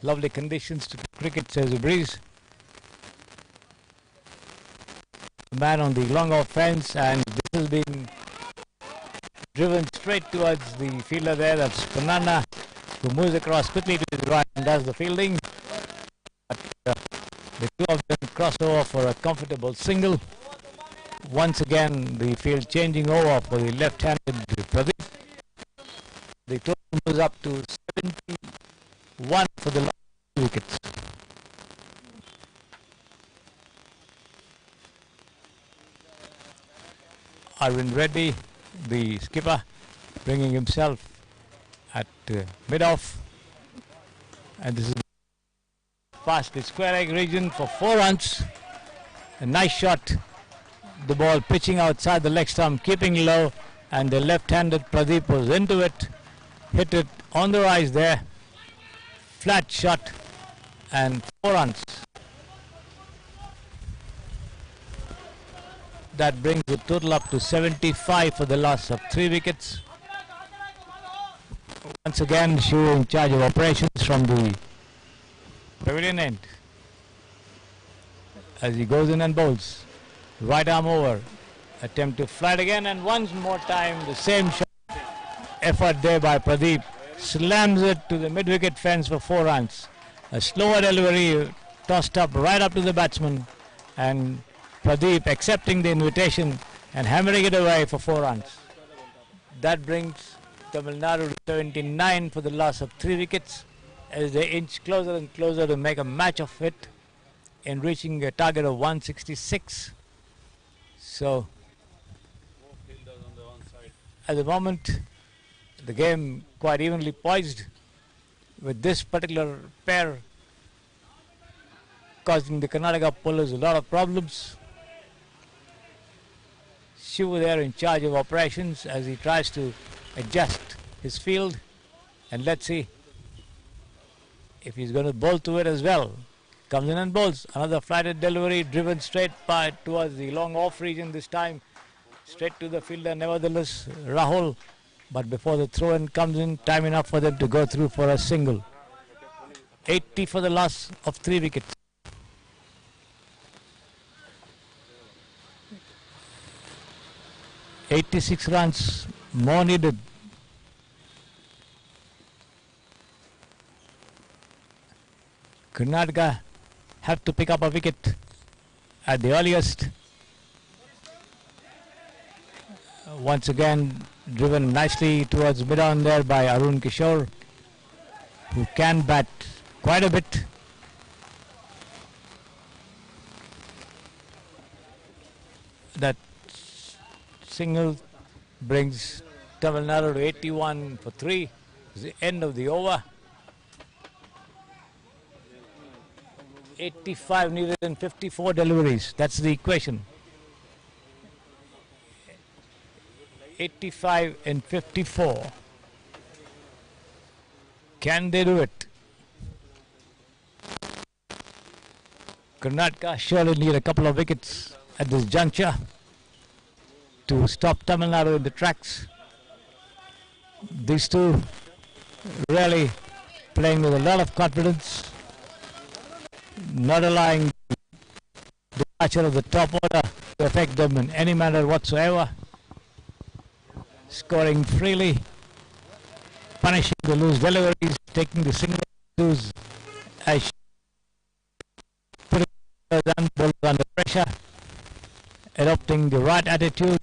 Lovely conditions to cricket, says the breeze. Man on the long off fence, and this has been driven straight towards the fielder there. That's Banana, who moves across quickly to his right and does the fielding. But, the two of them cross over for a comfortable single. Once again, the field changing over for the left-handed Pradeep. The total moves up to 71 for the last 2 wickets. Arvind Reddy, the skipper, bringing himself at mid-off, and this is past the square leg region for 4 runs. A nice shot, the ball pitching outside the leg stump, keeping low, and the left-handed Pradeep was into it, hit it on the rise there, flat shot, and 4 runs. That brings the total up to 75 for the loss of 3 wickets. Once again, Shivu in charge of operations from the pavilion end. As he goes in and bowls, right arm over, attempt to flat again, and once more time the same shot. Effort there by Pradeep, slams it to the mid-wicket fence for 4 runs. A slower delivery, tossed up right up to the batsman, and Pradeep accepting the invitation and hammering it away for 4 runs. That brings Tamilnadu to 79 for the loss of 3 wickets as they inch closer and closer to make a match of it in reaching a target of 166. So at the moment the game quite evenly poised, with this particular pair causing the Karnataka bowlers a lot of problems. Shivu there in charge of operations as he tries to adjust his field, and let's see if he's going to bowl to it as well. Comes in and bowls another flatted delivery, driven straight towards the long off region, this time straight to the fielder nevertheless, Rahul, but before the throw in comes in, time enough for them to go through for a single. 80 for the loss of 3 wickets. "86 runs more needed." Karnataka have to pick up a wicket at the earliest. Once again driven nicely towards mid-on there by Arun Kishore, who can bat quite a bit. That single brings Tamilnadu to 81 for 3. It's the end of the over. 85 needed and 54 deliveries. That's the equation. 85 and 54. Can they do it? Karnataka surely need a couple of wickets at this juncture to stop Tamilnadu in the tracks. These two really playing with a lot of confidence, not allowing the departure of the top order to affect them in any manner whatsoever, scoring freely, punishing the loose deliveries, taking the single twos as putting bowlers under pressure, adopting the right attitude,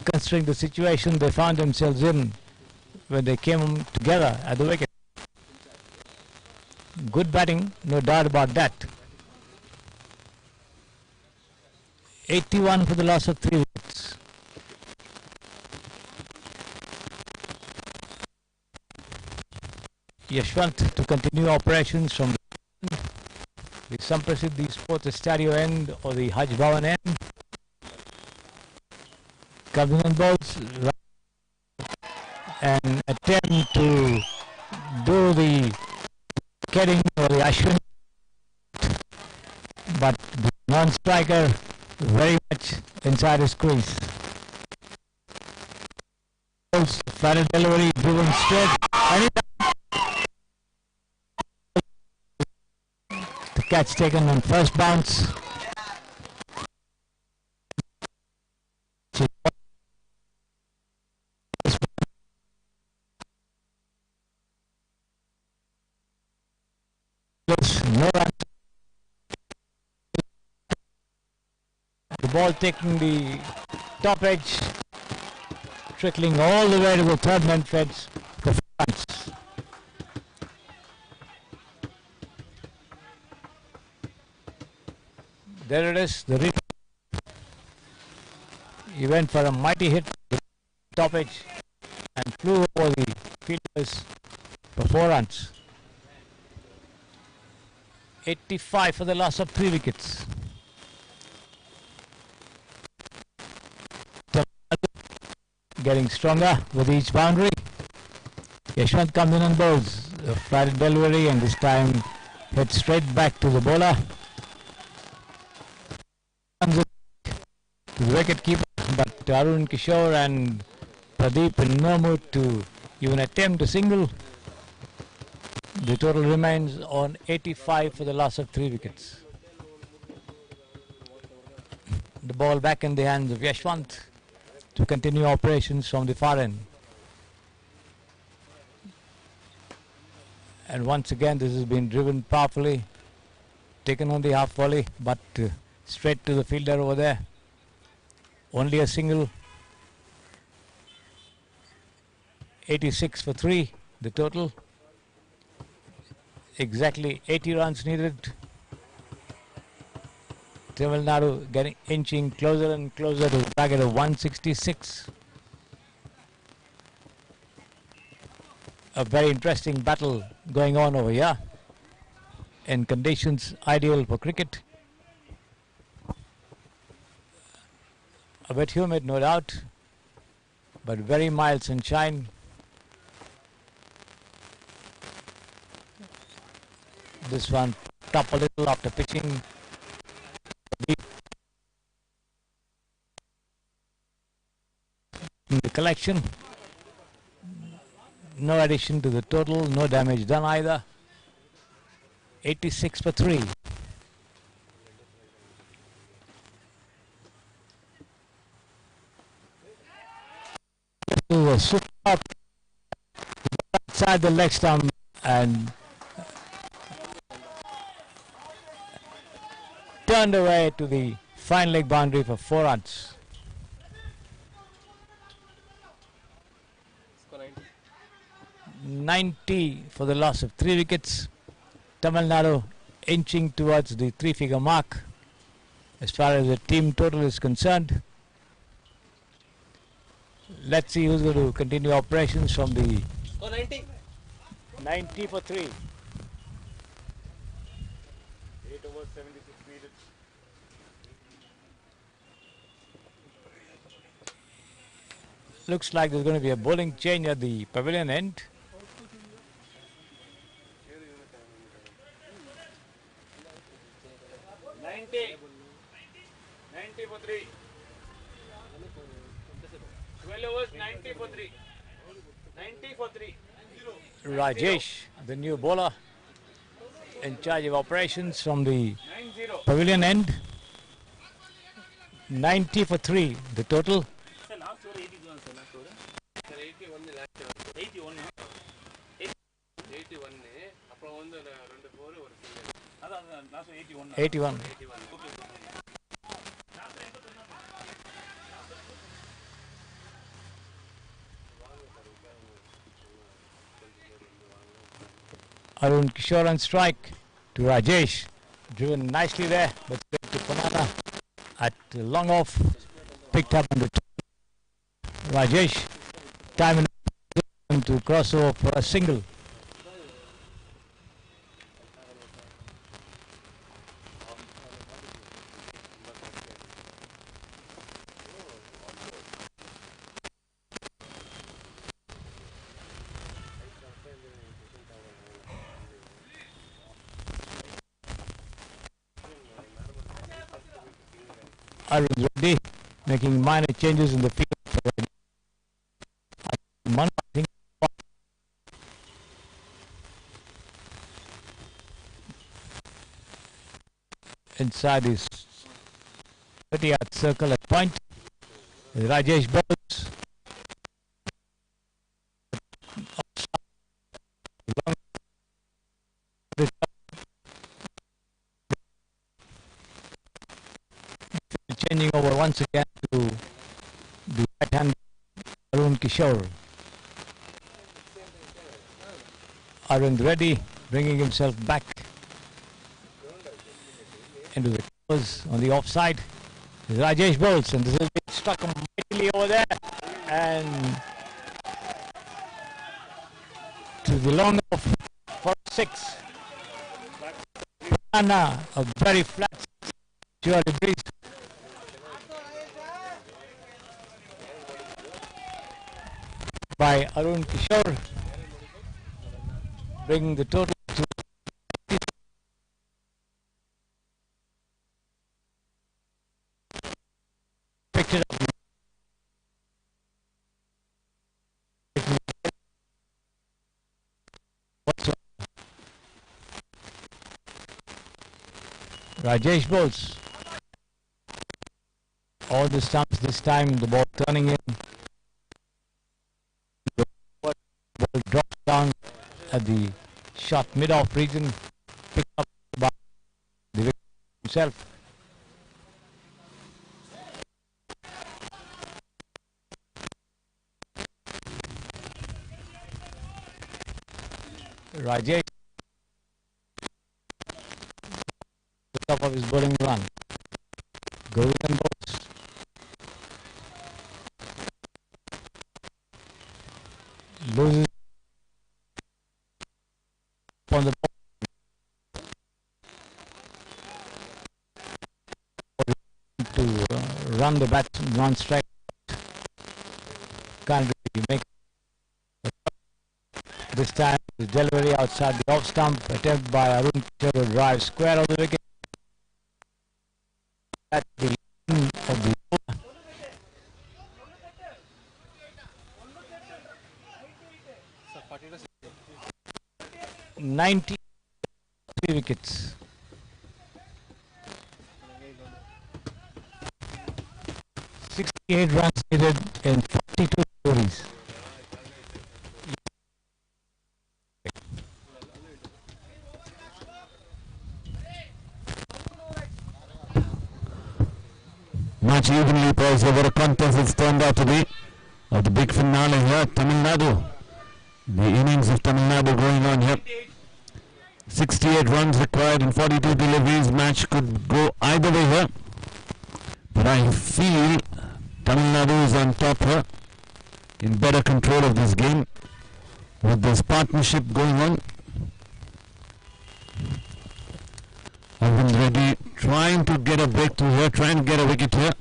considering the situation they found themselves in when they came together at the wicket. Good batting, no doubt about that. 81 for the loss of 3 wickets. Yashwant to continue operations from the Samprasiddhi Sports Stadio end or the Haj Bhavan end. Coming on balls and attempt to do the getting or the Ashwin, but the non-striker very much inside his crease. Final delivery driven straight, and the catch taken on first bounce. No run. The ball taking the top edge, trickling all the way to the third man fence for runs. There it is, the replay. He went for a mighty hit with the top edge and flew over the fielders for 4 runs. 85 for the loss of 3 wickets. Getting stronger with each boundary. Yashwant comes in and bowls. A flat delivery and this time hit straight back to the bowler. To the wicket keeper, but Arun Kishore and Pradeep in no mood to even attempt a single. The total remains on 85 for the loss of 3 wickets. The ball back in the hands of Yashwant to continue operations from the far end. And once again this has been driven powerfully, taken on the half volley, but straight to the fielder over there. Only a single. 86 for 3, the total. Exactly 80 runs needed. Tamilnadu getting inching closer and closer to the target of 166. A very interesting battle going on over here in conditions ideal for cricket. A bit humid, no doubt, but very mild sunshine. This one top a little after pitching. In the collection, no addition to the total, no damage done either. 86 for 3. Super outside the leg stump and turned away to the fine leg boundary for 4 runs. Score 90 for the loss of 3 wickets. Tamilnadu inching towards the 3-figure mark as far as the team total is concerned. Let's see who's going to continue operations from the Score 90. 90 for 3. 8 overs, 76 needed. Looks like there's going to be a bowling change at the pavilion end. 90 for 3. 12 overs, 90 for 3. 90 for 3. Rajesh, the new bowler, in charge of operations from the pavilion end. 90 for 3, the total. Sir, last over 81, sir. Last over. Sir, 81 last over. 81. 81. அப்புறம் வந்து 2 4 ஒரு single. அதான் last 81. 81. 81. Okay. Arun Kishore on strike to Rajesh. Driven nicely there, but straight to Panana at long off. Picked up on the top. Rajesh, time enough to cross over for a single. Arun Reddy making minor changes in the field. I think inside his 30-yard circle at point. Rajesh bowls. Changing over once again to the right hand Arun Kishore. Arun Reddy bringing himself back into the covers on the offside. Rajesh bowls, and this is struck him mightily over there and to the long off for 6. Anna, a very flat surely breeze. By Arun Kishore, bringing the total to picked it up. Rajesh bowls. All the stumps this time, the ball turning in. Ball drops down at the short mid-off region, picked up by the victim himself. Rajesh, the top of his bowling run. Golden balls. Loses on the ball to run the bat non-strike. Can't really make this time. The delivery outside the off stump, attempt by Arun Kishore to drive square of the wicket. At the end of the 93 wickets. .68 runs needed in 42 stories. Much evenly poised over a contest it's turned out to be of the big finale here. Tamilnadu, the innings of Tamilnadu going on here. 68 runs required in 42 deliveries. Match could go either way here, but I feel Tamilnadu is on top here, in better control of this game with this partnership going on. Arvind Reddy trying to get a breakthrough here, trying to get a wicket here.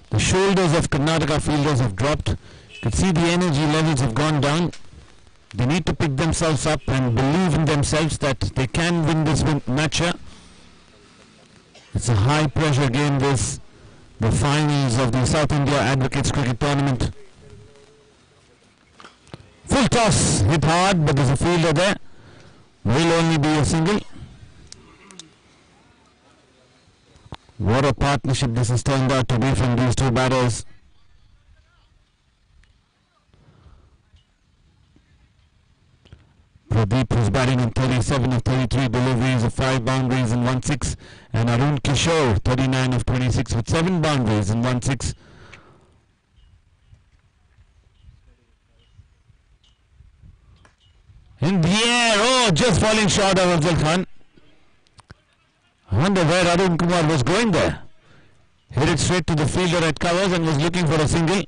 The shoulders of Karnataka fielders have dropped. You can see the energy levels have gone down. They need to pick themselves up and believe in themselves that they can win this match here. It's a high pressure game this the finals of the South India Advocates Cricket Tournament. Full toss, hit hard, but there's a fielder there. Will only be a single. What a partnership this has turned out to be from these two batters. Pradeep, who's batting in 37 of 33 deliveries of 5 boundaries and 1 6, and Arun Kishore, 39 of 26 with 7 boundaries and 1 6. In the air, oh, just falling short of Afzal Khan. I wonder where Arun Kumar was going there. Hit it straight to the fielder at covers and was looking for a single.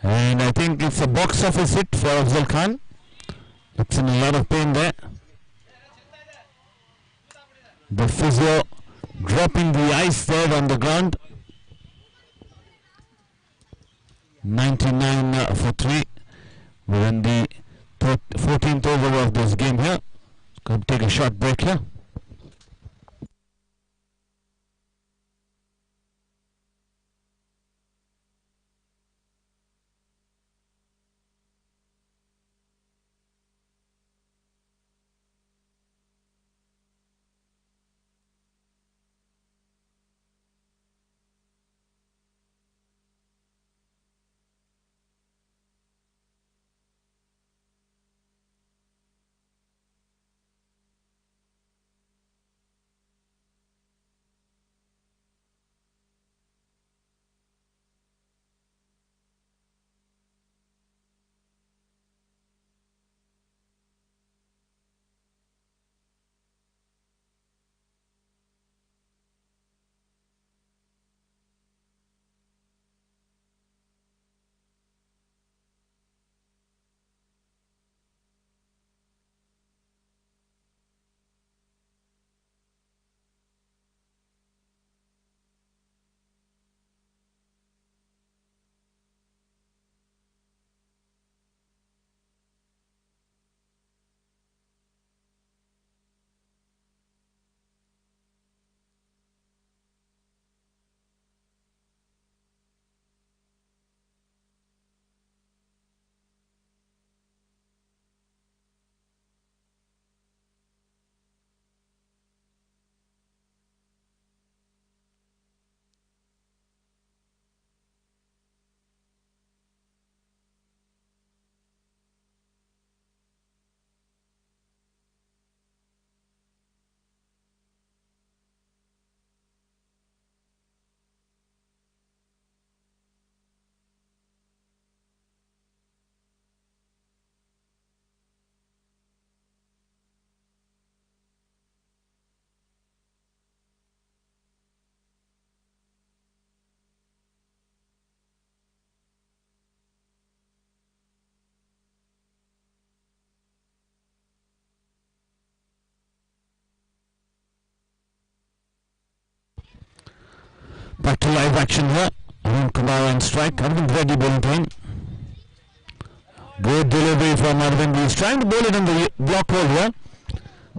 And I think it's a box office hit for Afzal Khan. It's in a lot of pain there. The physio dropping the ice there on the ground. 99 for 3. We're in the 14th over of this game here. Going to take a short break here. Back to live action here. Arun Kumar on strike. Arvind Reddy bowling time. Good delivery from Arvind. He's trying to bowl it in the block hole here.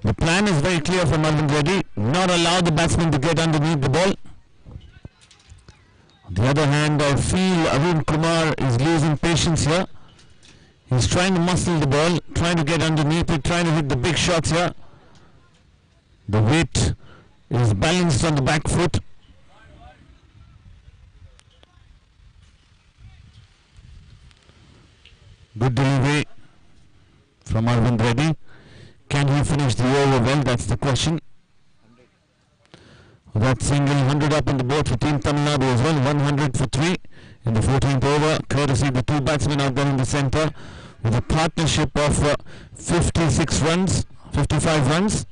The plan is very clear from Arvind Reddy. Not allow the batsman to get underneath the ball. On the other hand, I feel Arun Kumar is losing patience here. He's trying to muscle the ball, trying to get underneath it, trying to hit the big shots here. The weight is balanced on the back foot. Good delivery from Arvind Reddy. Can he finish the over well? That's the question. That single 100 up on the board for Team Tamilnadu as well. 100 for 3 in the 14th over. Courtesy the two batsmen out there in the centre with a partnership of 56 runs, 55 runs.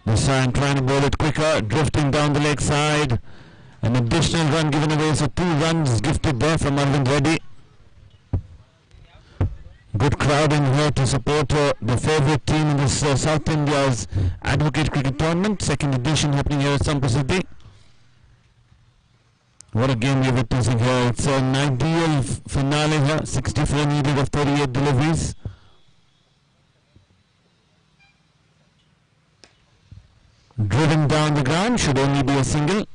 This time trying to bowl it quicker, drifting down the leg side. An additional run given away, so 2 runs gifted there from Arvind Reddy. Good crowd in here to support the favourite team in this South India's Advocate Cricket Tournament, second edition happening here at Sampasidhi. What a game we're witnessing here. It's an ideal finale here, 64 needed of 38 deliveries. Driven down the ground, should only be a single.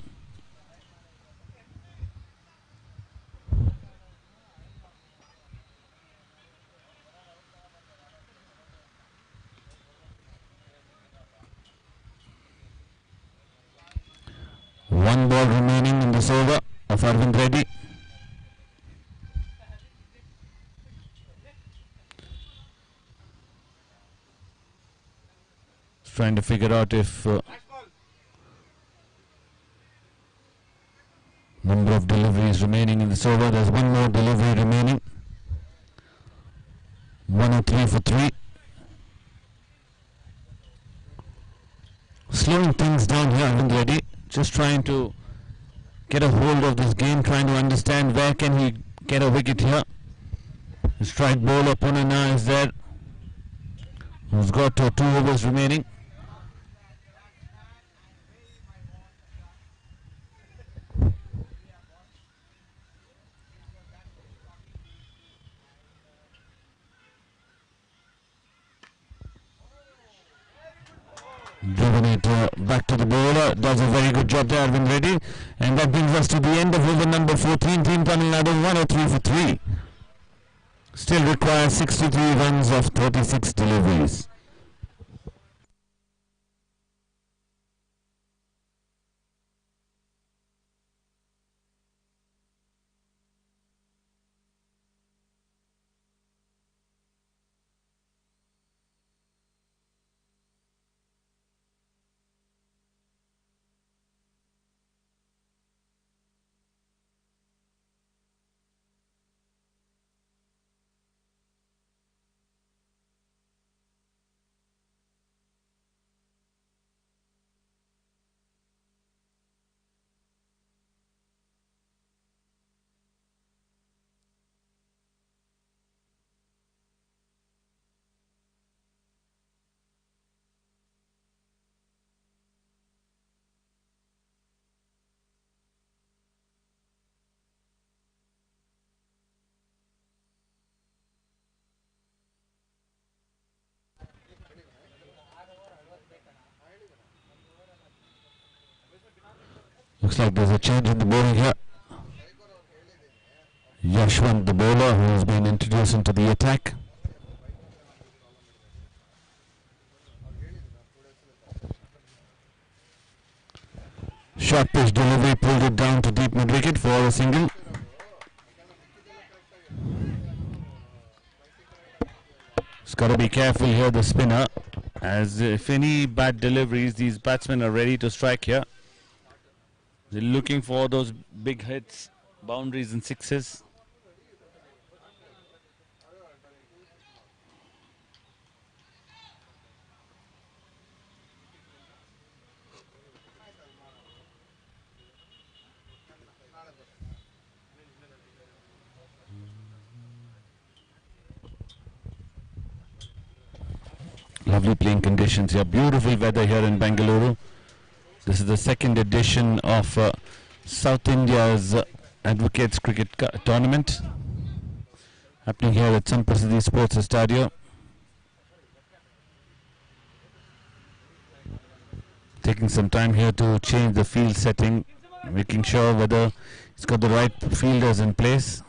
One ball remaining in this over of Arvind Reddy. Trying to figure out if number of deliveries remaining in this over. There's one more delivery remaining. 103 for 3. Slowing things down here, Arvind Reddy. Just trying to get a hold of this game, trying to understand where can he get a wicket here. The strike bowler Punana is there, who's got 2 overs remaining. Driven it back to the bowler, does a very good job there, Arvind Reddy, and that brings us to the end of over number 14. Team Tamilnadu 103 for 3. Still requires 63 runs of 36 deliveries. Looks like there's a change in the bowling here. Yashwant, the bowler, who has been introduced into the attack. Short pitch delivery, pulled it down to deep mid wicket for a single. He's got to be careful here, the spinner, as if any bad deliveries, these batsmen are ready to strike here. They're looking for those big hits, boundaries and sixes. Lovely playing conditions here, beautiful weather here in Bengaluru. This is the second edition of South India's Advocates Cricket Tournament, happening here at Sampasidhi Sports Stadio. Taking some time here to change the field setting, making sure whether it's got the right fielders in place.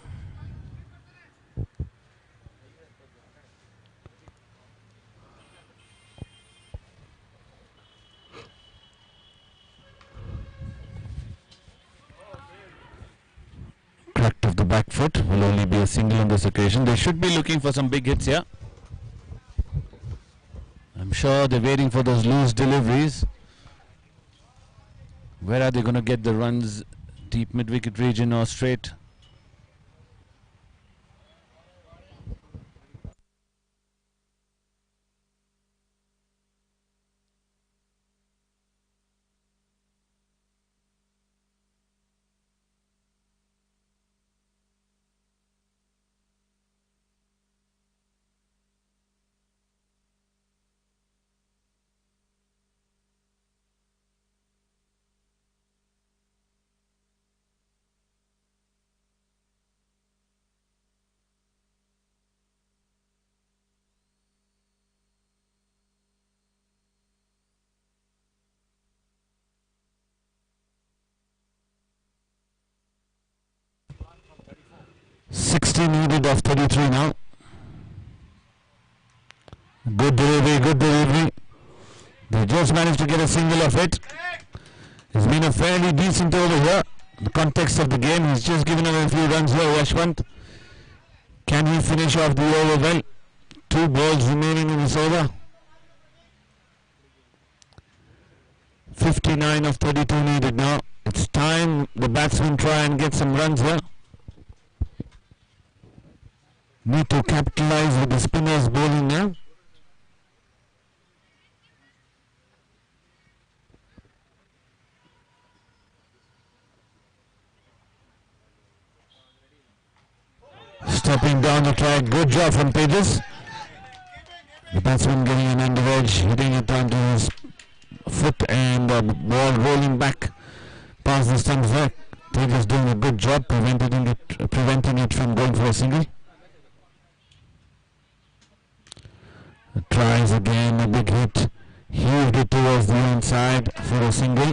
Cracked of the back foot, will only be a single on this occasion. They should be looking for some big hits here. I'm sure they're waiting for those loose deliveries. Where are they going to get the runs? Deep mid-wicket region or straight? 60 needed of 33 now. Good delivery, good delivery. They just managed to get a single of it. It's been a fairly decent over here. The context of the game, he's just given away a few runs here, Yashwant. Can he finish off the over well? 2 balls remaining in this over. 59 of 32 needed now. It's time the batsmen try and get some runs here. Need to capitalize with the spinners bowling now. Stepping down the track, good job from Pages. The batsman getting an under edge, hitting it onto his foot and the ball rolling back past the stumps there. Pages doing a good job preventing it from going for a single. Tries again, a big hit, heaved it towards the inside for a single.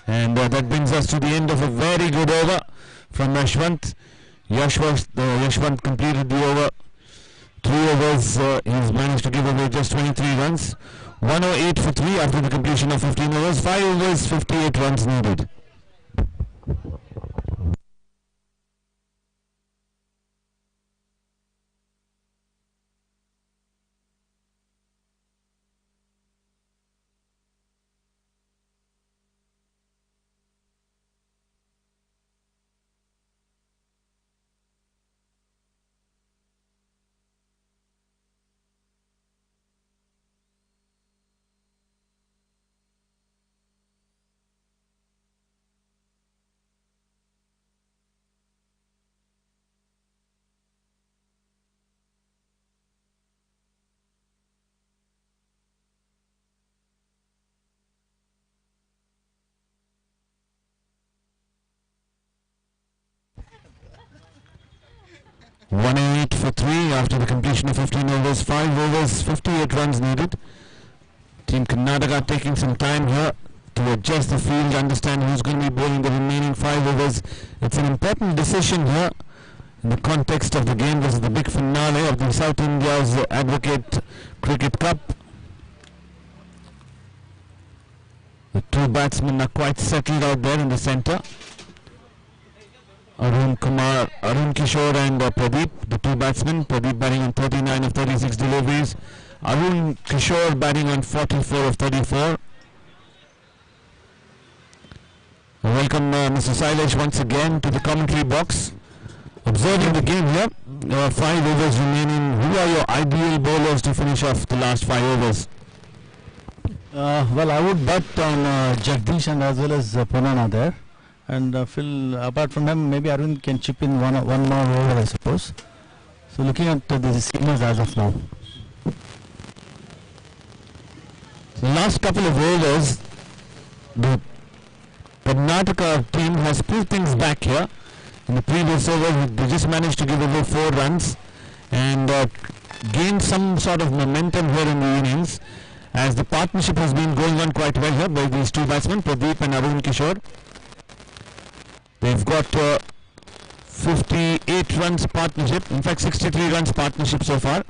And that brings us to the end of a very good over from Yashwant. Yashwant completed the over. 3 overs, he's managed to give away just 23 runs. 108 for 3 after the completion of 15 overs. 5 overs, 58 runs needed. .108 for 3 after the completion of 15 overs. 5 overs, 58 runs needed. Team Karnataka taking some time here to adjust the field, understand who's going to be bowling the remaining 5 overs. It's an important decision here in the context of the game. This is the big finale of the South India's Advocate Cricket Cup. The 2 batsmen are quite settled out there in the centre. Arun Kishore and Pradeep, the 2 batsmen. Pradeep batting on 39 of 36 deliveries. Arun Kishore batting on 44 of 34. Welcome Mr. Sailesh once again to the commentary box. Observing the game here, 5 overs remaining. Who are your ideal bowlers to finish off the last 5 overs? Well, I would bet on Jagdish and as well as Punana there. And Phil, apart from them, maybe Arun can chip in one more over, I suppose. So looking at the seamers as of now. The last couple of overs, the Karnataka team has pulled things back here. In the previous over, they just managed to give away 4 runs and gain some sort of momentum here in the innings, as the partnership has been going on quite well here by these 2 batsmen, Pradeep and Arun Kishore. They've got 58 runs partnership, in fact 63 runs partnership so far.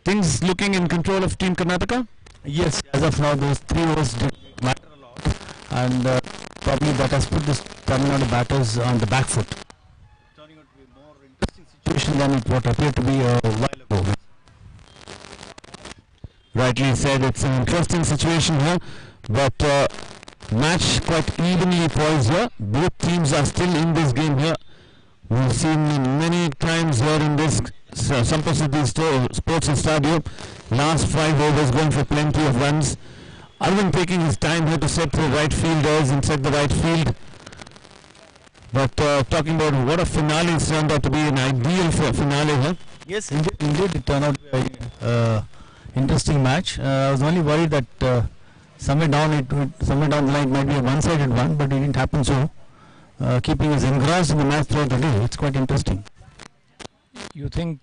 Things looking in control of Team Karnataka? Yes, as of now those 3 overs did matter a lot, and probably that has put the Tamilnadu batters on the back foot. Turning out to be a more interesting situation than it what appeared to be a while ago. Rightly said, it's an interesting situation here, but match quite evenly poised here. Both teams are still in this game here. We've seen many times here in this Sampasidhi Sports Stadium, last 5 overs going for plenty of runs. Arvind taking his time here to set the right fielders and set the right field. But talking about what a finale, it's turned out to be an ideal finale here. Yes, indeed it turned out to be an interesting match. I was only worried that somewhere down the line it might be a one-sided one, but it didn't happen so. Keeping us engrossed in the match throughout the day, it's quite interesting. You think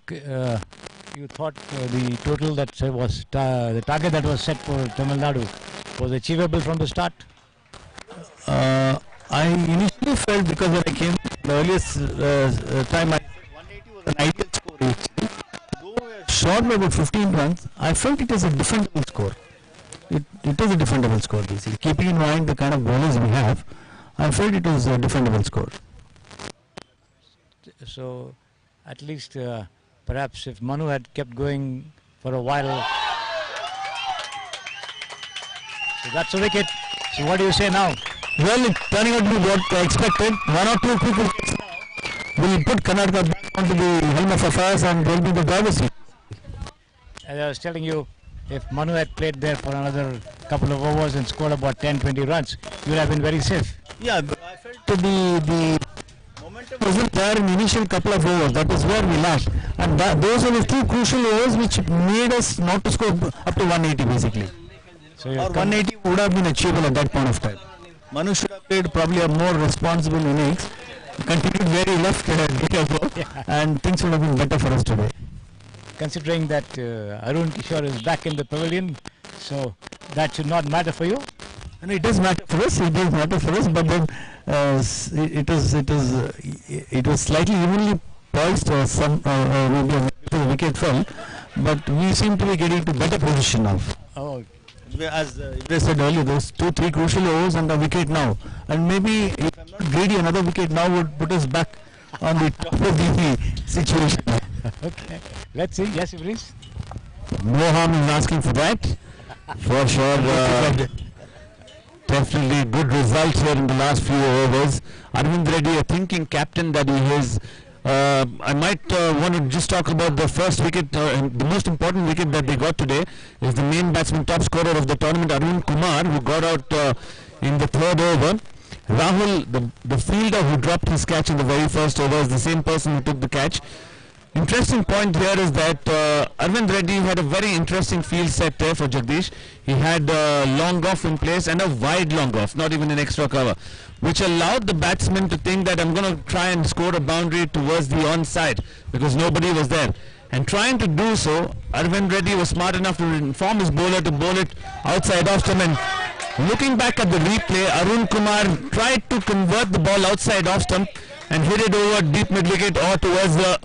you thought the total that was the target that was set for Tamil Nadu was achievable from the start? I initially felt, because when I came the earliest time I was an ideal score actually. Though we are short by about 15 runs, I felt it is a defendable score. It is a defendable score basically. Keeping in mind the kind of bowlers we have, I felt it was a defendable score. So, at least perhaps if Manu had kept going for a while. So that's a wicket. So what do you say now? Well, it's turning out to be what I expected. One or two quick wickets will put Karnataka back onto the helm of affairs and will be the driver's seat. As I was telling you, if Manu had played there for another couple of overs and scored about 10-20 runs, you would have been very safe. Yeah, but I felt the momentum wasn't there in the initial couple of overs. That is where we lacked. And those are the two crucial overs which made us not to score up to 180 basically. So Or 180 would have been achievable at that point of time. Manu should have played probably a more responsible innings, continued very left-handed as well, and things would have been better for us today. Considering that Arun Kishore is back in the pavilion, so that should not matter for you. And it does matter for us. It does matter for us, but then it was slightly evenly poised, or maybe the wicket fell, but we seem to be getting to better position now. Oh. As they said earlier, those 2-3 crucial overs and a wicket now, and maybe if I'm not greedy, another wicket now would put us back on the top of the situation. Okay, let's see. Yes, please. No harm in asking for that. For sure, definitely good result here in the last few overs. Arvind Reddy, a thinking captain that he is. I might want to just talk about the first wicket, the most important wicket that they got today is the main batsman, top scorer of the tournament, Arun Kumar, who got out in the third over. Rahul, the fielder who dropped his catch in the very first over, is the same person who took the catch. Interesting point here is that Arvind Reddy had a very interesting field set there for Jagdish. He had long off in place and a wide long off, not even an extra cover, which allowed the batsman to think that I'm going to try and score a boundary towards the onside because nobody was there. And trying to do so, Arvind Reddy was smart enough to inform his bowler to bowl it outside off stump. And looking back at the replay, Arun Kumar tried to convert the ball outside off stump and hit it over deep mid wicket or towards the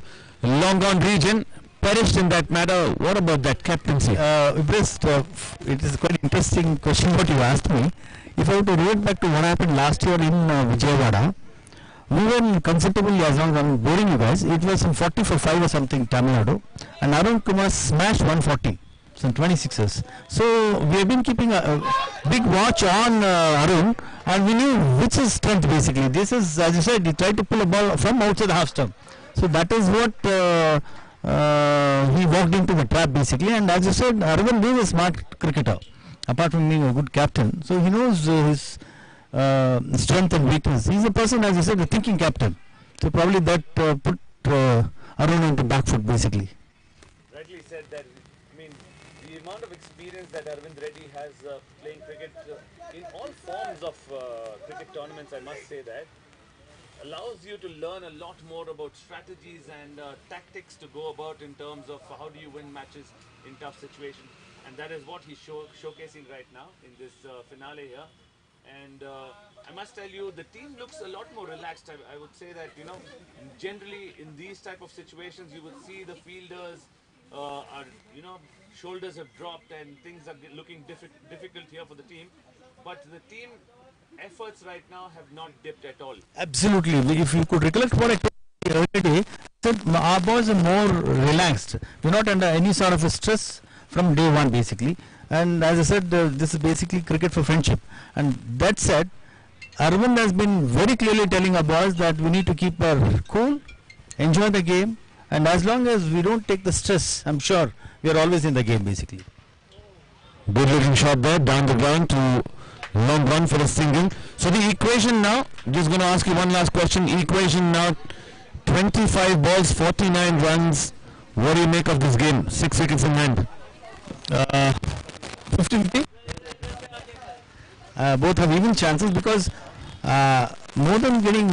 long on region, perished in that matter. What about that captaincy? It is quite interesting question what you asked me. If I were to revert back to what happened last year in Vijayawada, we were considerably, as long as I'm boring you guys, it was some 40 for 5 or something, Tamilnadu, and Arun Kumar smashed 140, some 26s. So we have been keeping a big watch on Arun, and we knew which is strength basically. This is, as you said, he tried to pull a ball from outside the half stump. So that is what he walked into the trap basically, and as you said, Arvind is a smart cricketer, apart from being a good captain. So he knows his strength and weakness. He's a person, as you said, a thinking captain. So probably that put Arun into back foot basically. Rightly said that, I mean, the amount of experience that Arvind Reddy has playing cricket in all forms of cricket tournaments, I must say that, allows you to learn a lot more about strategies and tactics to go about in terms of how do you win matches in tough situations, and that is what he's showcasing right now in this finale here. And I must tell you, the team looks a lot more relaxed. I would say that, you know, generally in these type of situations you would see the fielders are, you know, shoulders have dropped and things are looking difficult here for the team, but the team efforts right now have not dipped at all. Absolutely. If you could recollect what I told you earlier, said our boys are more relaxed. We're not under any sort of a stress from day one basically. And as I said, this is basically cricket for friendship. And that said, Arvind has been very clearly telling our boys that we need to keep our cool, enjoy the game, and as long as we don't take the stress, I'm sure we are always in the game basically. Good looking shot there, down the ground to long run for a single. So the equation now, just going to ask you one last question. Equation now, 25 balls, 49 runs. What do you make of this game? 6 wickets in hand. 50-50. Both have even chances because more than getting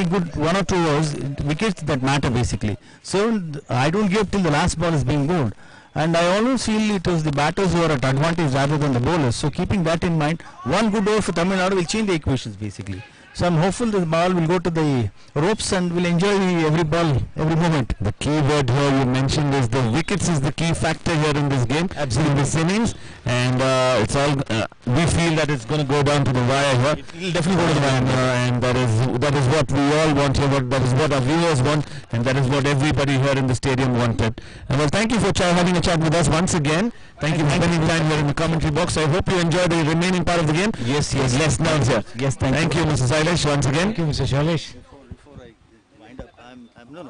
good 1 or 2 overs, wickets that matter basically. So I don't give till the last ball is being bowled. And I always feel it is the batters who are at advantage rather than the bowlers. So keeping that in mind, one good over for Tamil Nadu will change the equations basically. So I'm hopeful that the ball will go to the ropes and will enjoy every ball, every moment. The key word here you mentioned is the wickets is the key factor here in this game. Absolutely. In this innings, and it's all we feel that it's going to go down to the wire here. It will definitely go to the wire. And that is what we all want here. That is what our viewers want, and that is what everybody here in the stadium wanted. And well, thank you for having a chat with us once again. Thank you for spending time here in the commentary box. I hope you enjoy the remaining part of the game. Yes. Less nerves here. Yes, Thank you, Mr. Sailesh, once again. Thank you, Mr. Shailesh. Before I wind up, I'm related.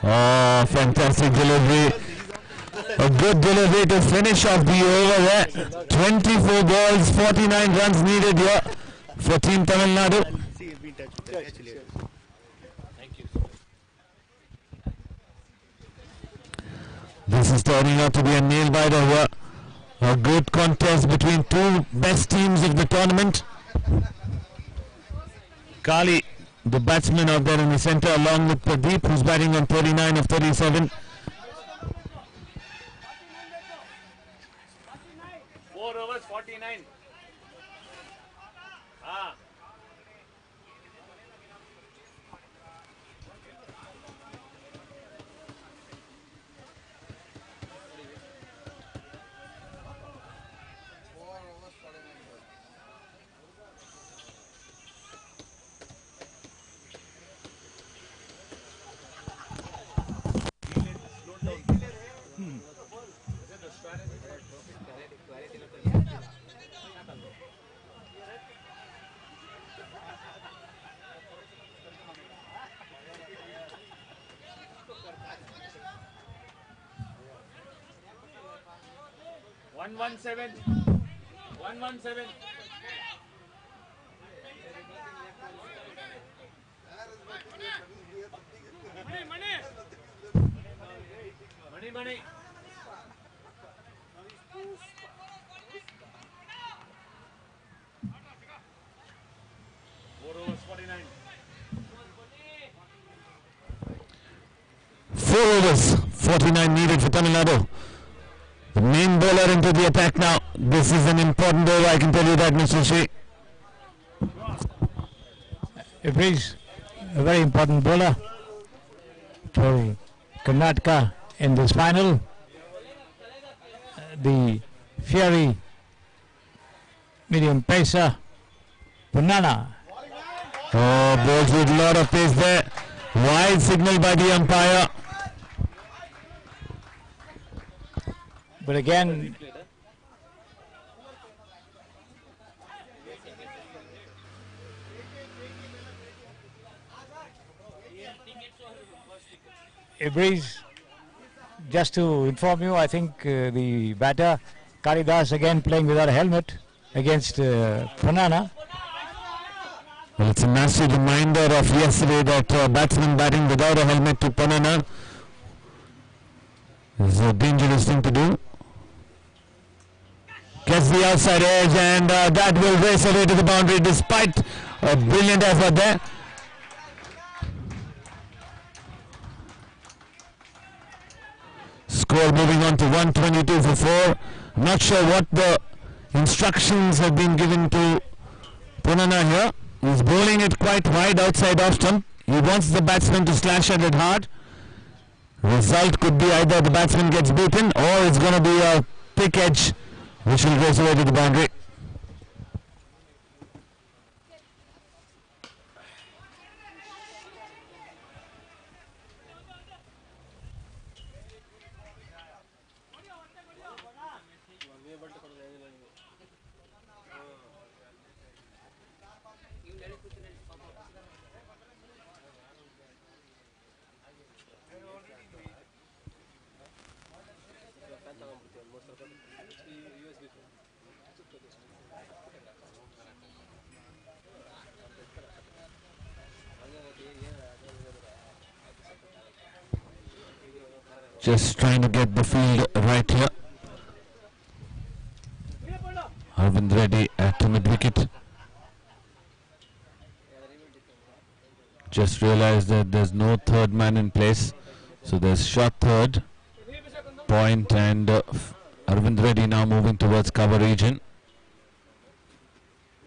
Oh, fantastic delivery. A good delivery to finish off the over there. 24 balls, 49 runs needed here for Team Tamil Nadu. This is turning out to be a nail-biter here. A good contest between two best teams of the tournament. Kali, the batsman out there in the centre, along with Pradeep, who's batting on 39 of 37. 4 overs, 49. Ah. One 117. Money. 4 overs, 49. 4 overs, 49 needed for Tamil Nadu. The main bowler into the attack now. This is an important over, I can tell you that, Mr. Shri. It is a very important bowler for Karnataka in this final. The fiery medium pacer, Punana. Oh, balls with a lot of pace there. Wide signal by the umpire. But again, Breeze, just to inform you, I think the batter Karidas again playing without a helmet against Punana. Well, it's a massive reminder of yesterday that batsman batting without a helmet to Punana is a dangerous thing to do. Gets the outside edge, and that will race away to the boundary despite a brilliant effort there. Score moving on to 122 for 4. Not sure what the instructions have been given to Punana here. He's bowling it quite wide outside off stump. He wants the batsman to slash at it hard. Result could be either the batsman gets beaten or it's going to be a thick edge which will race away to the boundary. Just trying to get the field right here. Arvind Reddy at mid-wicket. Just realized that there's no third man in place. So there's shot third, point and Arvind Reddy now moving towards cover region.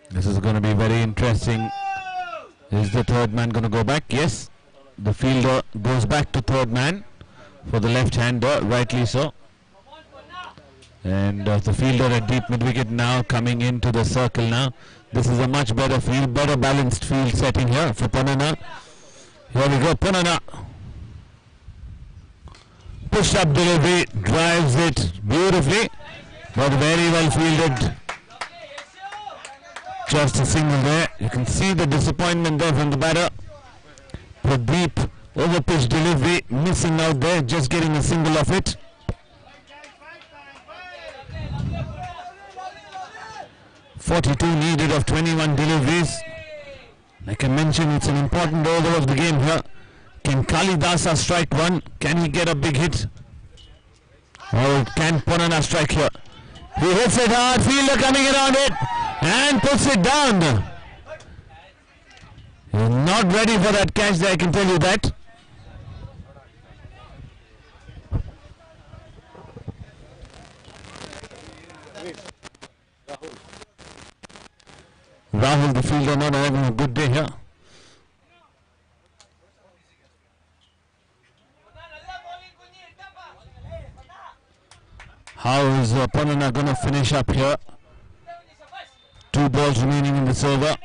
This is going to be very interesting. Is the third man going to go back? Yes. The fielder goes back to third man for the left-hander, rightly so. And the fielder at deep mid-wicket now coming into the circle now. This is a much better field, better balanced field setting here for Ponnana. Here we go, Ponnana. Push-up delivery, drives it beautifully, but very well fielded. Just a single there. You can see the disappointment there from the batter. Pradeep, over-pitch delivery, missing out there, just getting a single of it. .42 needed of 21 deliveries. Like I mentioned, it's an important over of the game here. Can Kalidasa strike one? Can he get a big hit? Or can Ponnana strike here? He hits it hard, fielder coming around it and puts it down. He's not ready for that catch there, I can tell you that. Rahul, the fielder, not having a good day here. How is Ponnana going to finish up here? 2 balls remaining in this over.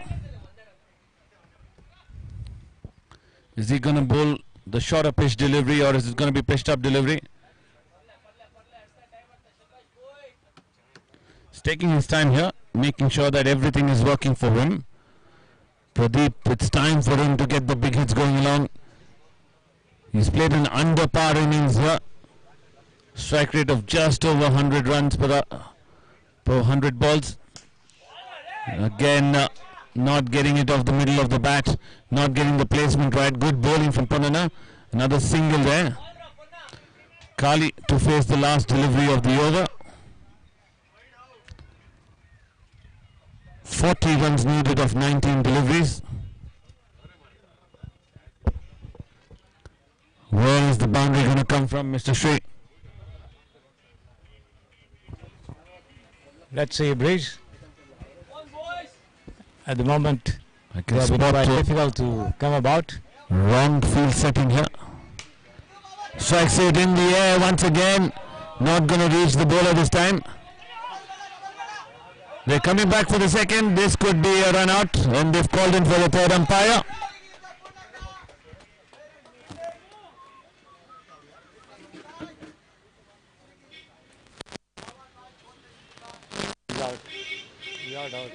Is he going to bowl the shorter pitch delivery, or is it going to be pitched up delivery? He's taking his time here, making sure that everything is working for him. Pradeep, it's time for him to get the big hits going along. He's played an under par innings here. Strike rate of just over 100 runs per 100 balls. Again, not getting it off the middle of the bat, not getting the placement right. Good bowling from Ponnana. Another single there. Kali to face the last delivery of the over. 40 runs needed of 19 deliveries. Where is the boundary going to come from, Mr. Shree? Let's see, Breeze. At the moment, I can it's quite spot difficult to come about. wrong field setting here. Strikes it in the air once again. Not going to reach the bowler this time. They're coming back for the second. This could be a run out, and they've called in for the third umpire. Yard out.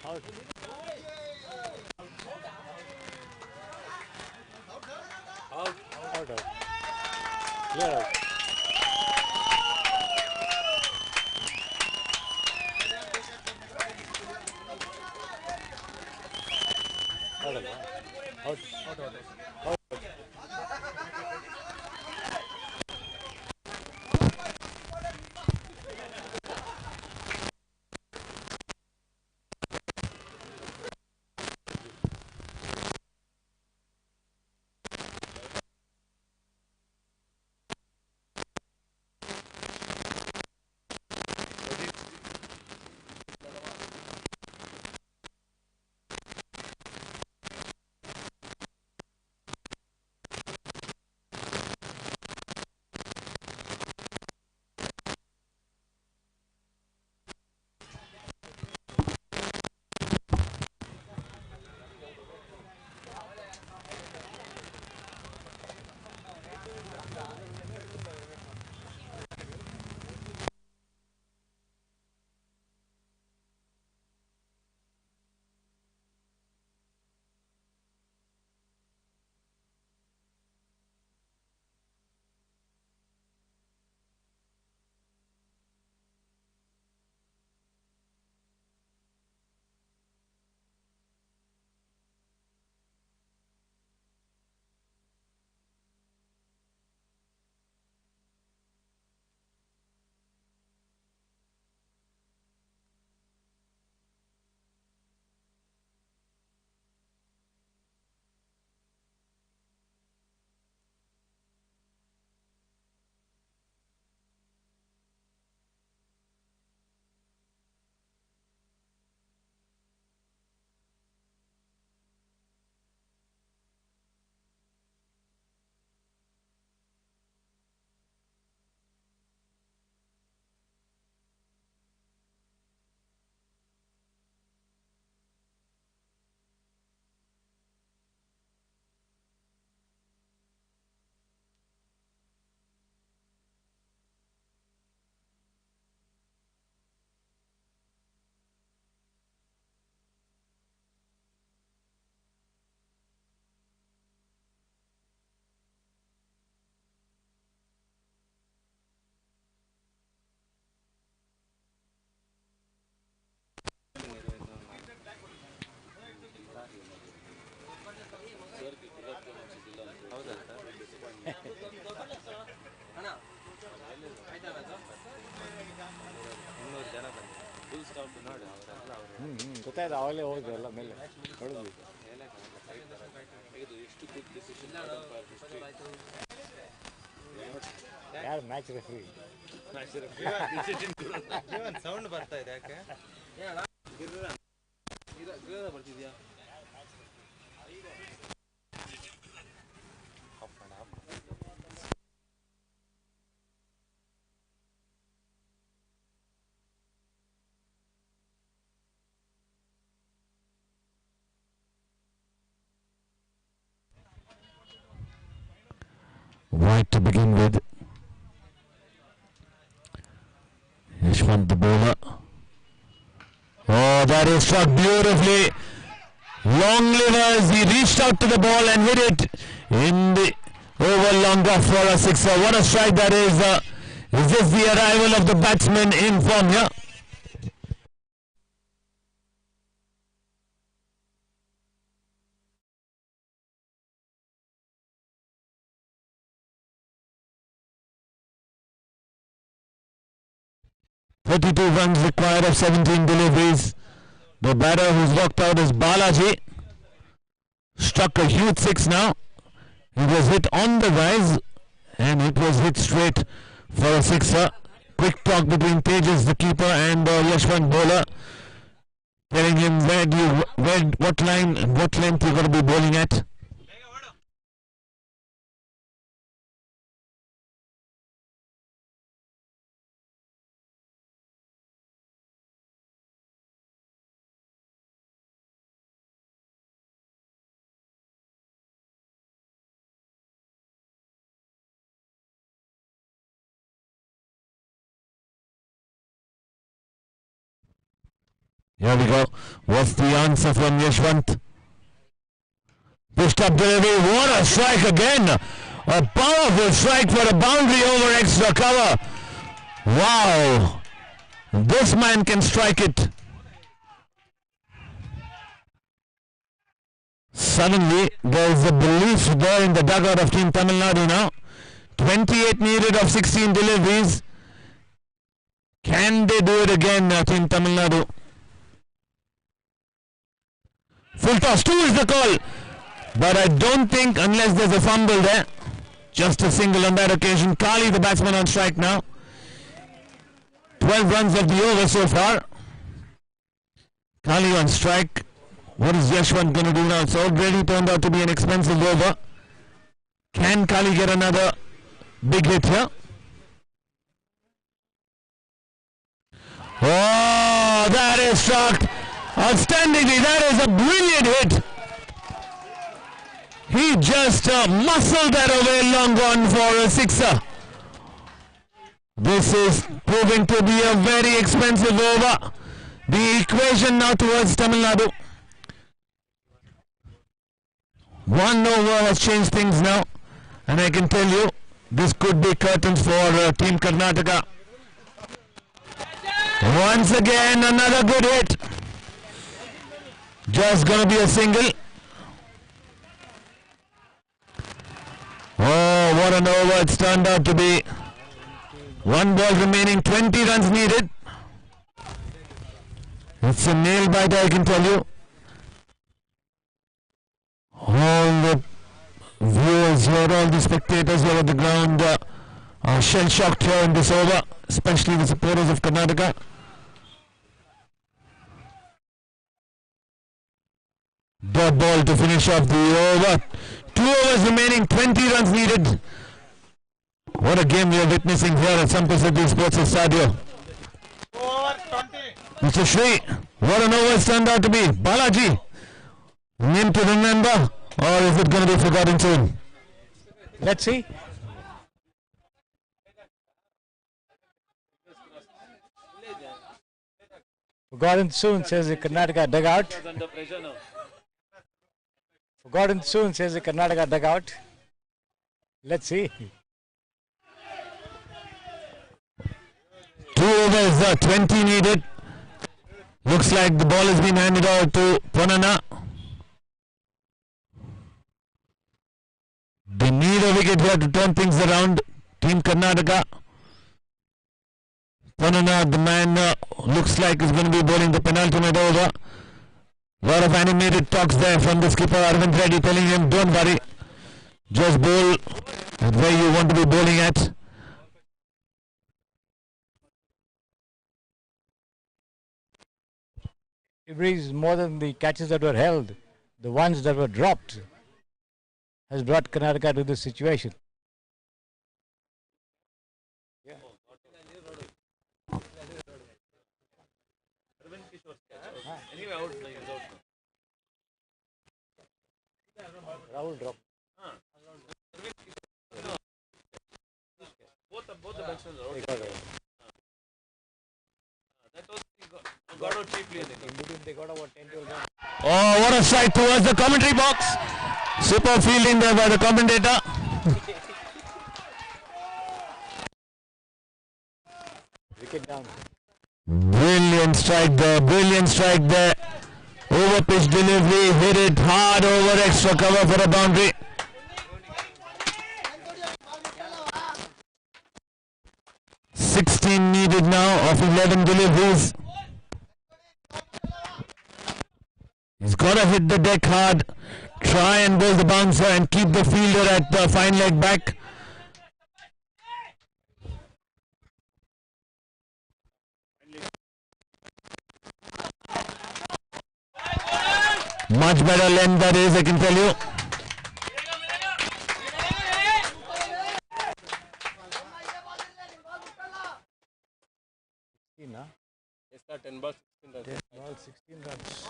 Out. Out. Out. Out. Clear out. Out. Out. Out. Out. Match referee sound ಬರ್ತಾ ಇದೆ ಯಾಕೆ ಬರ್ತಿದ್ಯಾ White to begin with. Yashwant the bowler. Oh, that is struck beautifully. Long livers. He reached out to the ball and hit it in the over long off for a sixer. What a strike that is. Is this the arrival of the batsman in form here? .32 runs required of 17 deliveries. The batter who's walked out is Balaji. Struck a huge six now. It was hit on the rise and it was hit straight for a sixer. Quick talk between Tejas, the keeper, and Yashwant bowler, telling him what line and what length you're going to be bowling at. Here we go. What's the answer from Yashwant? Pushed up delivery. What a strike again. A powerful strike for a boundary over extra cover. Wow. This man can strike it. Suddenly, there is a belief there in the dugout of Team Tamilnadu now. 28 needed of 16 deliveries. Can they do it again, Team Tamilnadu? Full toss, 2 is the call. But I don't think, unless there's a fumble there, just a single on that occasion. Kali, the batsman, on strike now. 12 runs of the over so far. Kali on strike. What is Yashwant going to do now? It's already turned out to be an expensive over. Can Kali get another big hit here? Oh, that is struck. Outstandingly, that is a brilliant hit. He just muscled that away long on for a sixer. This is proving to be a very expensive over. The equation now towards Tamil Nadu. One over has changed things now, and I can tell you this could be curtains for Team Karnataka. Once again, another good hit. Just going to be a single. Oh, what an over it's turned out to be. One ball remaining, 20 runs needed. It's a nail biter, I can tell you. All the viewers here, all the spectators here at the ground are shell-shocked here in this over, especially the supporters of Karnataka. Dot ball to finish off the over. 2 overs remaining, 20 runs needed. What a game we are witnessing here at Sampasadhi Sports Stadium. Mr. Shri, what an over it's turned out to be. Balaji, name to remember, or is it going to be forgotten soon? Let's see. Forgotten soon, says the Karnataka dugout. Under pressure now. Forgotten soon, says the Karnataka dugout. Let's see. 2 overs, 20 needed. Looks like the ball has been handed out to Ponnana. They need a wicket here to turn things around. Team Karnataka. Ponnana, the man looks like is going to be bowling the penultimate over. Lot of animated talks there from the skipper Arvind Reddy, telling him, don't worry, just bowl at where you want to be bowling at. It brings more than the catches that were held. The ones that were dropped has brought Karnataka to this situation. Anyway, out. Rahul dropped. Both the batsmen are out. That was got out cheaply. In between they got about 10-12 runs. Oh, what a strike towards the commentary box. Super fielding there by the commentator. Wicket down. Brilliant strike there, brilliant strike there. Over pitch delivery, hit it hard over extra cover for a boundary. (16) needed now of 11 deliveries. He's got to hit the deck hard, try and bowl the bouncer and keep the fielder at the fine leg back. Much better length that is, I can tell you. Yes, sir, 10 balls, 16 runs. 16 runs.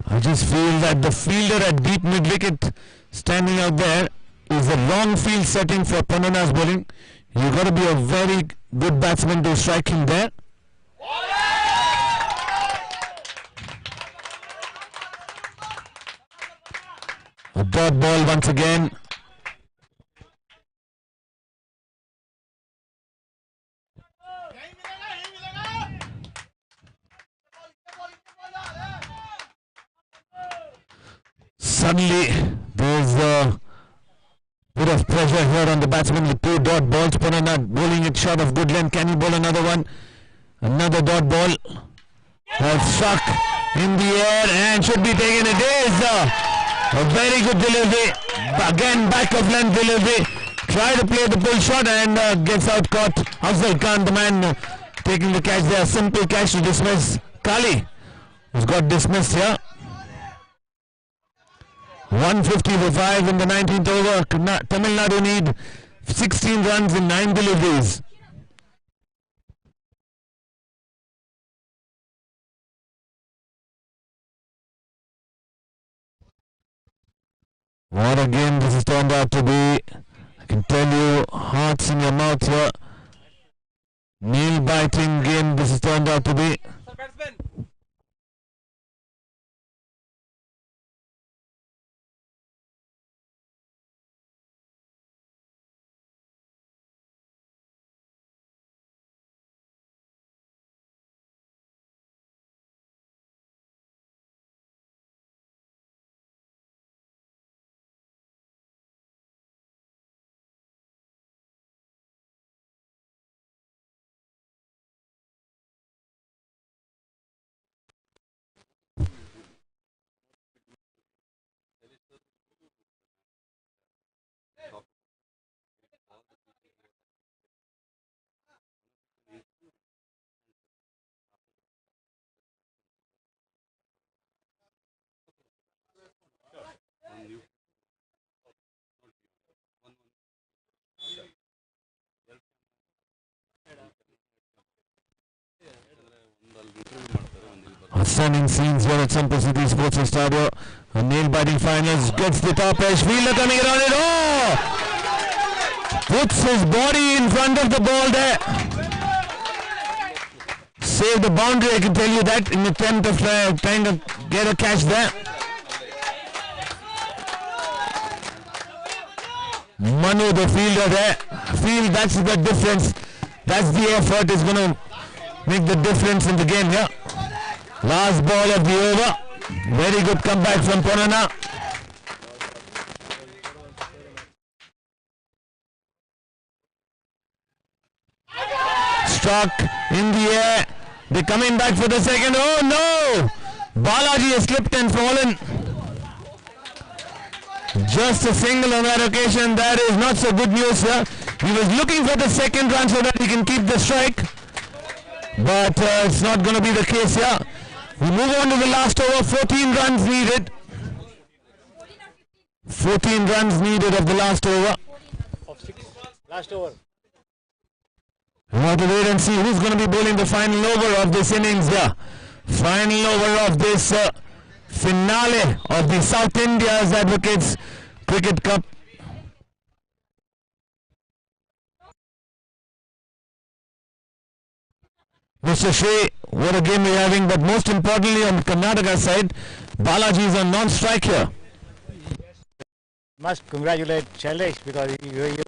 I just feel that the fielder at deep mid wicket standing out there is a wrong field setting for Panana's bowling. You've got to be a very good batsman to strike him there. A dot ball once again. Suddenly there's a bit of pressure here on the batsman with 2 dot balls. Panana bowling it short of good length. Can he bowl another one? Another dot ball has struck in the air and should be taken. It is a very good delivery. Again, back of length delivery. Try to play the pull shot and gets out caught. Afzal Khan, the man taking the catch there. Simple catch to dismiss Kali, who's got dismissed here. 150 for 5 in the 19th over. Tamilnadu need 16 runs in 9 deliveries. What a game this has turned out to be. I can tell you, hearts in your mouth here. Nail-biting game this has turned out to be. Stunning scenes here at Sampa City Sports Stadium. A nail-biting finals, gets the top edge, fielder coming around it, puts his body in front of the ball there. Save the boundary, I can tell you that, in the attempt of trying to get a catch there. Manu, the fielder there, that's the difference. That's the effort is going to make the difference in the game here. Last ball of the over. Very good comeback from Panana. Struck in the air. They're coming back for the second. Oh no! Balaji has slipped and fallen. Just a single on that occasion. That is not so good news here. He was looking for the second run so that he can keep the strike. But it's not going to be the case here. We move on to the last over. 14 runs needed. 14 runs needed of the last over. Of 6. Last over. We have to wait and see who's going to be bowling the final over of this innings here. Final over of this finale of the South India's Advocates Cricket Cup. Mr. Shri, what a game we're having, but most importantly on the Karnataka side, Balaji is on non-strike here. Must congratulate Shailesh because he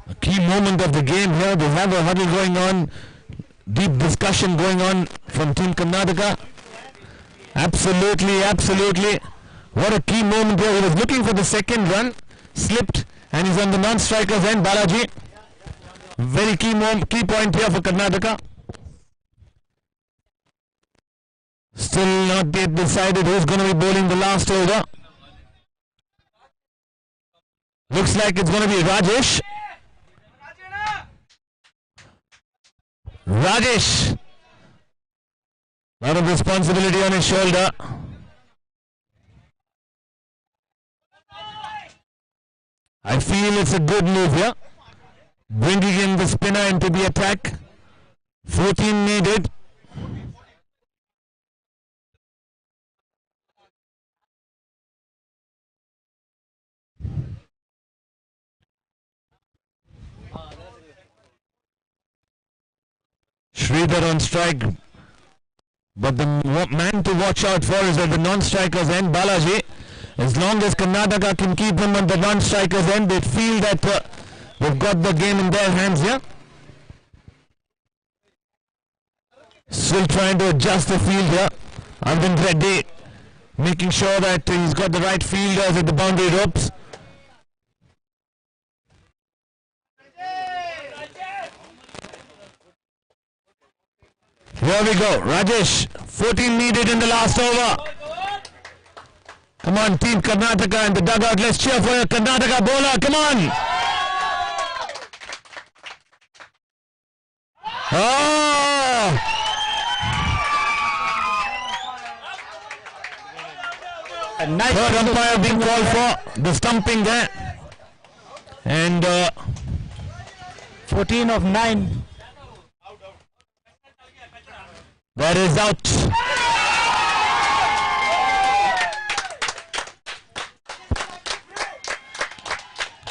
A key moment of the game here. They have a huddle going on, deep discussion going on from Team Karnataka. Absolutely, absolutely. What a key moment here. He was looking for the second run, slipped, and he's on the non-strikers end. Balaji. Very key point here for Karnataka. Still not yet decided who's going to be bowling the last over. Looks like it's going to be Rajesh. Rajesh. A lot of responsibility on his shoulder. I feel it's a good move here. Bringing in the spinner into the attack. 14 needed. Sridhar on strike. But the man to watch out for is at the non-strikers end, Balaji. As long as Karnataka can keep him on the non-strikers end, they feel that they've got the game in their hands here. Still trying to adjust the field here. Arvind Reddy making sure that he's got the right fielders at the boundary ropes. Here we go. Rajesh, 14 needed in the last over. Come on, Team Karnataka and the dugout. Let's cheer for your Karnataka bowler. Come on. Oh! a nice Third umpire being called for the stumping there. And 14 of 9. That is out.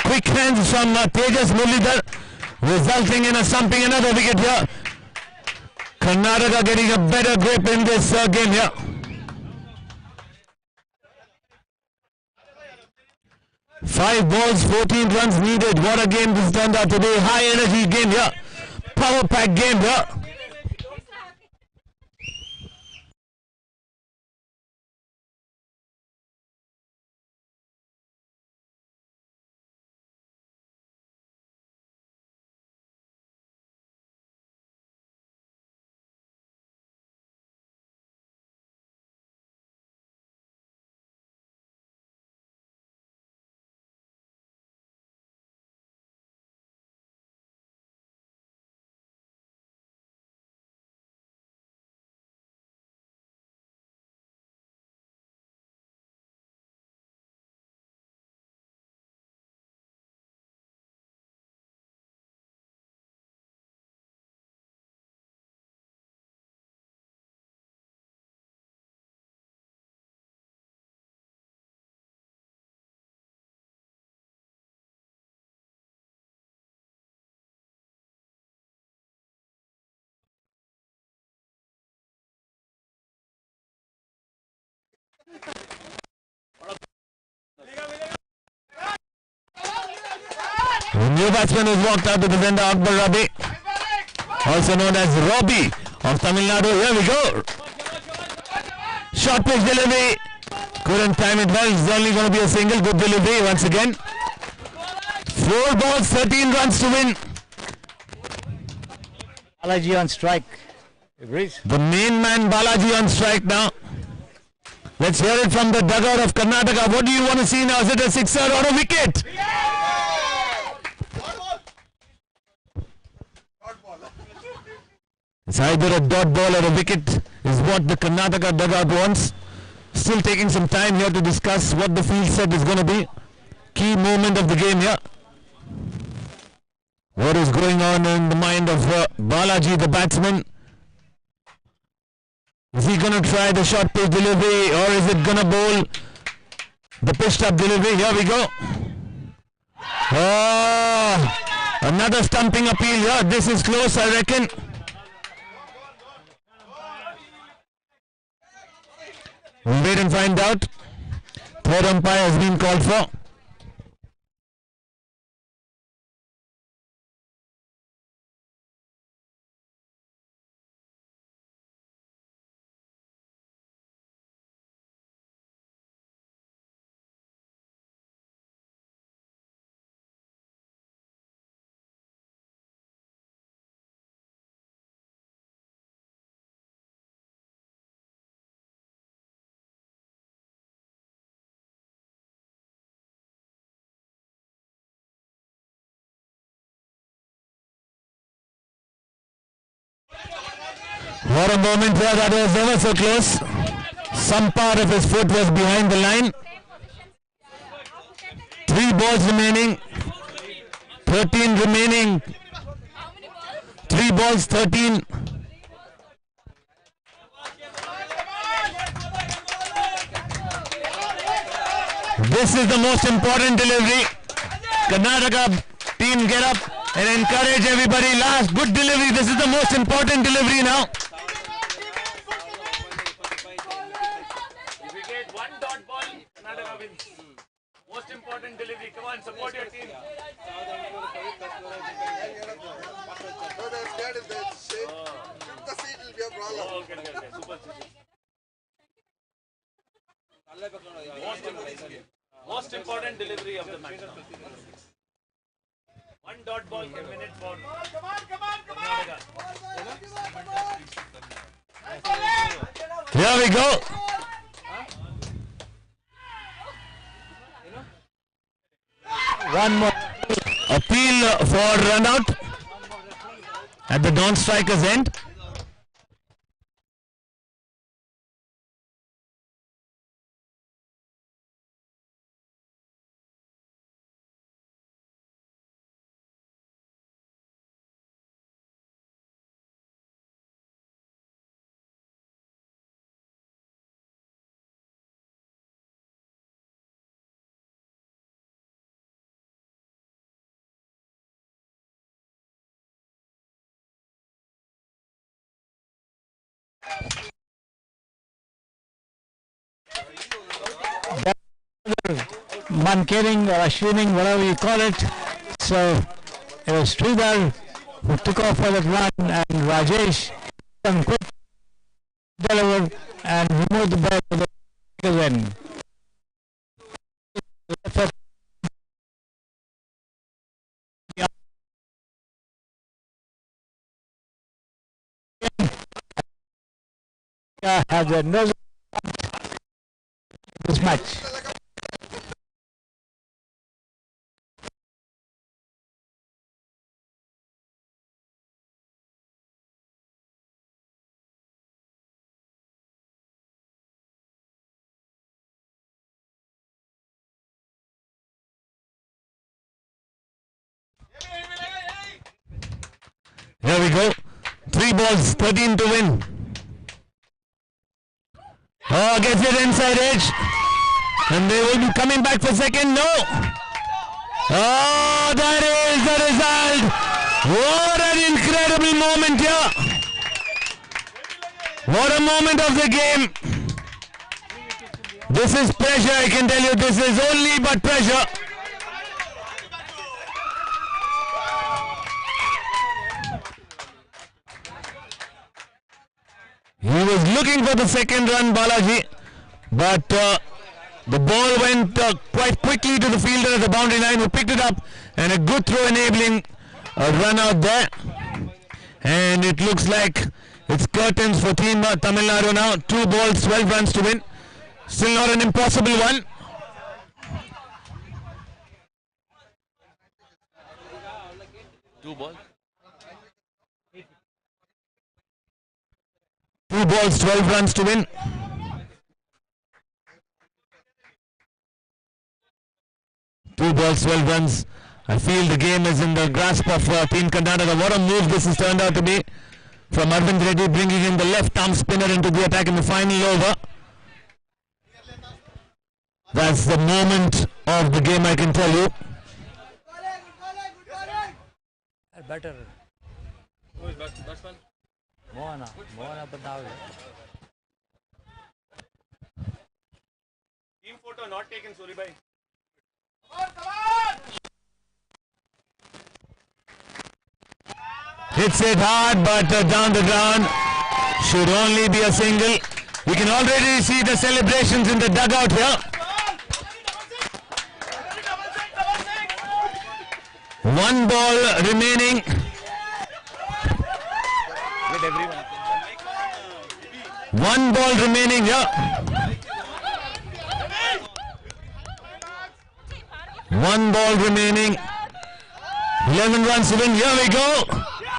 Quick hands from Tejas Muralidhar, resulting in a stumping, another wicket here. Karnataka getting a better grip in this game here. Five balls, 14 runs needed. What a game this turned out today. High energy game here. Power pack game here. The new batsman has walked out to defender Akbar Rabi, also known as Robbie of Tamilnadu. Here we go. Short pitch delivery. Couldn't time it well. It's only going to be a single. Good delivery once again. 4 balls, 13 runs to win. Balaji on strike. Agrees. The main man Balaji on strike now. Let's hear it from the dugout of Karnataka. What do you want to see now? Is it a sixer or a wicket? It's either a dot ball or a wicket is what the Karnataka dugout wants. Still taking some time here to discuss what the field set is going to be. Key moment of the game here. What is going on in the mind of Balaji, the batsman? Is he going to try the short pitch delivery or is it going to bowl the pitched up delivery? Here we go. Oh, another stumping appeal here. This is close, I reckon. We'll wait and find out. Third umpire has been called for. What a moment there, that was ever so close. Some part of his foot was behind the line. 3 balls remaining. 13 remaining. 3 balls, 13. This is the most important delivery. Karnataka team get up and encourage everybody. Last good delivery. This is the most important delivery now. If we get 1 dot ball, Karnataka wins. Most important delivery. Come on, support your team. Okay. Super. Most important delivery of the match. 1 dot ball per minute for Karnataka. Here we go. One more. Appeal for run out at the non-striker's end. Mankering or Ashwining, whatever you call it. So it was Sridhar who took off for that run and Rajesh some quick delivered and removed the ball for the win. Have their nose this match. Here we go. 3 balls, 13 to win. Oh, gets it inside edge. And they will be coming back for second. No. Oh, that is the result. What an incredible moment here. What a moment of the game. This is pressure, I can tell you. This is only but pressure. He was looking for the second run, Balaji, but the ball went quite quickly to the fielder at the boundary line, who picked it up and a good throw enabling a run out there. And it looks like it's curtains for team Tamil Nadu now. 2 balls, 12 runs to win. Still not an impossible one. Two balls. 2 balls, 12 runs to win. Two balls, 12 runs. I feel the game is in the grasp of Team Karnataka. What a move this has turned out to be from Arvind Reddy, bringing in the left arm spinner into the attack in the final over. That's the moment of the game, I can tell you. Better. Who is batsman? Mohana Badal. Team photo not taken, Suribhai. Hits it hard, but down the ground. Should only be a single. You can already see the celebrations in the dugout here. One ball remaining. One ball remaining here. One ball remaining. 11 runs to win. Here we go.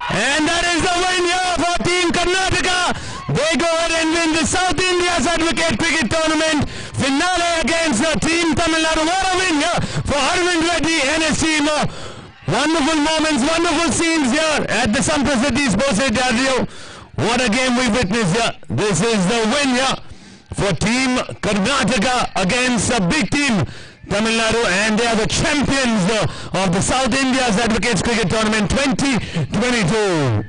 And that is the win here for Team Karnataka. They go ahead and win the South India's Advocate Cricket Tournament finale against Team Tamil Nadu. What a win here for Arvind Reddy and his team. Wonderful moments, wonderful scenes here at the Samprasiddhi Sports Stadium. What a game we witnessed here. This is the win here for Team Karnataka against a big team Tamil Nadu, and they are the champions of the South India's Advocates Cricket Tournament 2022.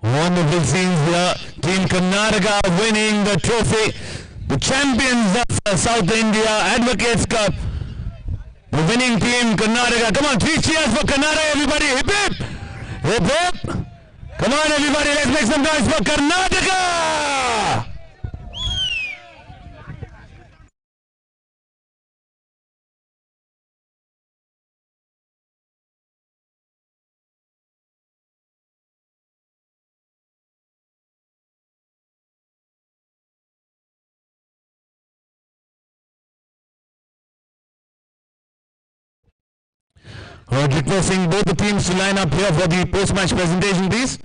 Wonderful scenes here. Team Karnataka winning the trophy. The champions of South India Advocates Cup. The winning team Karnataka. Come on, 3 cheers for Karnataka, everybody. Hip hip. Hip hip. Come on, everybody. Let's make some noise for Karnataka. Requesting both the teams to line up here for the post-match presentation, please.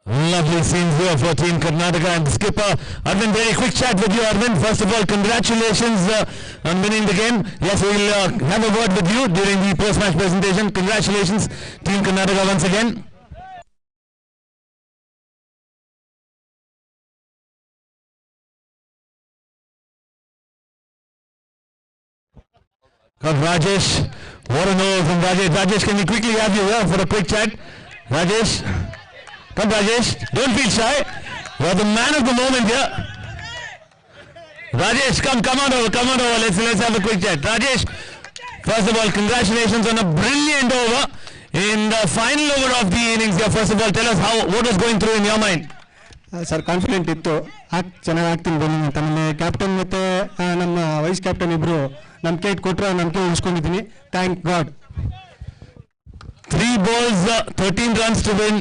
Lovely scenes here for Team Karnataka and the skipper. Arvind, very quick chat with you, Arvind. First of all, congratulations on winning the game. Yes, we'll have a word with you during the post-match presentation. Congratulations, Team Karnataka, once again. Come, Rajesh. What a know from Rajesh. Rajesh, can we quickly have you here for a quick chat? Rajesh. Come, Rajesh. Don't feel shy. You are the man of the moment here. Rajesh, come on over. Let's have a quick chat. Rajesh, First of all, congratulations on a brilliant over in the final over of the innings here. First of all, tell us what was going through in your mind. Sir confident ಇತ್ತು ಚೆನ್ನಾಗಿ ಆಗ್ತೀನಿ bowling ಅಂತ. ಆಮೇಲೆ captain ಮತ್ತು ನಮ್ಮ vice captain ಇಬ್ಬರು ನಂಬಿಕೆ ಇಟ್ಕೊಟ್ರು, ನಂಬಿಕೆ ಉಳಿಸ್ಕೊಂಡಿದ್ದೀನಿ. Thank God. 3 balls, 13 runs to win.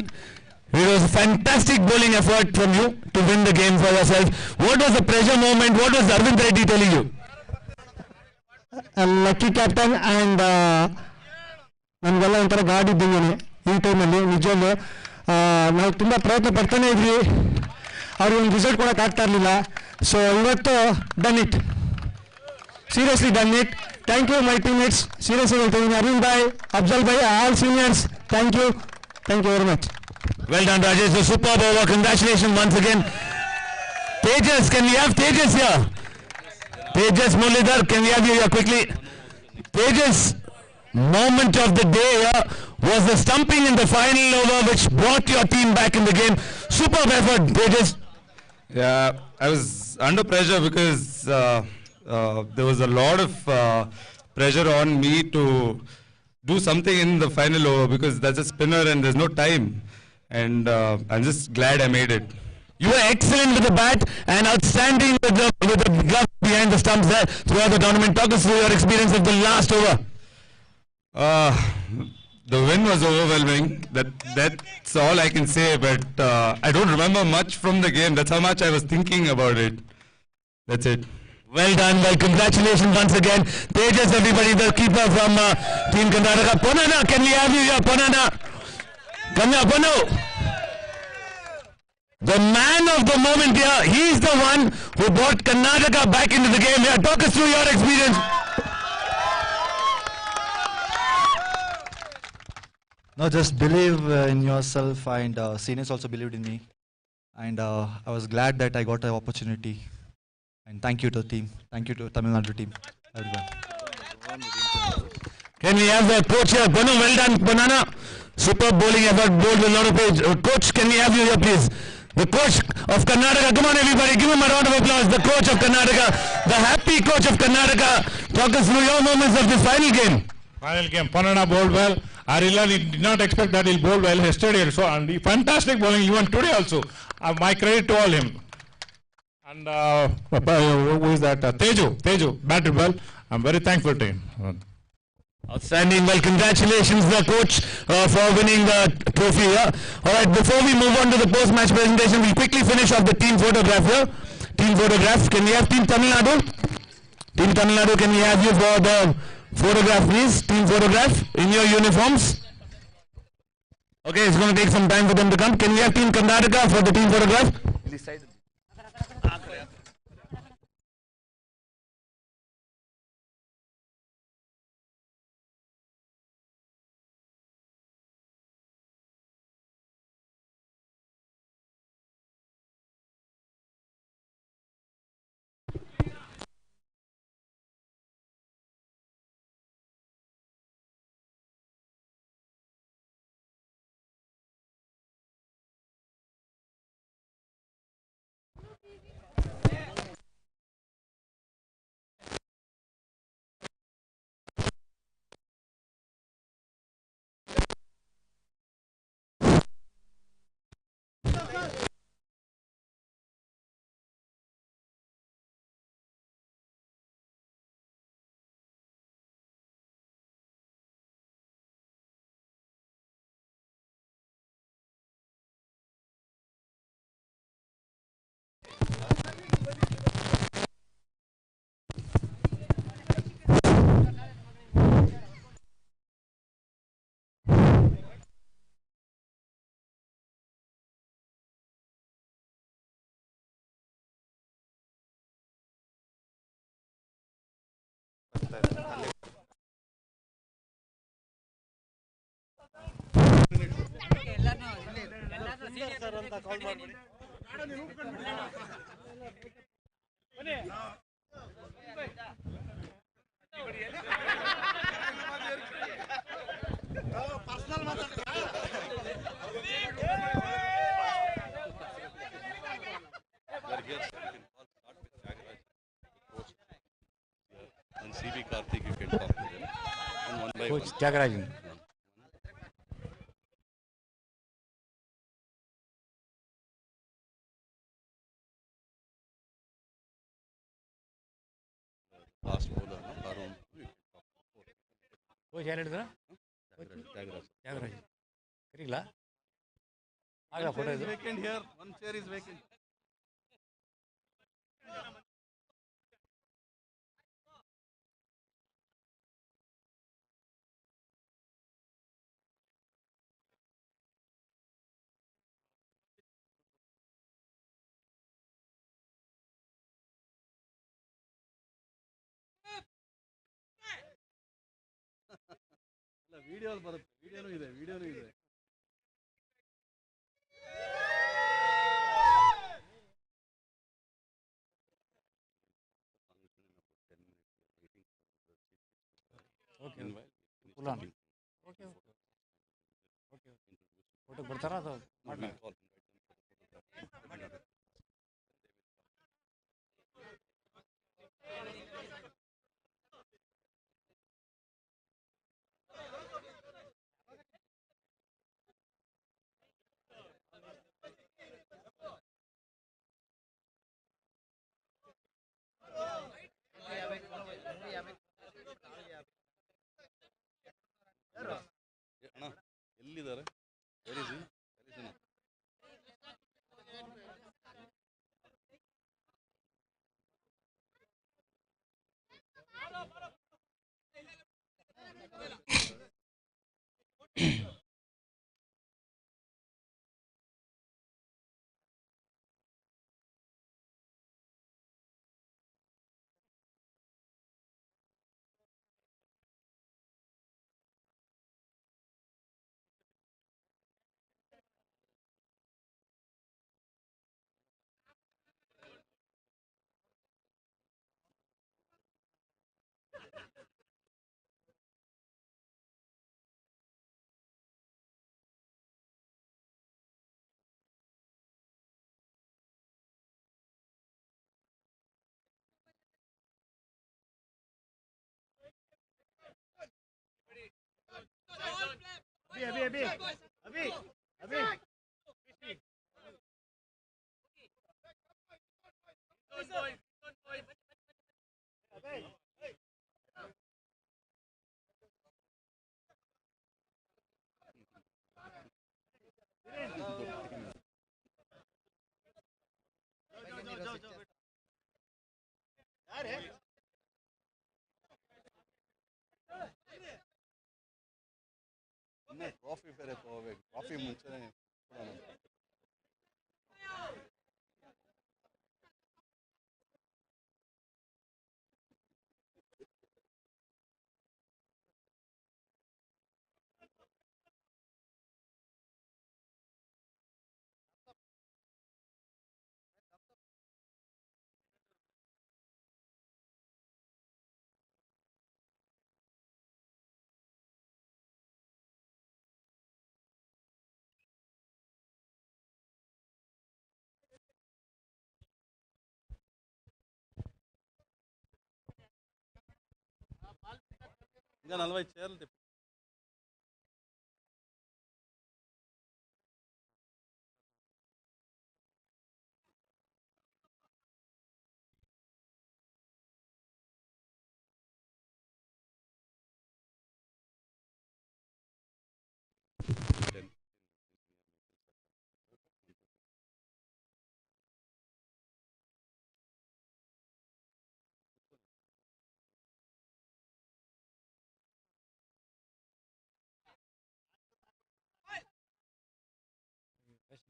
It was a fantastic bowling effort from you to win the game for yourself. What was the pressure moment? What was Arvind Reddy telling you? Lucky captain and ನಮಗೆಲ್ಲ ಒಂಥರ god ಇದ್ದಂಗೆ ಈ ಟೈಮಲ್ಲಿ. ನಿಜವಲ್ಲೂ ನಾವು ತುಂಬ ಪ್ರಯತ್ನ ಪಡ್ತಾನೆ ಇದ್ವಿ, ಅವ್ರಿಗೆ ಒಂದು ರಿಸಲ್ಟ್ ಕೊಡೋಕೆ ಆಗ್ತಾ ಇರಲಿಲ್ಲ. ಸೊ ಇವತ್ತು done it, seriously done it. Thank you my teammates. Seriously ಹೇಳ್ತೀನಿ, ಅರವಿಂದ್ ಭಾಯ್, ಅಫ್ಜಲ್ ಭಾಯ್, all seniors, thank you very much. Well done, Rajesh. A superb over. Congratulations once again. Tejas, can we have Tejas here? Tejas Mulidhar, can we have you here quickly? Tejas, moment of the day here was the stumping in the final over which brought your team back in the game. Superb effort, Tejas. Yeah, I was under pressure because there was a lot of pressure on me to do something in the final over because that's a spinner and there's no time. And I'm just glad I made it. You were excellent with the bat and outstanding with the glove behind the stumps there throughout the tournament. Talk us through your experience of the last over. The win was overwhelming. That's all I can say. But I don't remember much from the game. That's how much I was thinking about it. That's it. Well done. Well, congratulations once again. Tejas, everybody, the keeper from Team Karnataka. Ponana, can we have you here? Ponana. Come here, Ponu. The man of the moment here. He's the one who brought Karnataka back into the game here. Talk us through your experience. No, just believe in yourself, and seniors also believed in me. And I was glad that I got the opportunity. And thank you to the team. Thank you to Tamilnadu team, everyone. Can we have the coach here? Ponu, well done, Banana. Superb bowling effort, bowled with a lot of page. Coach, can we have you here, please? The coach of Karnataka. Come on, everybody, give him a round of applause. The coach of Karnataka, the happy coach of Karnataka. Talk us through your moments of this final game. Final game, Panana bowled well. I really did not expect that he'll bowl well yesterday. So, and fantastic bowling even today also. My credit to all him. And who is that? Teju batted well. I'm very thankful to him. Outstanding. Well, congratulations, the coach, for winning the trophy here. All right, before we move on to the post-match presentation, we'll quickly finish off the team photograph here. Team photograph. Can we have Team Tamilnadu? Team Tamilnadu, can we have you for the photograph, please? Team photograph in your uniforms. Okay, it's going to take some time for them to come. Can we have Team Karnataka for the team photograph? CB Karthik, you can talk to them. Coach Tyagarajan. Last bowler, Arun. Coach ಯಾರು ಹೇಳಿದ್ರ? Tyagarajan. ಕರೀಲ? ಆಗಲ್ಲ photo ಇದು. Vacant here. One chair is vacant. Video ಬರುತ್ತೆ, ವಿಡಿಯೋನೂ ಇದೆ. Okay full on. Okay ಫೋಟೋಗೆ ಬರ್ತಾರಾ ಅಥವಾ ಮಾಡಲಿ? ಅಣ್ಣ ಎಲ್ಲಿದ್ದಾರೆ? Where is he? अभी ಟ್ರಾಫಿ ಬೇರೆ ತಗೋಬೇಕು, ಟ್ರಾಫಿ ಮುಂಚೆನೆ ಕೊಡೋಣ. ಈಗ 40 ಚೇರ್ ತಿಪ್ಪು.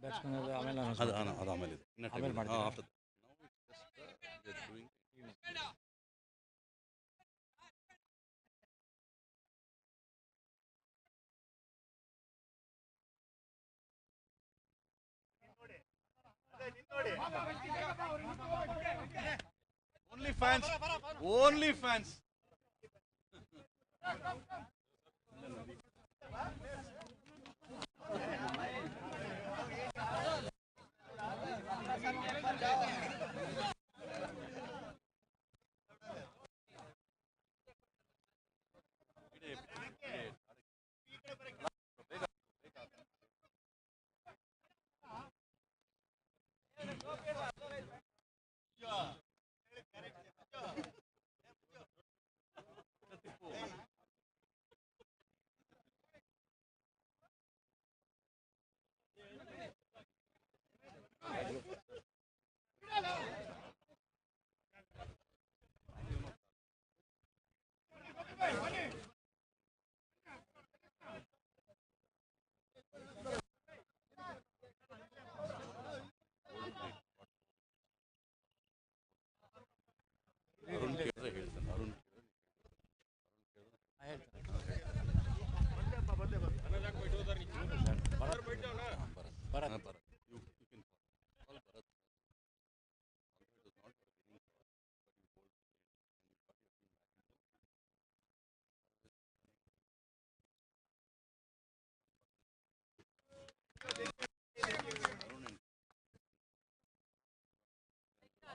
ಬ್ಯಾಟ್ಸ್ಮನ್ ಆಮೇಲೆ ಅದು ಆಮೇಲೆ ಇದೆ. ಆಮೇಲೆ ಮಾಡ್ತೀರಾ? after that. Now it's just we are doing only fans, only fans.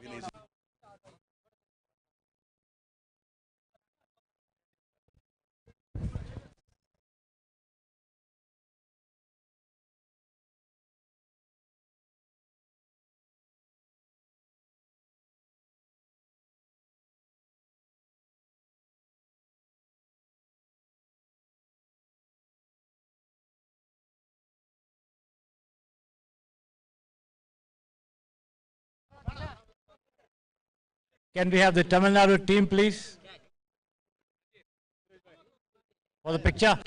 Village. Can we have the Tamil Nadu team, please? For the picture.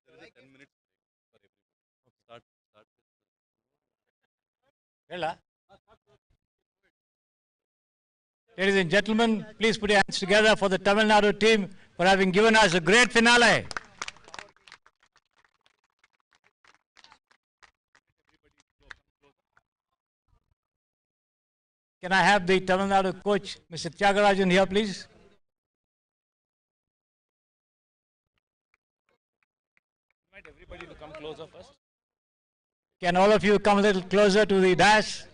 There is a 10 minutes for everybody. Start. Hela. Ladies and gentlemen, please put your hands together for the Tamil Nadu team for having given us a great finale. Can I have the Tamil Nadu coach, Mr. Tyagarajan, here, please? Invite everybody to come closer first. Can all of you come a little closer to the dais?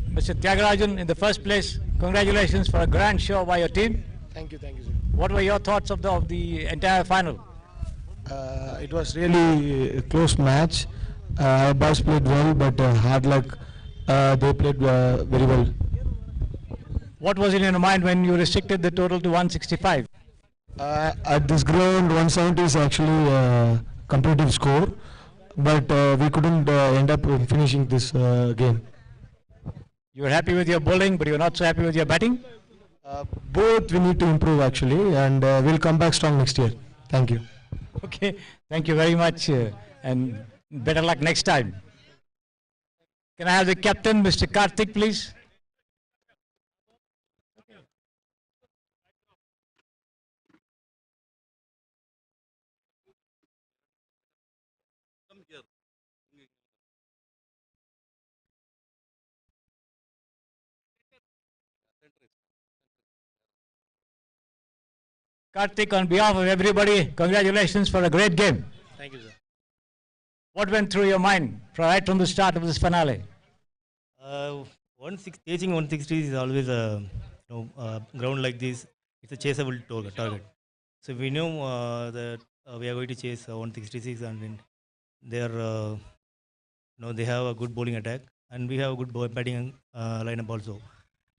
Mr. Tyagarajan, in the first place, congratulations for a grand show by your team. Thank you, sir. What were your thoughts of the entire final? It was really a close match. Our boys played well, but hard luck. They played very well. What was in your mind when you restricted the total to 165? At this ground, 170 is actually a competitive score, but we couldn't end up finishing this game. You were happy with your bowling, but you were not so happy with your batting? Both we need to improve actually, and we'll come back strong next year. Thank you. Okay, thank you very much, and better luck next time. Can I have the captain, Mr. Karthik, please? Come here. Karthik, on behalf of everybody, congratulations for a great game. Thank you, sir. What went through your mind right from the start of this finale? Chasing 160 is always a ground like this. It's a chaseable target. So we know that we are going to chase 166, and then they are, they have a good bowling attack, and we have a good batting lineup also.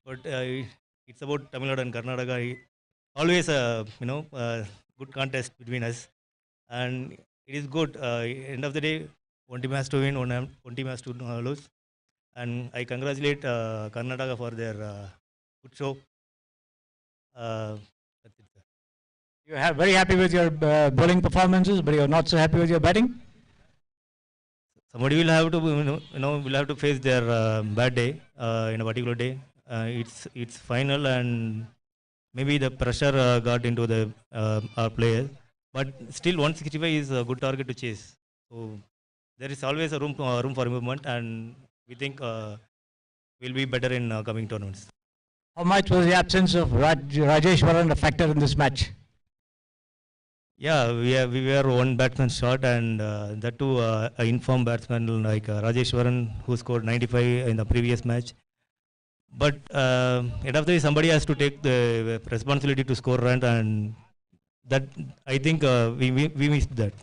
But it's about Tamil Nadu and Karnataka. Always good contest between us, and it is good. End of the day, one team has to win, one team has to lose, and I congratulate Karnataka for their good show. That's it, sir. You are very happy with your bowling performances, but you are not so happy with your batting? somebody will have to will have to face their bad day in a particular day. It's final, and maybe the pressure got into the our players, but still 165 is a good target to chase. So there is always a room for improvement, and we think we'll be better in coming tournaments. How much was the absence of Rajeshwaran a factor in this match? Yeah, we were one batsman short, and that too an informed batsman like Rajeshwaran, who scored 95 in the previous match. But end of the day, somebody has to take the responsibility to score runs, and that I think we missed that.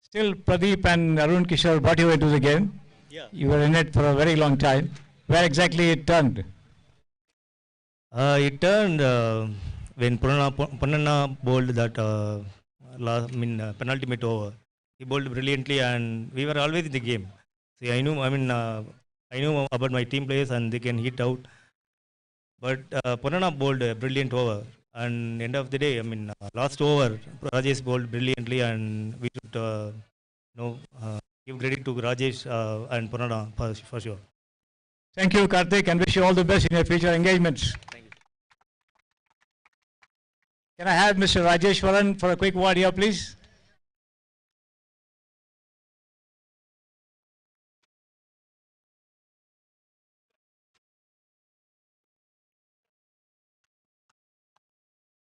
Still, Pradeep and Arun Kishore brought you into the game. Yeah. You were in it for a very long time. Where exactly it turned? It turned when Purnana bowled that penalty made over. He bowled brilliantly, and we were always in the game. See, I knew about my team players, and they can hit out. But Purnana bowled a brilliant over, and end of the day, last over, Rajesh bowled brilliantly, and we should give credit to Rajesh and Purnana for sure. Thank you, Karthik, and wish you all the best in your future engagements. Thank you. Can I have Mr. Rajeshwaran for a quick word here, please?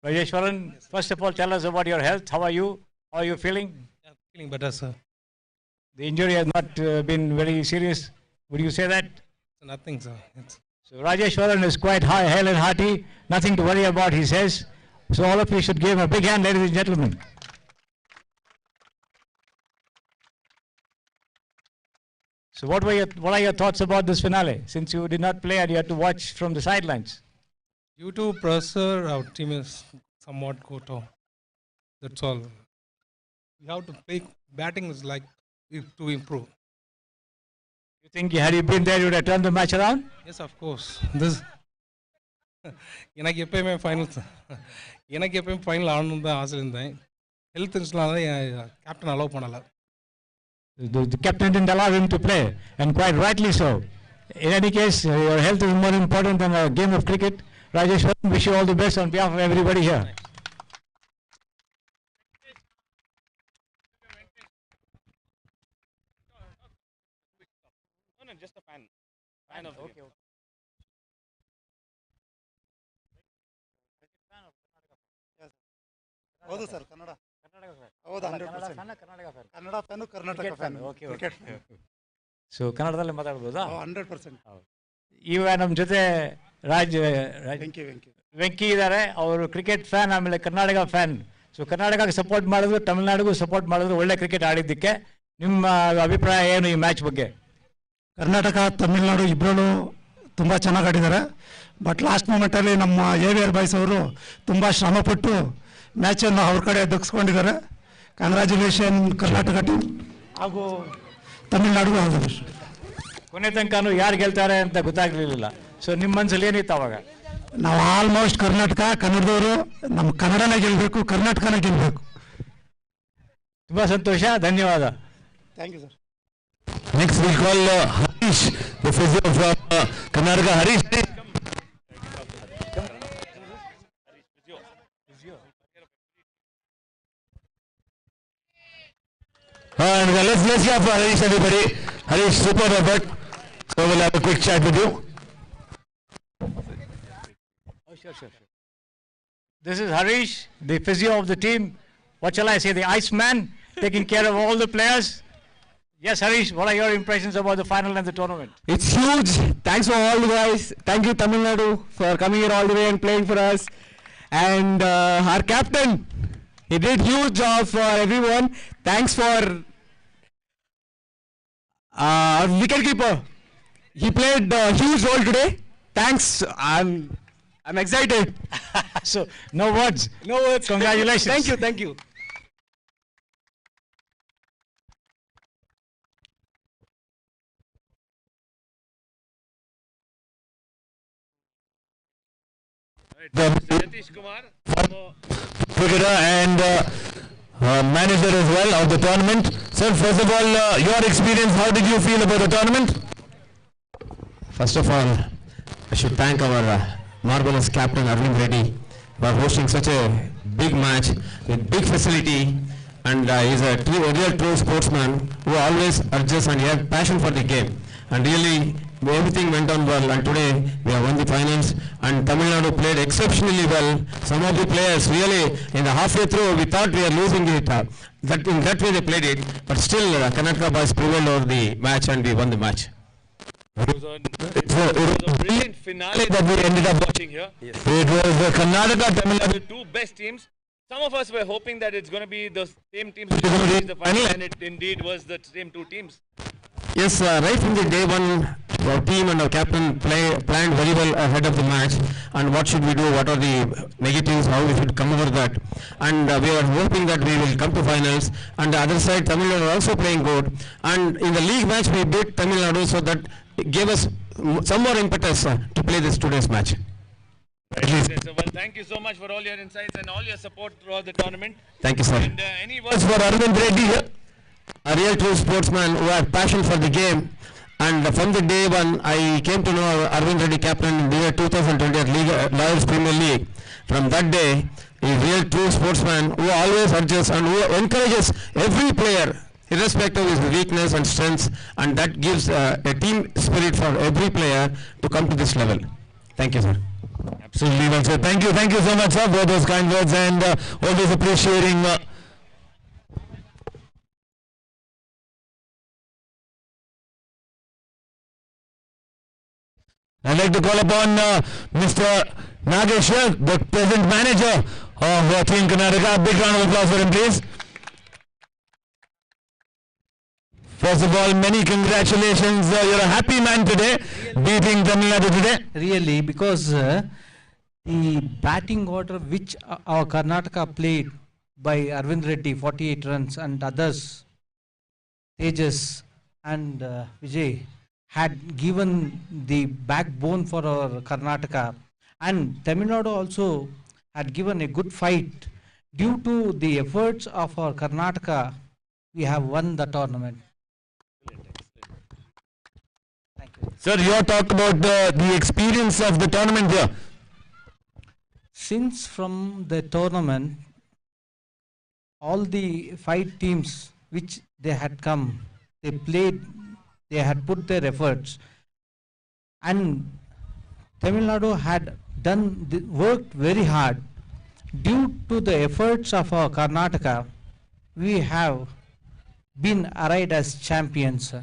Rajeshwaran, first of all, tell us about your health. How are you? How are you feeling? Yeah, feeling better, sir. The injury has not been very serious. Would you say that? Nothing, sir. So Rajeshwaran is quite hale and hearty. Nothing to worry about, he says. So all of you should give him a big hand, ladies and gentlemen. So what are your thoughts about this finale, since you did not play and you had to watch from the sidelines? Due to pressure, our team is somewhat got off. That's all. We have to play. Batting is like to improve. You think had you been there, you would have turned the match around? Yes, of course. This எனக்கு எப்பயுமே final ஆடணும் தான் ஆசை இருந்தேன். Health இன்ஸ்னால captain allow பண்ணல. The captain didn't allow him to play, and quite rightly so. In any case, your health is more important than a game of cricket. Rajesh, wish you all the best on behalf of everybody here. No, just a fan. Fan of the game. ಹೌದು sir Kannada ಹೌದು 100% Kannada fan Karnataka fan cricket so ಕನ್ನಡದಲ್ಲಿ ಮಾತಾಡ್ಬೋದಾ? 100%. ಇವಾಗ ನಮ್ಮ ಜೊತೆ ವೆಂಕಿ ಇದ್ದಾರೆ. ಅವರು cricket fan, ಆಮೇಲೆ Karnataka fan. So ಕರ್ನಾಟಕಕ್ಕೆ ಸಪೋರ್ಟ್ ಮಾಡಿದ್ರು, ತಮಿಳ್ನಾಡಿಗೂ ಸಪೋರ್ಟ್ ಮಾಡಿದ್ರು, ಒಳ್ಳೆ ಕ್ರಿಕೆಟ್ ಆಡಿದ್ದಕ್ಕೆ. ನಿಮ್ಮ ಅಭಿಪ್ರಾಯ ಏನು ಈ ಮ್ಯಾಚ್ ಬಗ್ಗೆ? ಕರ್ನಾಟಕ ತಮಿಳ್ನಾಡು ಇಬ್ಬರೂ ತುಂಬ ಚೆನ್ನಾಗಿ ಆಡಿದ್ದಾರೆ. ಬಟ್ ಲಾಸ್ಟ್ ಮೂಮೆಂಟಲ್ಲಿ ನಮ್ಮ AVR ಬಾಯ್ಸ್ ಅವರು ತುಂಬ ಶ್ರಮಪಟ್ಟು ಮ್ಯಾಚನ್ನು ಅವ್ರ ಕಡೆ ದಕ್ಸ್ಕೊಂಡಿದ್ದಾರೆ. ಕಂಗ್ರ್ಯಾಚುಲೇಷನ್ ಕರ್ನಾಟಕ ಟೀಮ್ ಹಾಗೂ ತಮಿಳ್ನಾಡು. ಕೊನೆ ತನಕನೂ ಯಾರು ಗೆಲ್ತಾರೆ ಅಂತ ಗೊತ್ತಾಗ್ಲಿಲ್ಲ. ಸೊ ನಿಮ್ಮ ಮನಸ್ಸಲ್ಲಿ ಏನಿತ್ತು ಅವಾಗ? ನಾವು ಆಲ್ಮೋಸ್ಟ್ ಕರ್ನಾಟಕ ಕನ್ನಡದವರು, ನಮ್ಮ ಕನ್ನಡನೇ ಗೆಲ್ಲಬೇಕು, ಕರ್ನಾಟಕನೇ ಗೆಲ್ಲಬೇಕು. ತುಂಬ ಸಂತೋಷ, ಧನ್ಯವಾದ. Thank you sir. Next we call Harish, the physio from Karnataka. Harish. And let's clap for Harish, everybody. Harish, super effort. So we'll have a quick chat with you. Oh, sure. This is Harish, the physio of the team. What shall I say? The Iceman, taking care of all the players. Yes, Harish, what are your impressions about the final and the tournament? It's huge. Thanks for all the guys. Thank you, Tamilnadu, for coming here all the way and playing for us. And our captain, he did huge job for everyone. Thanks for our wicketkeeper. He played a huge role today. Thanks. I'm excited. So, no words. No words. Congratulations. Thank you. Cricketer and manager as well of the tournament. Sir, first of all, your experience, how did you feel about the tournament? First of all, I should thank our marvelous captain Arvind Reddy for hosting such a big match with big facility, and he's a real true sportsman who always urges and he has passion for the game. And really, everything went on well, and today we have won the finals, and Tamil Nadu played exceptionally well. Some of the players really, in the halfway through, we thought we were losing it. That in that way they played it, but still Karnataka boys prevailed over the match and we won the match. It was a brilliant finale that we ended up watching here. Yes. It was the Karnataka, Tamil Nadu. The two best teams. Some of us were hoping that it's going to be the same teams which will reach the final, and it indeed was the same two teams. Yes, right from the day one, our team and our captain planned very well ahead of the match, and what should we do, what are the negatives, how we should come over that, and we are hoping that we will come to finals. And the other side, Tamil Nadu are also playing good, and in the league match we beat Tamil Nadu, so that gave us some more impetus to play this today's match. Well, thank you so much for all your insights and all your support throughout the tournament. Thank you, sir. And any words For Arvind Reddy here. A real true sportsman who had passion for the game, and from the day one I came to know Arvind Reddy, captain in the year 2020 at Lions Premier League. From that day, a real true sportsman who always urges and who encourages every player irrespective of his weakness and strengths, and that gives a team spirit for every player to come to this level. Thank you, sir. Absolutely, well, sir. Thank you so much, sir, for those kind words, and always appreciating. I'd like to call upon Mr. Nageshwar, the present manager of Team Karnataka. Big round of applause for him, please. First of all, many congratulations. You're a happy man today, beating Tamil Nadu today. Really, because the batting order which our Karnataka played by Arvind Reddy, 48 runs, and others, Tejas and Vijay, had given the backbone for our Karnataka, and Tamil Nadu also had given a good fight. Due to the efforts of our Karnataka, we have won the tournament. Sir, your talk about the experience of the tournament here. Since from the tournament, all the 5 teams which they had come, they played, they had put their efforts, and Tamil Nadu had worked very hard. Due to the efforts of our Karnataka, we have been arrayed as champions.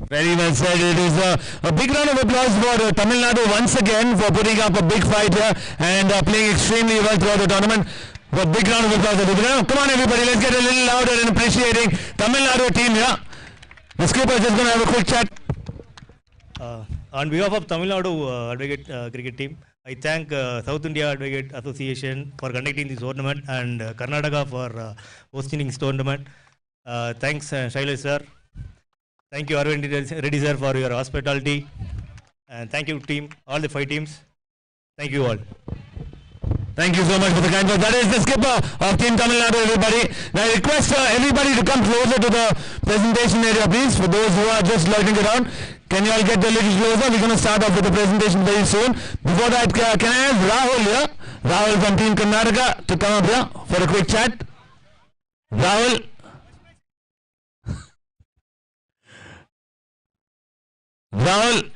Very well said. It is a big round of applause for Tamil Nadu once again for putting up a big fight here and playing extremely well throughout the tournament. A big round of applause. Come on everybody, let's get a little louder in appreciating Tamil Nadu team here. The skipper is just going to have a quick chat. On behalf of Tamil Nadu Advocate Cricket team, I thank South India Advocate Association for conducting this tournament and Karnataka for hosting this tournament. Thanks Shailesh sir. Thank you Arvind Reddy sir for your hospitality, and thank you team, all the 5 teams. Thank you all. Thank you so much for the kind words. That is the skipper of Team Tamil Nadu, everybody. Now I request everybody to come closer to the presentation area, please. For those who are just loitering around, can you all get a little closer? We're going to start off with the presentation very soon. Before that, can I have Rahul here? Rahul from Team Karnataka to come up here for a quick chat. Rahul. Rahul,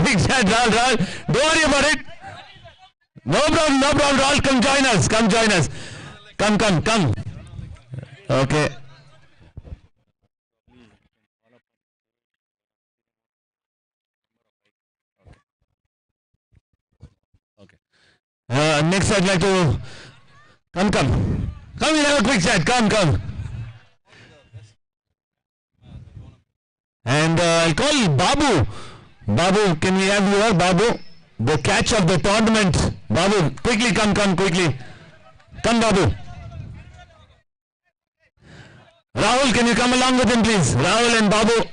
quick chat, Rahul, don't worry about it. No problem, Rahul, come join us, come. Okay. Next I'd like to, come, we'll have a quick chat, come. And I'll call Babu. Babu, can we have you here, Babu? The catch of the tournament. Babu, quickly come quickly. Come, Babu. Rahul, can you come along with him, please? Rahul and Babu.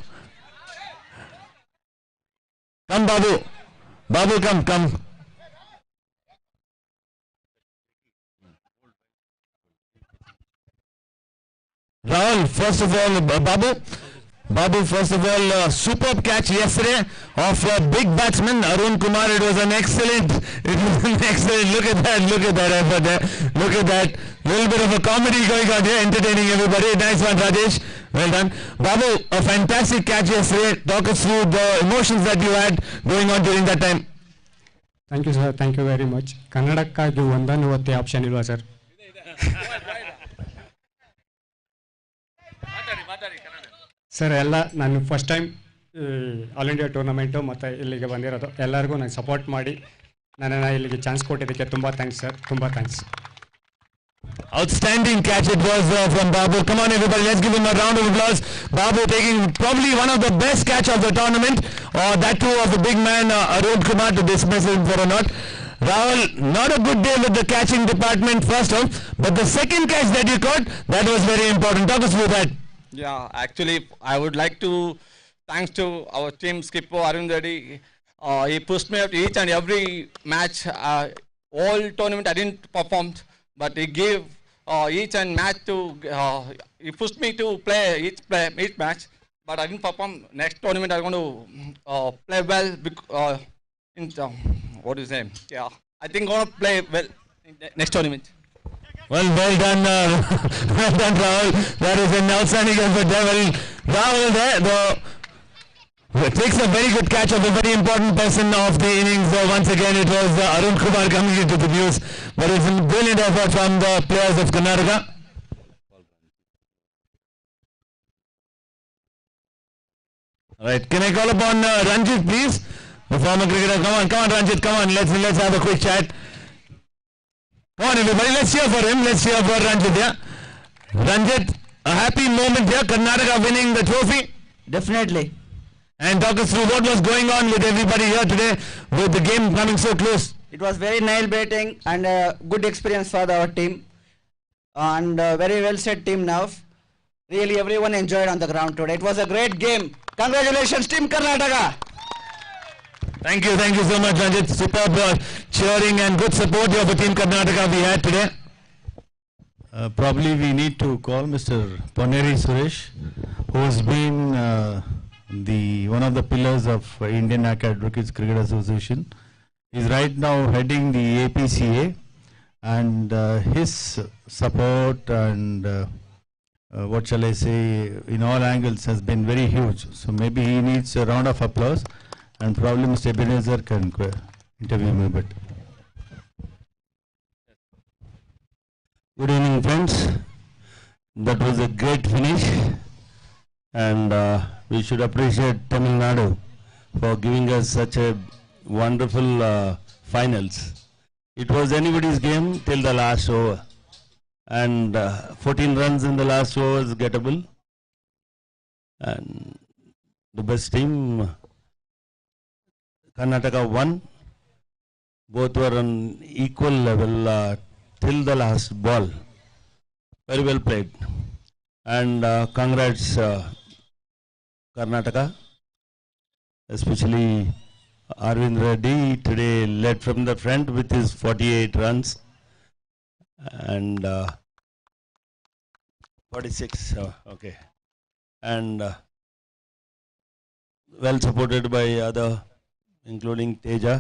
Come, Babu. Babu, come. Rahul, first of all, Babu, first of all, superb catch yesterday of a big batsman, Arun Kumar. It was an excellent, look at that effort there. Look at that. Little bit of a comedy going on here, entertaining everybody. Nice one, Rajesh. Well done. Babu, a fantastic catch yesterday. Talk us through the emotions that you had going on during that time. Thank you, sir. Thank you very much. Karnataka ಒಂದನ್ನು ಒತ್ತೆ option ಇಲ್ವಾ sir? Sir ಎಲ್ಲ ನಾನು first time all India tournament ಮತ್ತು ಇಲ್ಲಿಗೆ ಬಂದಿರೋದು ಎಲ್ಲರಿಗೂ ನಾನು ಸಪೋರ್ಟ್ ಮಾಡಿ ನನ್ನನ್ನು ಇಲ್ಲಿಗೆ ಚಾನ್ಸ್ ಕೊಟ್ಟಿದ್ದಕ್ಕೆ ತುಂಬ ಥ್ಯಾಂಕ್ಸ್ ಸರ್, ತುಂಬ thanks. Outstanding catch it was from Babu. Come on everybody, let's give him a round of applause. Babu taking probably one of the best catch of the tournament, or that too of the big man Arun Kumar, to dismiss him for a not. Rahul, not a good day with the catching department first off, but the second catch that you caught, that was very important. Talk us through that. Yeah, actually I would like to thanks to our team skipper Arvind Reddy. He pushed me up each and every match. All tournament I didn't perform, but he gave each and match to he pushed me to play each match, but I didn't perform. Next tournament I'm going to play well in what do you say? Yeah, I think I'm going to play well in the next tournament. Well done, well done, Rahul. That is an outstanding effort there. Well, Rahul there takes a very good catch of a very important person of the innings. Once again, it was Arun Kumar coming into the views, but it's a brilliant effort from the players of Karnataka. All right, can I call upon Ranjit, please, the former cricketer? Come on, Ranjit, come on. Let's have a quick chat. Come on, everybody, let's cheer for him. Let's cheer for Ranjit. Yeah, Ranjit, a happy moment here. Karnataka winning the trophy. Definitely. And talk us through what was going on with everybody here today, with the game coming so close. It was very nail-biting and a good experience for our team, and very well set team now. Really, everyone enjoyed on the ground today. It was a great game. Congratulations, Team Karnataka. Thank you so much, Ranjit. Superb cheering and good support here for Team Karnataka we had today. Probably we need to call Mr. Ponneri Suresh, who has been one of the pillars of Indian Advocates Cricket Association. He's right now heading the APCA, and his support and what shall I say, in all angles has been very huge. So maybe he needs a round of applause, and probably Mr. Ebenezer can interview him a bit. Good evening, friends. That was a great finish, and we should appreciate Tamilnadu for giving us such a wonderful finals. It was anybody's game till the last over, and 14 runs in the last over is gettable, and the best team, Karnataka, won. Both were on equal level till the last ball. Very well played, and congrats Karnataka, especially Arvind Reddy today led from the front with his 48 runs and 46, okay, and well supported by other, including Teja,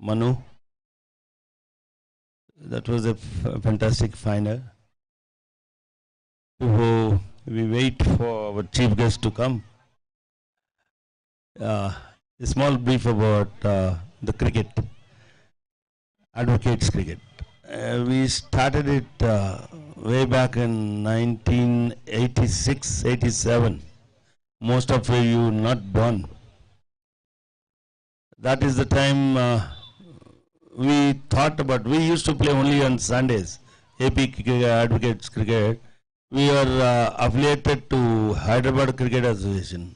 Manu. That was a fantastic final. Before we wait for our chief guest to come, a small brief about the cricket, Advocates cricket. We started it way back in 1986-87. Most of you not born. That is the time we thought about. We used to play only on Sundays, AP Advocates cricket. We are affiliated to Hyderabad Cricket Association.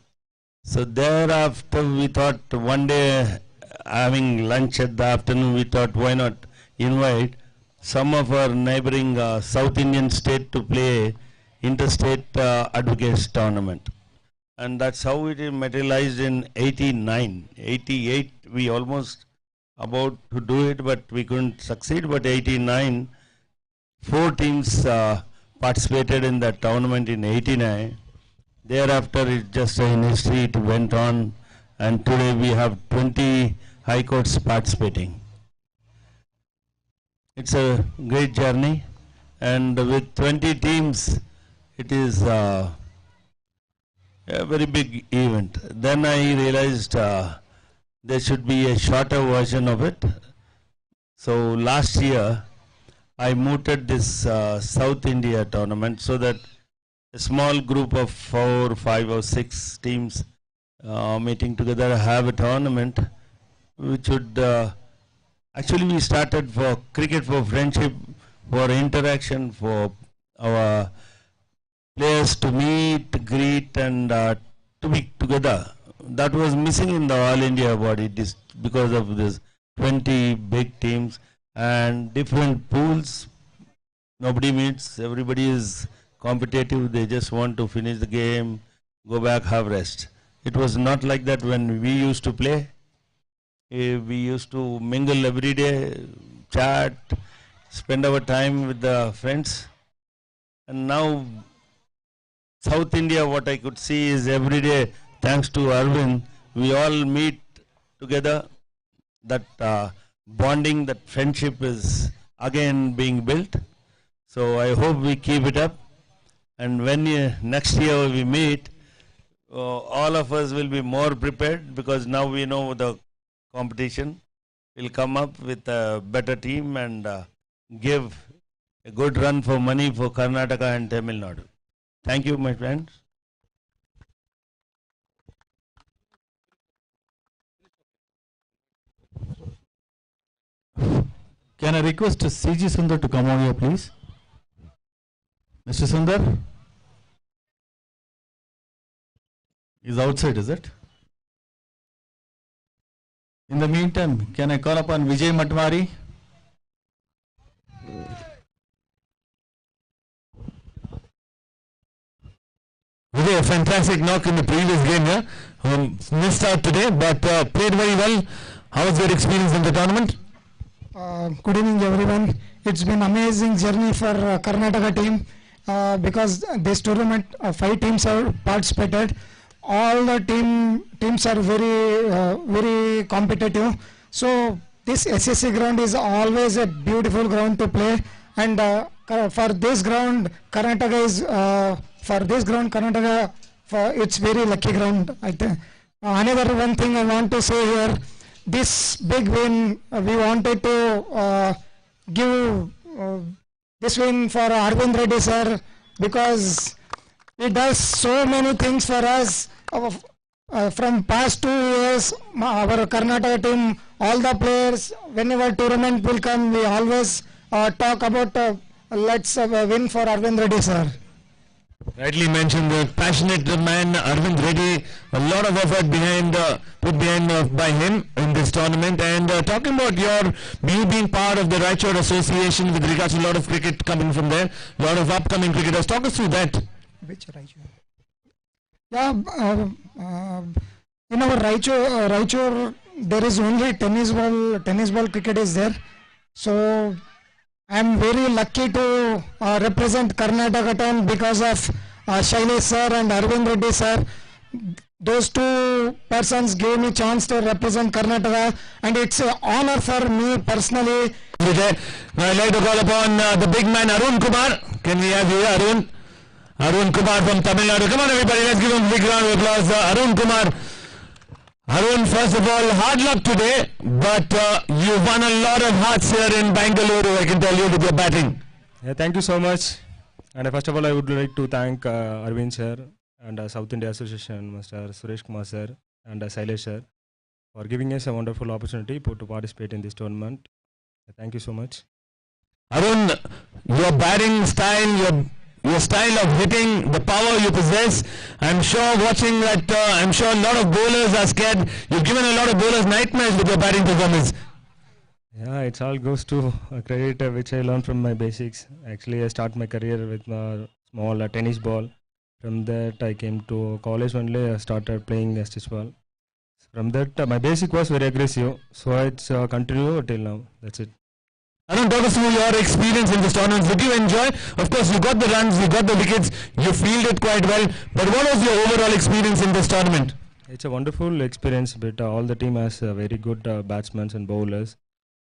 So thereafter we thought one day, having lunch at the afternoon, we thought why not invite some of our neighboring South Indian state to play interstate advocates tournament. And that's how it materialized in 89. 88 we almost about to do it, but we couldn't succeed. But 89, 4 teams participated in that tournament in '89. Thereafter, it just in history it went on, and today we have 20 high courts participating. It's a great journey, and with 20 teams, it is a very big event. Then I realized there should be a shorter version of it. So last year, I mooted this South India tournament so that a small group of 4, 5 or 6 teams meeting together have a tournament which would actually we started for cricket, for friendship, for interaction, for our players to meet, greet and to be together. That was missing in the All India body because of this 20 big teams and different pools. Nobody meets, everybody is competitive, they just want to finish the game, go back, have rest. It was not like that when we used to play. We used to mingle every day, chat, spend our time with the friends. And now South India, what I could see is every day, thanks to Arvind, we all meet together. That bonding, that friendship is again being built. So I hope we keep it up. And when next year we meet, all of us will be more prepared because now we know the competition. We'll come up with a better team and give a good run for money for Karnataka and Tamilnadu. Thank you, my friends. Can I request CG Sundar to come on here, please? Mr. Sundar? He's outside, is it? In the meantime, can I call upon Vijay Matmari? Vijay, a fantastic knock in the previous game here. Missed out today, but played very well. How was your experience in the tournament? Good evening, everyone. It's been amazing journey for Karnataka team because this tournament 5 teams have participated. All the teams are very competitive. So this SSC ground is always a beautiful ground to play, and for this ground Karnataka it's very lucky ground. I think another one thing I want to say here, this big win we wanted to give this win for Arvind Reddy sir because he does so many things for us. From past 2 years, our Karnataka team, all the players, whenever tournament will come, we always talk about let's win for Arvind Reddy sir. Rightly mentioned, the passionate man Arvind Reddy, a lot of effort put behind by him in this tournament. And talking about you being part of the Raichur Association with regards to a lot of cricket coming from there, a lot of upcoming cricketers. Talk us through that. Which Raichur? Yeah, in our Raichur, there is only tennis ball cricket is there. So I am very lucky to represent Karnataka team because of Shailesh sir and Arvind Reddy sir. Those 2 persons gave me chance to represent Karnataka, and it's an honor for me personally. I'd like to call upon the big man Arun Kumar. Can we have you, Arun? Arun Kumar from Tamil Nadu. Come on everybody, let's give him a big round of applause. Arun Kumar. Arun, first of all, hard luck today, but you won a lot of hearts here in Bangalore, I can tell you, with your batting. Yeah, thank you so much. And first of all, I would like to thank Arvind sir and South India Association, Mr. Suresh Kumar sir and Shailesh sir for giving us a wonderful opportunity to participate in this tournament. Thank you so much. Arun, your batting style, your style of hitting, the power you possess, I'm sure watching that, I'm sure a lot of bowlers are scared. You've given a lot of bowlers nightmares with your batting performance. Yeah, it all goes to a credit which I learned from my basics. Actually, I started my career with a small tennis ball. From that, I came to college only. I started playing stitch ball. From that, my basic was very aggressive. So it's continued till now. That's it. Arun, talk us through your experience in this tournament. Did you enjoy? Of course, you got the runs, you got the wickets, you fielded quite well. But what was your overall experience in this tournament? It's a wonderful experience, but all the team has very good batsmen and bowlers,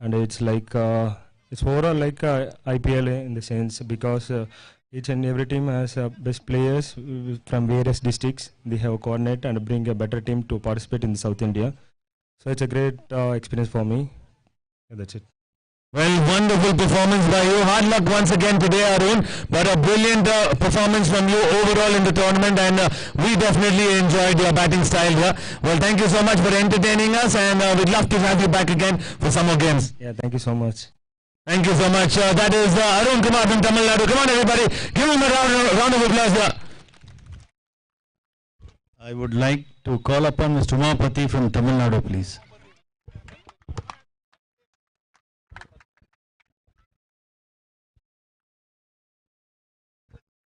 and it's like it's overall like IPL in the sense because each and every team has best players from various districts. They have a coordinate and bring a better team to participate in South India. So it's a great experience for me. Yeah, that's it. Well, wonderful performance by you. Hard luck once again today, Arun. But a brilliant performance from you overall in the tournament, and we definitely enjoyed your batting style here. Well, thank you so much for entertaining us, and we'd love to have you back again for some more games. Yeah, thank you so much. Thank you so much. That is Arun Kumar from Tamil Nadu. Come on, everybody. Give him a round of applause here. I would like to call upon Mr. Umapati from Tamil Nadu, please.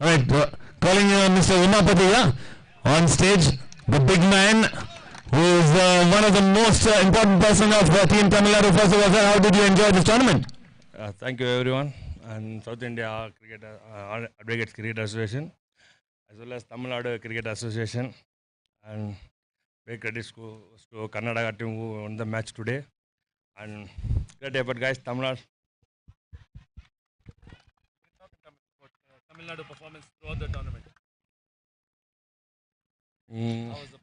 Alright, calling Mr. Umapati on stage, the big man who is one of the most important person of Team Tamil Nadu. First of all, sir, how did you enjoy this tournament? Thank you everyone, and South India Advocates Cricket Association, as well as Tamil Nadu Cricket Association, and big credits to Karnataka team who won the match today, and great effort guys, Tamil Nadu. Tamil Nadu performance throughout the tournament. How was the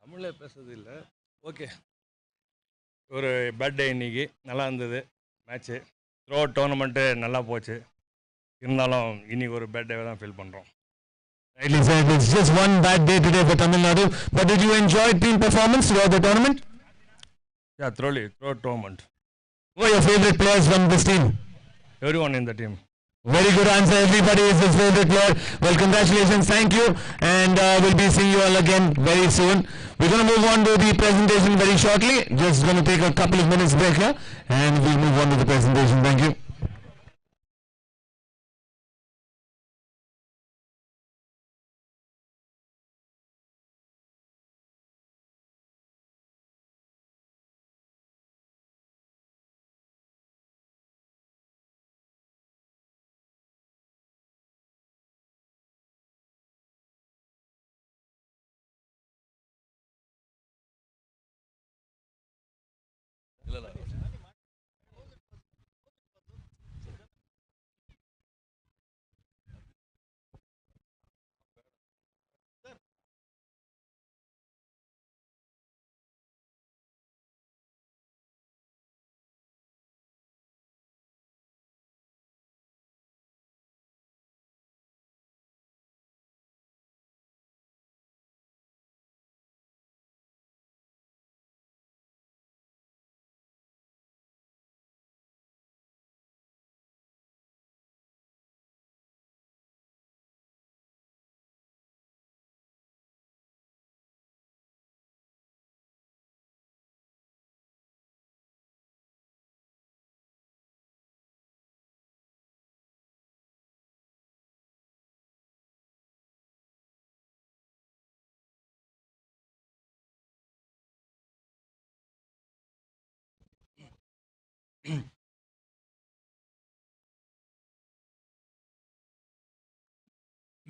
தமிழ்ல பேசுறது இல்லை. Okay, ஒரு bad டே இன்னைக்கு நல்லா இருந்தது match. Through out tournament நல்லா போச்சு. இருந்தாலும் இன்னைக்கு ஒரு பேட் டேவை தான் ஃபீல் பண்ணுறோம். Rightly said, it's just one bad day today for Tamil Nadu. But did you enjoy team performance throughout the tournament? Yeah, throughout tournament. Who are your favorite players from this team? Everyone in the team. Very good answer. Everybody is his favorite player. Well, congratulations. Thank you. And we'll be seeing you all again very soon. We're going to move on to the presentation very shortly. Just going to take a couple of minutes break here. And we'll move on to the presentation. Thank you.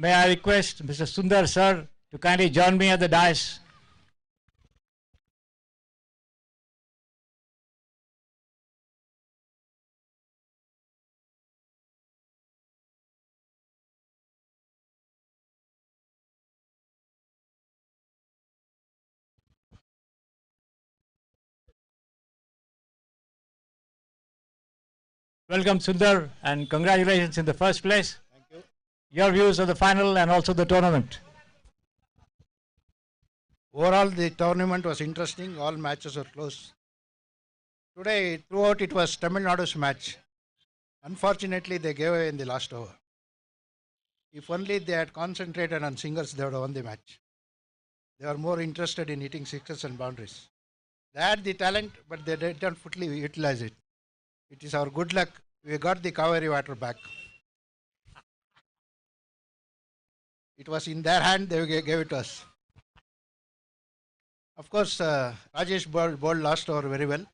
May I request Mr. Sundar sir to kindly join me at the dais. Welcome Sundar, and congratulations in the first place. Thank you. Your views of the final and also the tournament. Overall, the tournament was interesting. All matches were close. Today, throughout, it was Tamil Nadu's match. Unfortunately, they gave away in the last over. If only they had concentrated on singles, they would have won the match. They were more interested in hitting sixes and boundaries. They had the talent, but they didn't fully utilize it. It is our good luck. We got the Kaveri water back. It was in their hand, they gave it to us. Of course, Rajesh bowled last over very well.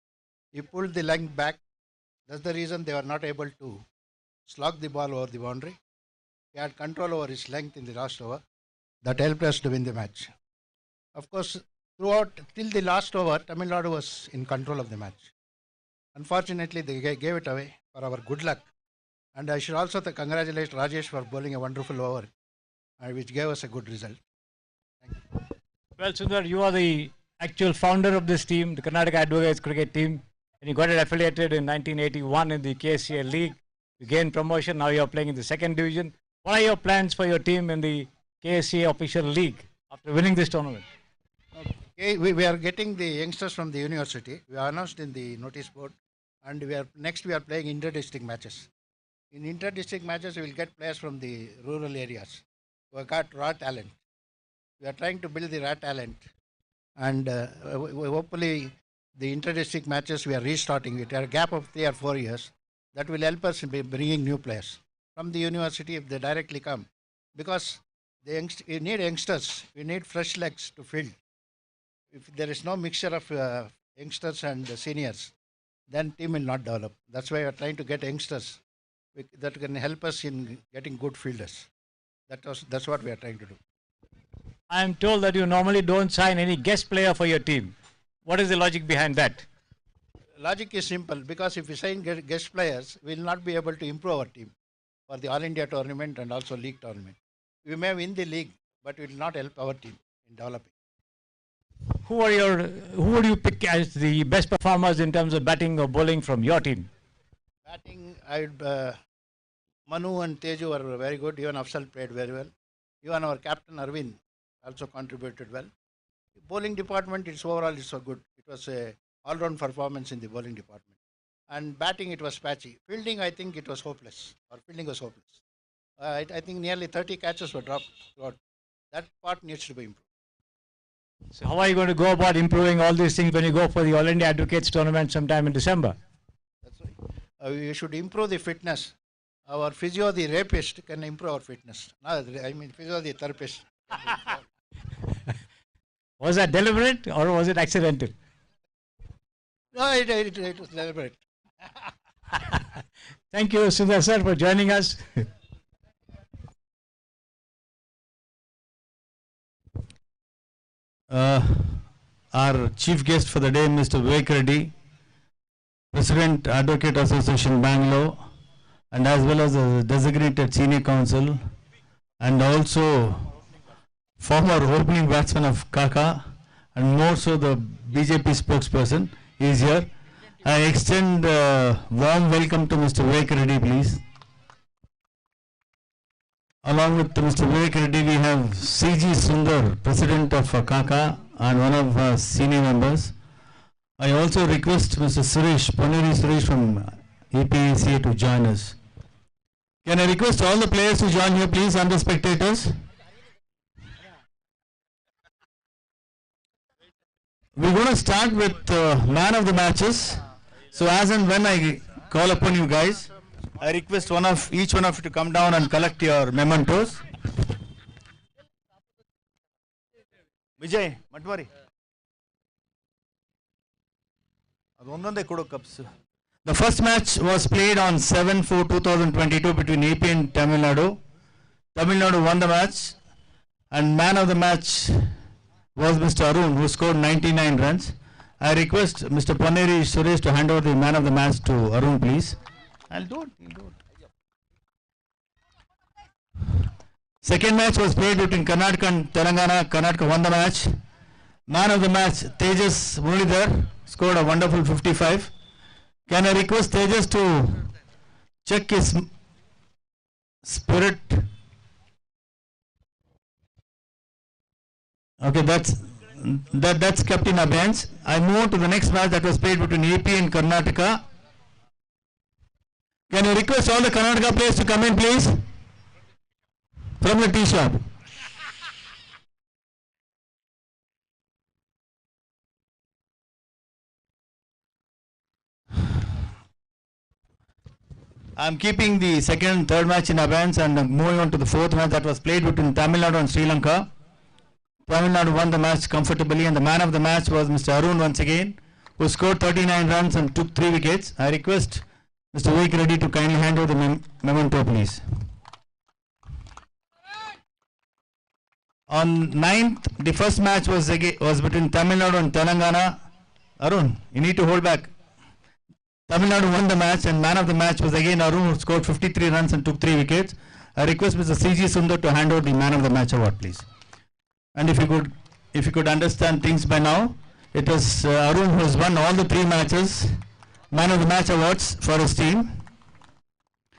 He pulled the length back. That's the reason they were not able to slog the ball over the boundary. He had control over his length in the last over. That helped us to win the match. Of course, throughout till the last over, Tamil Nadu was in control of the match. Unfortunately, they gave it away for our good luck. And I should also congratulate Rajesh for bowling a wonderful over, which gave us a good result. Well, Sundar, you are the actual founder of this team, the Karnataka Advocates cricket team, and you got it affiliated in 1981 in the Ksc League. You gained promotion, now you are playing in the second division. What are your plans for your team in the Ksc Official League after winning this tournament? Okay, we are getting the youngsters from the university. We are announced in the notice board, and we are playing inter-district matches. In inter-district matches, we will get players from the rural areas who have got raw talent. We are trying to build the raw talent, and hopefully the inter-district matches we are restarting it at a gap of 3 or 4 years. That will help us in bringing new players from the university if they directly come, because we need youngsters, we need fresh legs to fill. If there is no mixture of youngsters and seniors, then team will not develop. That's why we are trying to get youngsters that can help us in getting good fielders. That's what we are trying to do. I am told that you normally don't sign any guest player for your team. What is the logic behind that? Logic is simple, because if we sign guest players, we will not be able to improve our team for the All India tournament and also league tournament. We may win the league, but it will not help our team in developing. Who would you pick as the best performers in terms of batting or bowling from your team? Batting, Manu and Teju were very good. Even Afsal played very well. Even our captain Arvind also contributed well. The bowling department, overall so good. It was a all-round performance in the bowling department. And batting, it was patchy. Fielding, I think it was hopeless. Our fielding was hopeless. I think nearly 30 catches were dropped throughout. That part needs to be improved. So how are you going to go about improving all these things when you go for the All India Advocates tournament sometime in December? That's right. We should improve the fitness. Our physio, the rapist, can improve our fitness. No, I mean physio, the therapist. Was that deliberate or was it accidental? No, it was deliberate. Thank you, Sundar sir, for joining us. Our chief guest for the day, Mr. Vivek Reddy, President, Advocate Association, Bangalore, and as well as a designated senior counsel, and also former opening batsman of Kaka, and more so the BJP spokesperson, is here. I extend a warm welcome to Mr. Vivek Reddy, please. Along with Mr. Vivek Reddy, we have CG Sundar, President of Kaka and one of our senior members. I also request Mr. Poneri Suresh from APACA to join us. Can I request all the players to join here, please, and the spectators? We're going to start with man of the matches. So as and when I call upon you guys, I request each one of you to come down and collect your mementos. Vijay, Matwari. The first match was played on 7/4/2022 between AP and Tamil Nadu. Tamil Nadu won the match, and man of the match was Mr. Arun, who scored 99 runs. I request Mr. Poneri Suresh to hand over the man of the match to Arun, please. I'll do it. Second match was played between Karnataka and Telangana. Karnataka won the match. Man of the match, Tejas Muralidhar, scored a wonderful 55. Can I request Tejas to check his spirit? Okay, that's kept in abeyance. I move to the next match that was played between AP and Karnataka. Can I request all the Karnataka players to come in, please? From the tea shop. I'm keeping the second and third match in abeyance and moving on to the fourth match that was played between Tamil Nadu and Sri Lanka. Tamil Nadu won the match comfortably, and the man of the match was Mr. Arun once again, who scored 39 runs and took 3 wickets. I request Mr. Vivek Reddy to kindly hand over the memento, please. On 9th, the first match was between Tamil Nadu and Telangana. Arun, you need to hold back. Tamil Nadu won the match, and man of the match was again Arun, who scored 53 runs and took 3 wickets. I request Mr. C.G. Sundar to hand over the man of the match award, please. And if you could understand things by now, it was Arun who has won all the 3 matches, man of the match awards for his team.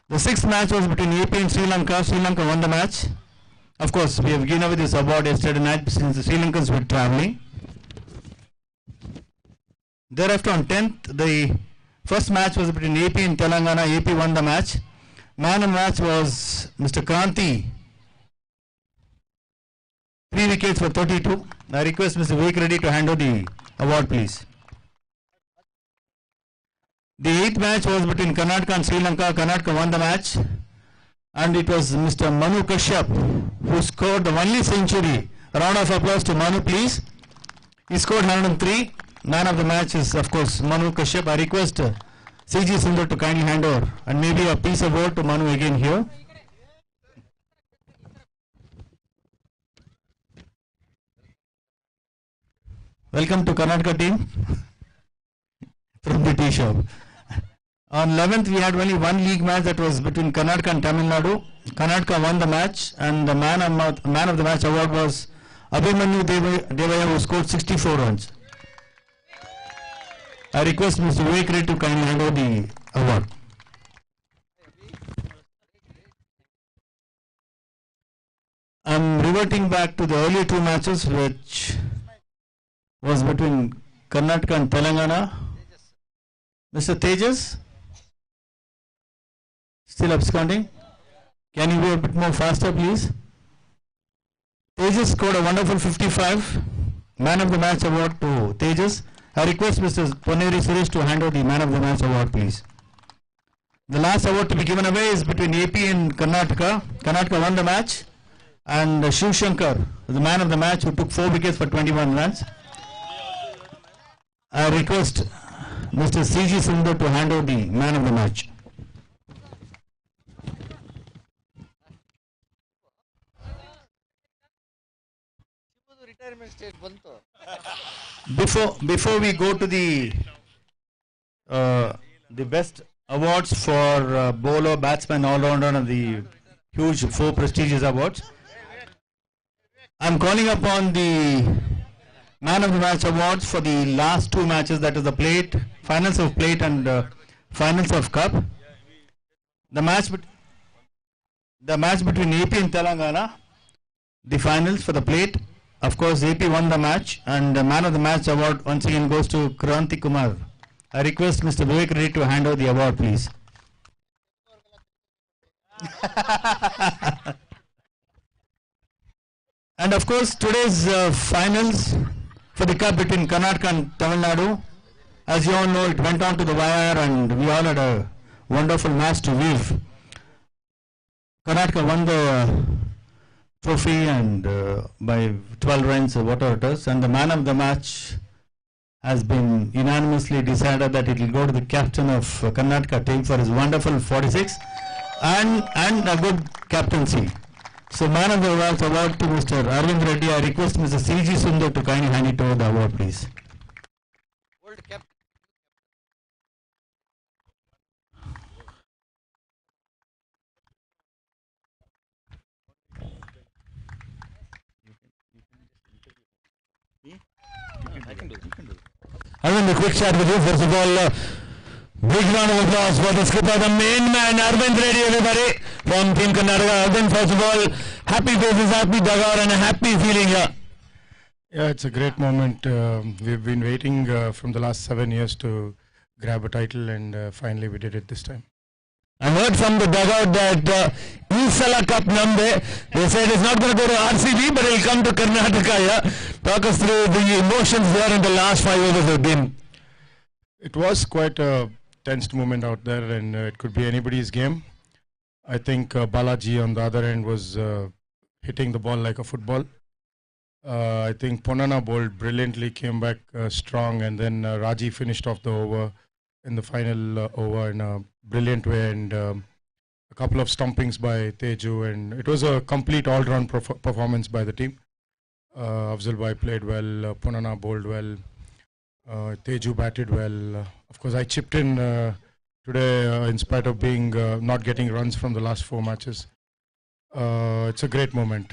The 6th match was between AP and Sri Lanka. Sri Lanka won the match. Of course, we have given away this award yesterday night since the Sri Lankans were travelling. Thereafter, on 10th, the first match was between AP and Telangana. AP won the match. Man of the match was Mr. Kranti. 3 wickets for 32. I request Mr. Vivek Reddy to hand over the award, please. The 8th match was between Karnataka and Sri Lanka. Karnataka won the match. And it was Mr. Manu Kashyap who scored the only century. A round of applause to Manu, please. He scored 103. Man of the match is, of course, Manu Kashyap. I request C.G. Sundar to kindly hand over, and maybe a piece of word to Manu again here. Welcome to Karnataka team from the tea shop. On 11th, we had only one league match, that was between Karnataka and Tamil Nadu. Karnataka won the match, and the man of the match award was Abhimanyu Devaya, who scored 64 runs. I request Mr. Vivek Reddy to kindly hand over the award. I'm reverting back to the earlier 2 matches, which was between Karnataka and Telangana. Mr. Tejas, still absconding. Can you be a bit more faster, please? Tejas scored a wonderful 55. Man of the match award to Tejas. I request Mr. Poneri Suresh to hand over the man of the match award, please. The last award to be given away is between AP and Karnataka. Karnataka won the match, and Shiv Shankar, the man of the match, who took 4 wickets for 21 runs. I request Mr. C.G. Sundar to hand over the man of the match. Before we go to the best awards for bowler, batsman, all-rounder, and the huge 4 prestigious awards, I'm calling upon the man of the match awards for the last 2 matches, that is the plate, finals of plate and finals of cup. The match between AP and Telangana, the finals for the plate. Of course, AP won the match, and the man of the match award once again goes to Kranti Kumar. I request Mr. Vivek Reddy to hand over the award, please. And of course, today's finals for the cup between Karnataka and Tamil Nadu. As you all know, it went on to the wire, and we all had a wonderful match to weave. Karnataka won the trophy, and by 12 runs or whatever it is, and the man of the match has been unanimously decided that it will go to the captain of Karnataka team for his wonderful 46 and a good captaincy. So man of the match award to Mr. Arvind Reddy. I request Mr. C.G. Sundar to kindly hand it over the award, please. Arvind, a quick chat with you. First of all, big round of applause for the skipper, the main man, Arvind Reddy, everybody, from Team Karnataka. Arvind, first of all, happy faces, happy dugout, and a happy feeling here. Yeah, it's a great moment. We've been waiting from the last 7 years to grab a title, and finally we did it this time. I heard from the dugout that Isala Cup Nambe, they said it's not going to go to RCB, but it'll come to Karnataka. Yeah? Talk us through the emotions there in the last 5 overs of the game. It was quite a tensed moment out there, and it could be anybody's game. I think Balaji on the other end was hitting the ball like a football. I think Ponana bowled brilliantly, came back strong, and then Raji finished off the over in the final over in a brilliant way, and a couple of stumpings by Teju, and it was a complete all-round performance by the team. Afzal Bhai played well, Ponana bowled well, Teju batted well. Of course, I chipped in today in spite of being not getting runs from the last 4 matches. It's a great moment.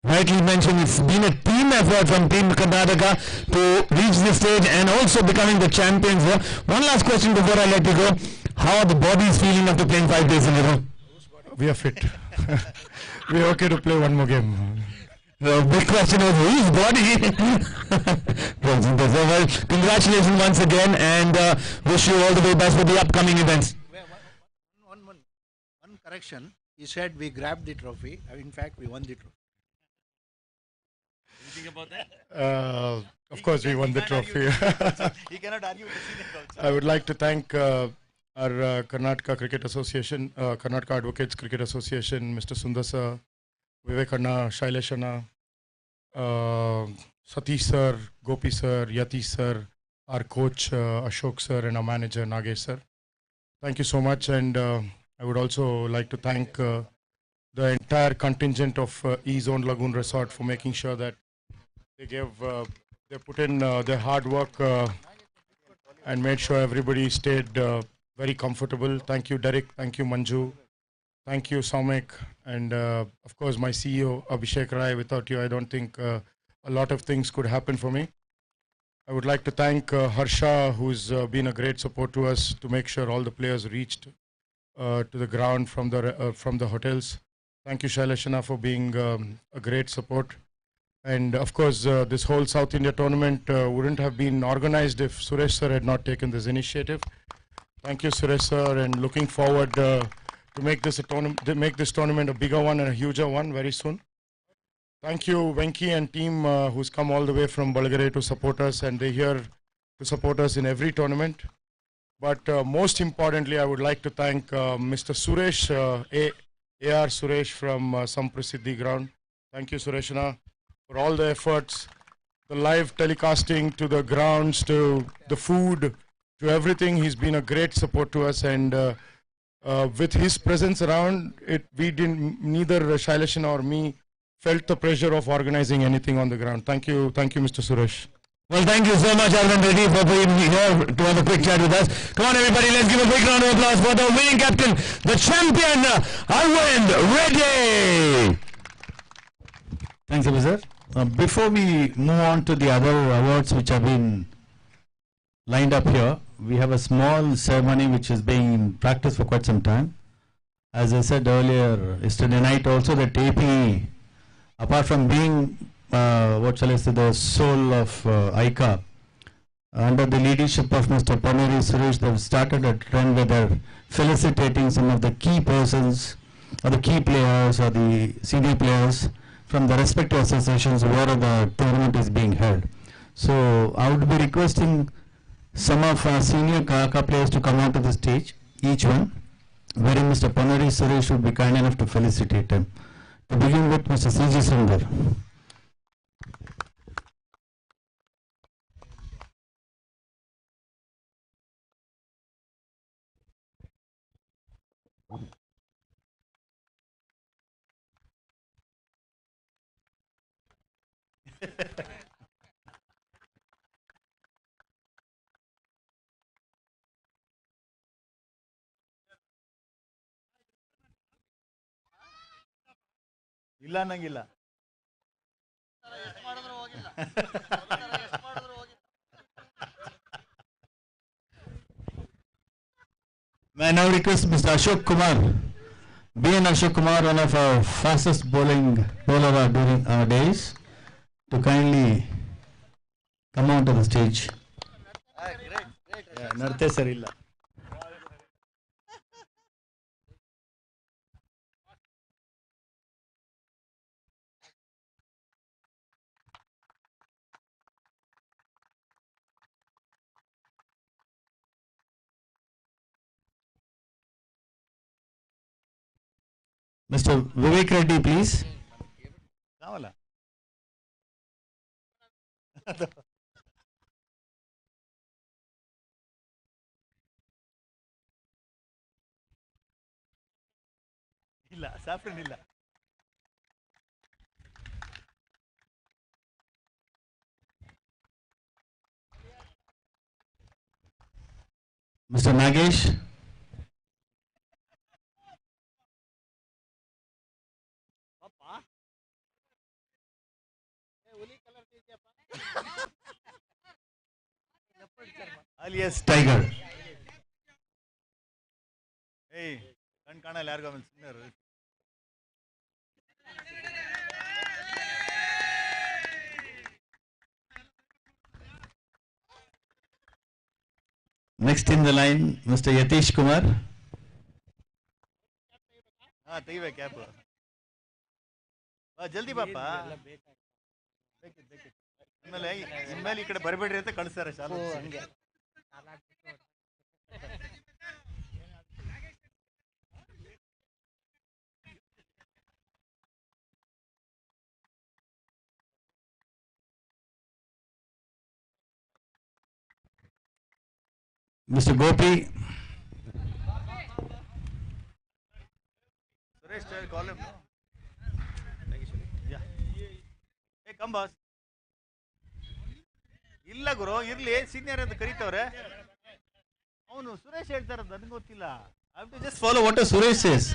Rightly mentioned, it's been a team effort from Team Karnataka to reach this stage and also becoming the champions here. One last question before I let you go. How are the bodies feeling after playing 5 days in a row? We are fit. We are okay to play one more game. The big question was whose body? Well, congratulations once again, and wish you all the very best for the upcoming events. One correction. He said we grabbed the trophy. In fact, we won the trophy. Anything about that? Of course, we won the trophy. He cannot argue with the senior coach. I would like to thank our Karnataka Cricket Association, Karnataka Advocates Cricket Association, Mr. Sundar sir, Vivek Anna, Shailesh Anna, Satish sir, Gopi sir, Yati sir, our coach Ashok sir, and our manager Nagesh sir. Thank you so much, and I would also like to thank the entire contingent of E-Zone Lagoon Resort for making sure that they put in their hard work and made sure everybody stayed very comfortable. Thank you, Derek. Thank you, Manju. Thank you, Saumek. And of course, my CEO, Abhishek Rai. Without you, I don't think a lot of things could happen for me. I would like to thank Harsha, who's been a great support to us to make sure all the players reached to the ground from the hotels. Thank you, Shailashana, for being a great support. And of course, this whole South India tournament wouldn't have been organized if Suresh sir had not taken this initiative. Thank you, Suresh sir, and looking forward to make this tournament a bigger one and a huger one very soon. Thank you, Venki and team who's come all the way from Balagare to support us, and they're here to support us in every tournament. But most importantly, I would like to thank Mr. Suresh, A.R. Suresh from Samprasiddhi Ground. Thank you, Sureshana, for all the efforts, the live telecasting, to the grounds, to the food, to everything. He's been a great support to us, and with his presence around, neither Shailesh or me felt the pressure of organizing anything on the ground. Thank you, Mr. Suresh. Well, thank you so much, Arvind Reddy, for being here to have a quick chat with us. Come on, everybody, let's give a big round of applause for the winning captain, the champion, Arvind Reddy. Thanks, sir. Before we move on to the other awards which have been lined up here, we have a small ceremony which is being in practice for quite some time. As I said earlier, yesterday night also, that AP, apart from being the soul of ICA, under the leadership of Mr. Paneri Suresh, they've started a trend where they're felicitating some of the key persons or the key players or the senior players from the respective associations where the tournament is being held. So I would be requesting some of our senior Kaka players to come onto the stage, each one, wherein Mr. Paneri Suresh would be kind enough to felicitate him. To begin with, Mr. C.G. Sundar. ಇಲ್ಲ ಅನ್ನಂಗಿಲ್ಲ. May I now request Mr. Ashok Kumar, being Ashok Kumar, one of our fastest bowler during our days, to kindly come onto the stage. ನಡತೆ ಸರಿ ಇಲ್ಲ. Mr. Vivek Reddy, please. ಇಲ್ಲ saffron ಇಲ್ಲ. Mr. Nagesh. alias Tiger. Hey, ಕಣ್ ಕಾಣಲ್ಲ ಯಾರಿಗೋ ಸುಮ್ಮನೆ. Next in the line, Mr. Yatish Kumar. ಹಾ ತೆಗಿಬೇಕು ಕ್ಯಾಪ್. ಜಲ್ದಿ ಬಾಪ. ಇನ್ಮೇಲೆ ಈ ಕಡೆ ಬರಬೇಡ್ರಿ ಅಂತ ಕಳಿಸ್ತಾರೆ ಶಾಲೆ. Mr. Gopi. Suresh, call him. Yeah. Hey, come boss. ಇಲ್ಲ ಗುರು ಇರ್ಲಿ, ಸೀನಿಯರ್ ಅಂತ ಕರೀತವ್ರೆ. ಅವನು ಸುರೇಶ್ ಹೇಳ್ತಾರ ನನಗೆ ಗೊತ್ತಿಲ್ಲ. I have to just follow what Suresh says.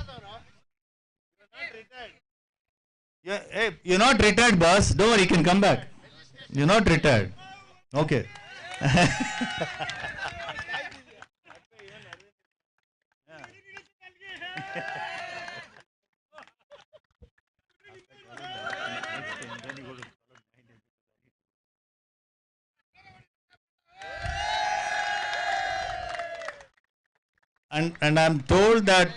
Hey, you're not retired, boss. Don't worry, you can come back. You're not retired. Okay. And I'm told that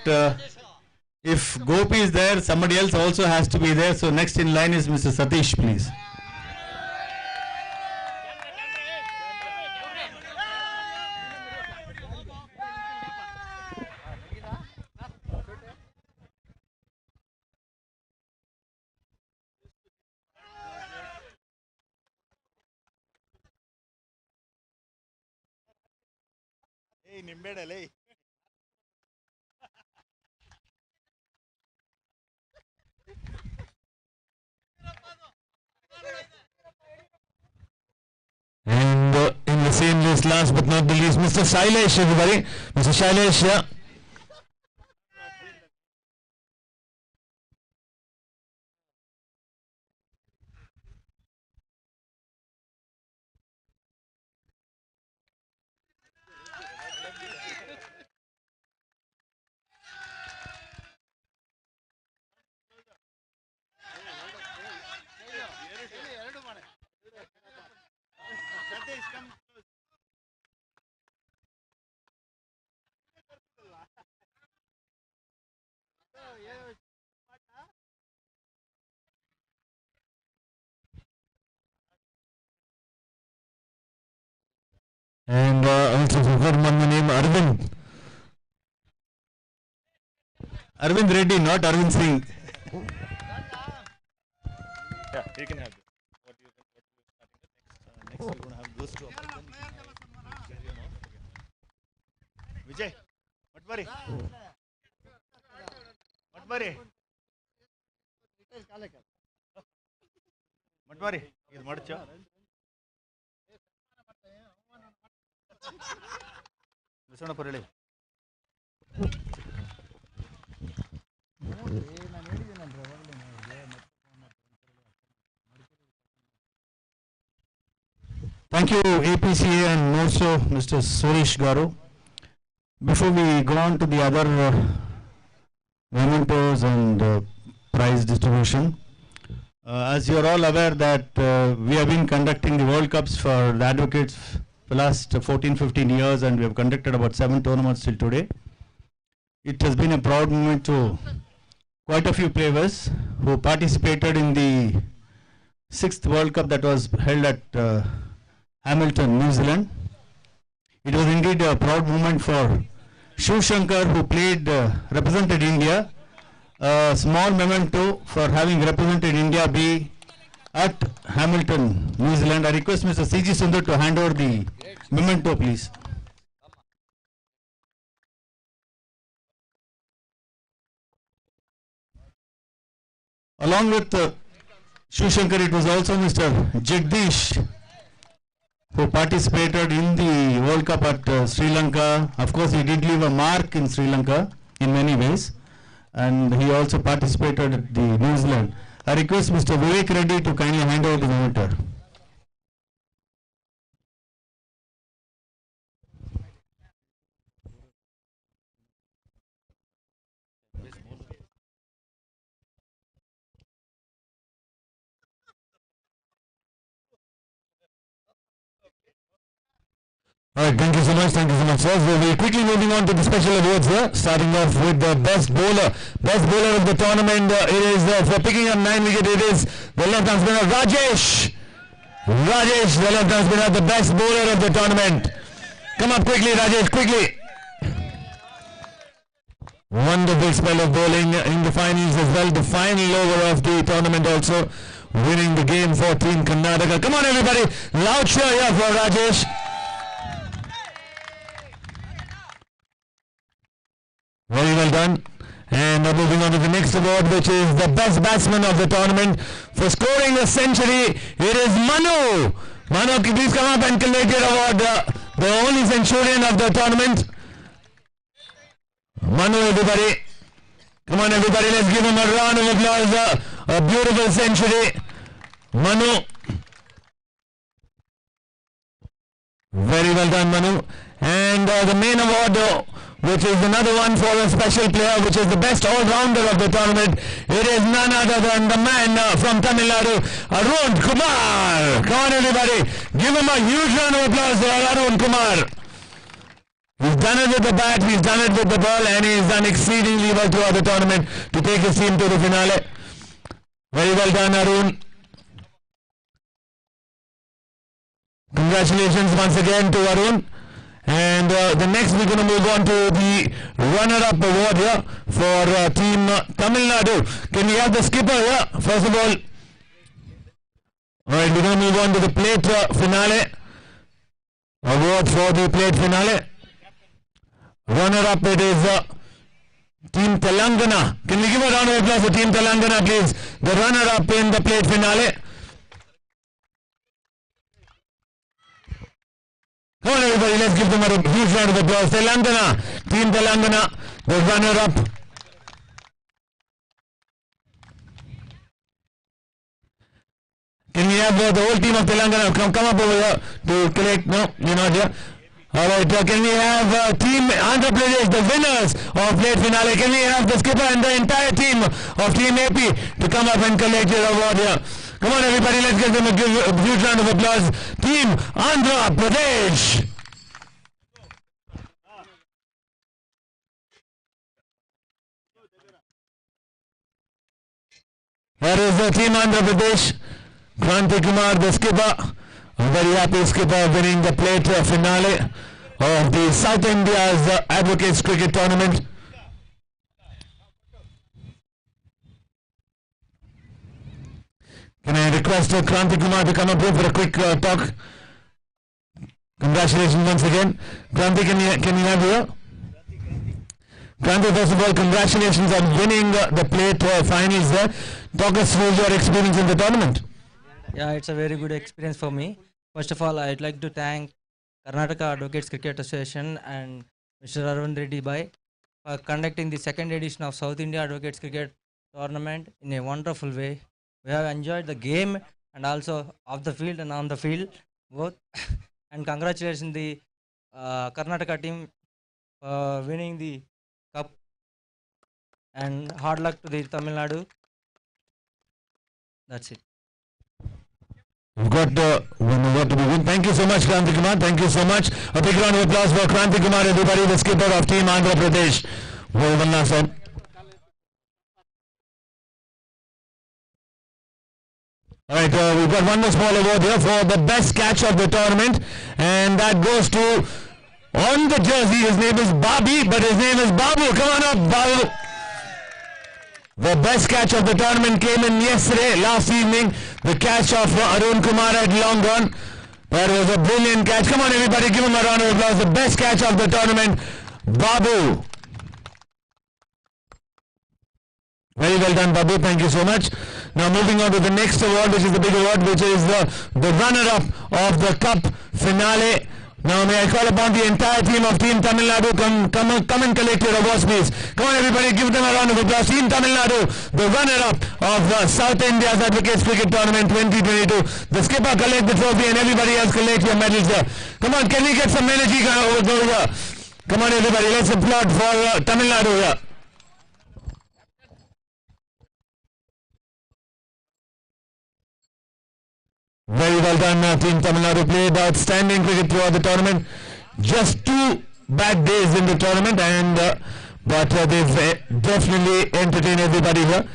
if Gopi is there, somebody else also has to be there. So next in line is Mr. Satish, please. Hey, ನಿಂಬೇಡಲೇ. And in the same list, last but not the least, Mr. Shailesh, everybody. Mr. Shailesh, yeah. And also forgot one name, Arvind. Arvind Reddy, not Arvind Singh. Yeah, you can have this. What you starting next? Next we're going to have those two. Vijay, what worry? What worry? What worry? This madcha. Listen up, really. Thank you, APCA, and more so Mr. Suresh Garu. Before we go on to the other mementos and prize distribution, as you are all aware that we have been conducting the World Cups for the advocates for the last 14-15 years, and we have conducted about 7 tournaments till today. It has been a proud moment to quite a few players who participated in the 6th World Cup that was held at Hamilton, New Zealand. It was indeed a proud moment for Shiv Shankar, who played, represented India. A small memento for having represented India be at Hamilton, New Zealand. I request Mr. C.G. Sundar to hand over the memento, please. Along with Shiv Shankar, it was also Mr. Jagdish who participated in the World Cup at Sri Lanka. Of course, he did leave a mark in Sri Lanka in many ways, and he also participated at the New Zealand. I request Mr. Vivek Reddy to kindly hand over the memento. Alright, thank you so much, sir. We're quickly moving on to the special awards here, starting off with the best bowler. Best bowler of the tournament, it is, for picking up 9 wickets, it is the left-hand spinner, Rajesh. Rajesh, the left-hand spinner, the best bowler of the tournament. Come up quickly, Rajesh, quickly. Wonderful spell of bowling in the finals as well, the final over of the tournament also, winning the game for Team Karnataka. Come on everybody, loud cheer here for Rajesh. Very well done. And moving on to the next award, which is the best batsman of the tournament for scoring a century. It is Manu. Manu, please come up and collect your award. The only centurion of the tournament. Manu, everybody. Come on, everybody. Let's give him a round of applause. A beautiful century. Manu. Very well done, Manu. And the main award, which is another one for a special player, which is the best all-rounder of the tournament. It is none other than the man from Tamilnadu, Arun Kumar. Come on everybody, give him a huge round of applause for Arun Kumar. He's done it with the bat, he's done it with the ball, and he's done exceedingly well throughout the tournament to take his team to the finale. Very well done, Arun. Congratulations once again to Arun. And the next we're going to move on to the runner-up award here for Team Tamil Nadu. Can we have the skipper here, first of all? Alright, we're going to move on to the plate finale. Award for the plate finale. Runner-up, it is Team Telangana. Can we give a round of applause for Team Telangana, please? The runner-up in the plate finale. Come on everybody, let's give them a huge round of applause. Telangana, Team Telangana, the runner-up. Can we have the whole team of Telangana come up over here to collect? No, you're not here. Alright, can we have Team Andhra Pradesh, the winners of plate finale? Can we have the skipper and the entire team of Team AP to come up and collect your award here? Come on everybody, let's give them a huge round of applause. Team Andhra Pradesh. There is the Team Andhra Pradesh. Kranti Kumar, the skipper. A very happy skipper winning the plate finale of the South India's Advocates Cricket Tournament. Can I request Kranti Kumar to come up here for a quick talk? Congratulations once again. Kranti, can you have here? Kranti, first of all, congratulations on winning the plate finals there. Talk us through your experience in the tournament. Yeah, it's a very good experience for me. First of all, I'd like to thank Karnataka Advocates Cricket Association and Mr. Arvind Reddy Bhai for conducting the second edition of South India Advocates Cricket Tournament in a wonderful way. We have enjoyed the game and also off the field and on the field both. And congratulations the Karnataka team for winning the cup. And hard luck to the Tamil Nadu. That's it. We've got one award to be won. Thank you so much, Kranti Kumar. Thank you so much. A big round of applause for Kranti Kumar, everybody, the skipper of Team Andhra Pradesh. Well done last time. Alright, we've got one more small award here for the best catch of the tournament, and that goes to, on the jersey, his name is Babi, but his name is Babu. Come on up, Babu. The best catch of the tournament came in yesterday, last evening. The catch of Arun Kumar at long run. That was a brilliant catch. Come on everybody, give him a round of applause. The best catch of the tournament, Babu. Very well done, Babu. Thank you so much. Now moving on to the next award, which is the big award, which is the runner-up of the cup finale. Now may I call upon the entire team of Team Tamilnadu, come and collect your awards, please. Come on everybody, give them a round of applause. Team Tamilnadu, the runner-up of South India's Advocates Cricket Tournament 2022. The skipper collect the trophy and everybody else collect your medals here. Come on, can we get some energy over here? Come on everybody, let's applaud for Tamil Nadu here. Very well done, Team Tamil Nadu. Played outstanding cricket throughout the tournament. Just 2 bad days in the tournament, and but they've definitely entertained everybody here.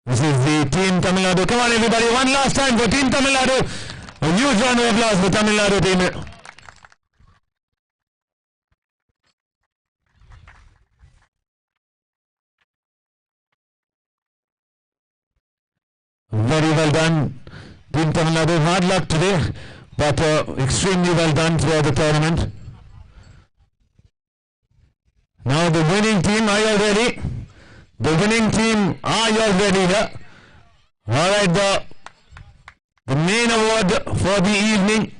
This is the Team Tamil Nadu. Come on, everybody, one last time for Team Tamil Nadu. A huge round of applause for Tamil Nadu team. Very well done, Team Tamil Nadu. Hard luck today, but extremely well done throughout the tournament. Now the winning team, are you all ready? The winning team, are you all ready here? Alright, the main award for the evening.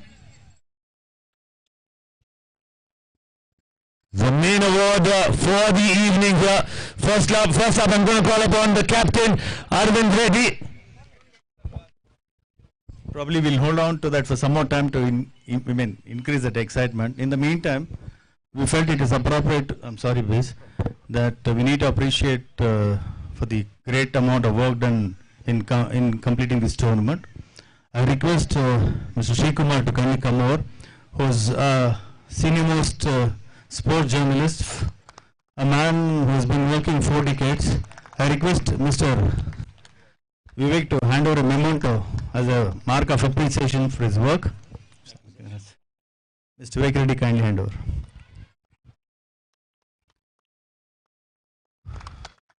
The main award for the evening here. First up, I'm going to call upon the captain, Arvind Reddy. Probably we'll hold on to that for some more time to increase that excitement. In the meantime, we felt it is appropriate, I'm sorry Biz, that we need to appreciate for the great amount of work done in completing this tournament. I request Mr. Srikumar to kindly come over, who's senior most sports journalist, a man who has been working 4 decades. I request Mr. Vivek to hand over a memento as a mark of appreciation for his work. Mr. Vivek Reddy, kindly hand over.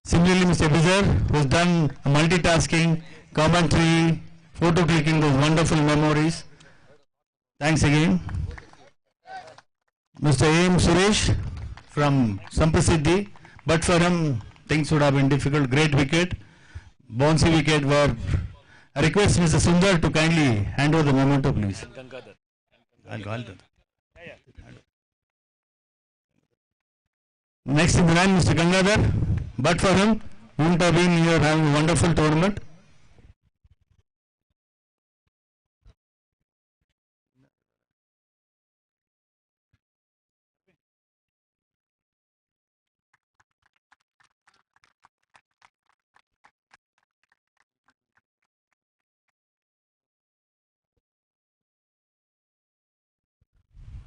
Similarly, Mr. Bizar, who has done multitasking, commentary, photo clicking, those wonderful memories. Thanks again. Mr. A.M. Suresh from Samprasiddhi, but for him things would have been difficult. Great wicket. Bouncy wicket where I request Mr. Sundar to kindly hand over the memento, please. Next in the line, Mr. Gangadhar. But for him, wouldn't have been here having a wonderful tournament.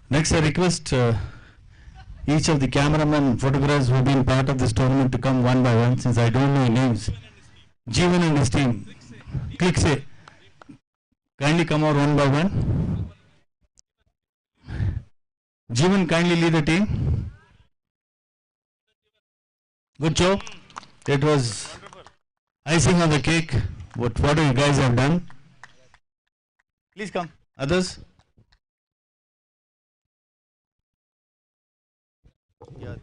Next, I request each of the cameramen, photographers who have been part of this tournament to come one by one, since I don't know names. Jeevan and his team. Cricsay. Kindly come out one by one. Jeevan, kindly lead the team. Good job. It was icing on the cake. What you guys have done. Please come. Others? Yeah.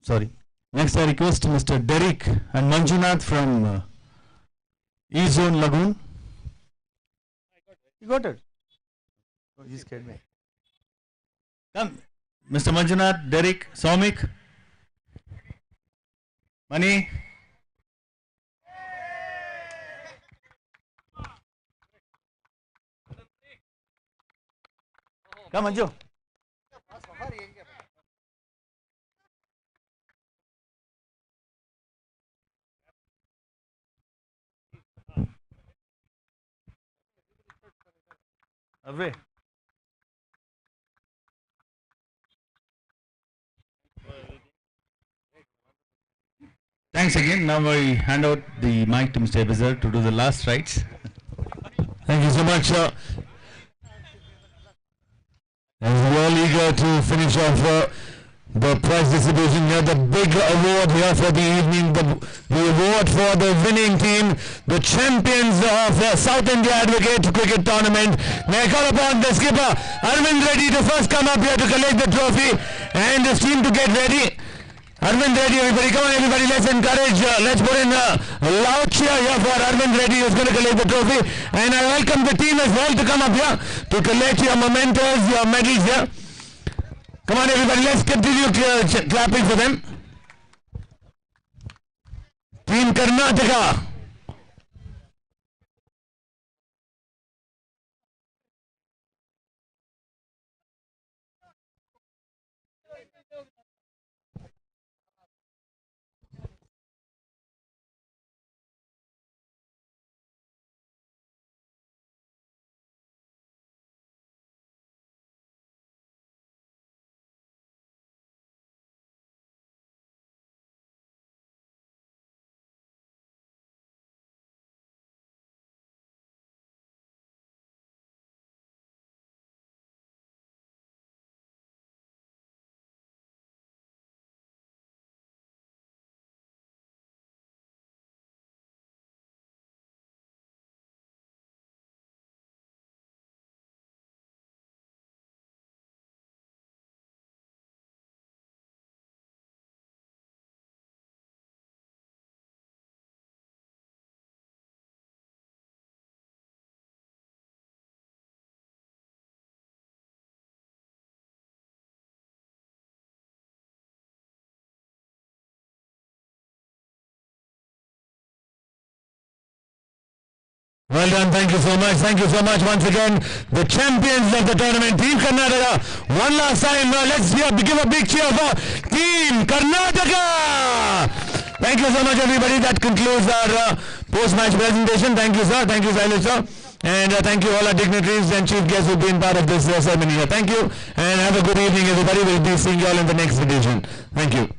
Sorry. Next, I request Mr. Derek and Manjunath from E-Zone Lagoon. You got it? Oh, you scared me. Come. Mr. Manjunath, Derek, Saumik, Mani. Come, Manju. Away. Thanks again. Now I hand out the mic to Mr. Ebezer to do the last rites. Thank you so much, sir. As we all eager to finish off the prize distribution here, the big award here for the evening, the award for the winning team, the champions of South India Advocate Cricket Tournament. May I call upon the skipper, Arvind Reddy, to first come up here to collect the trophy and his team to get ready. Arvind Reddy, everybody, come on everybody, let's encourage, let's put in a loud cheer here for Arvind Reddy, who's going to collect the trophy. And I welcome the team as well to come up here to collect your mementos, your medals here. Come on everybody, let's continue clapping for them. Team Karnataka. Well done, thank you so much once again. The champions of the tournament, Team Karnataka. One last time, let's give a big cheer for Team Karnataka. Thank you so much everybody, that concludes our post-match presentation. Thank you sir, thank you Silas sir. And thank you all our dignitaries and chief guests who've been part of this ceremony here. Thank you and have a good evening everybody. We'll be seeing you all in the next edition. Thank you.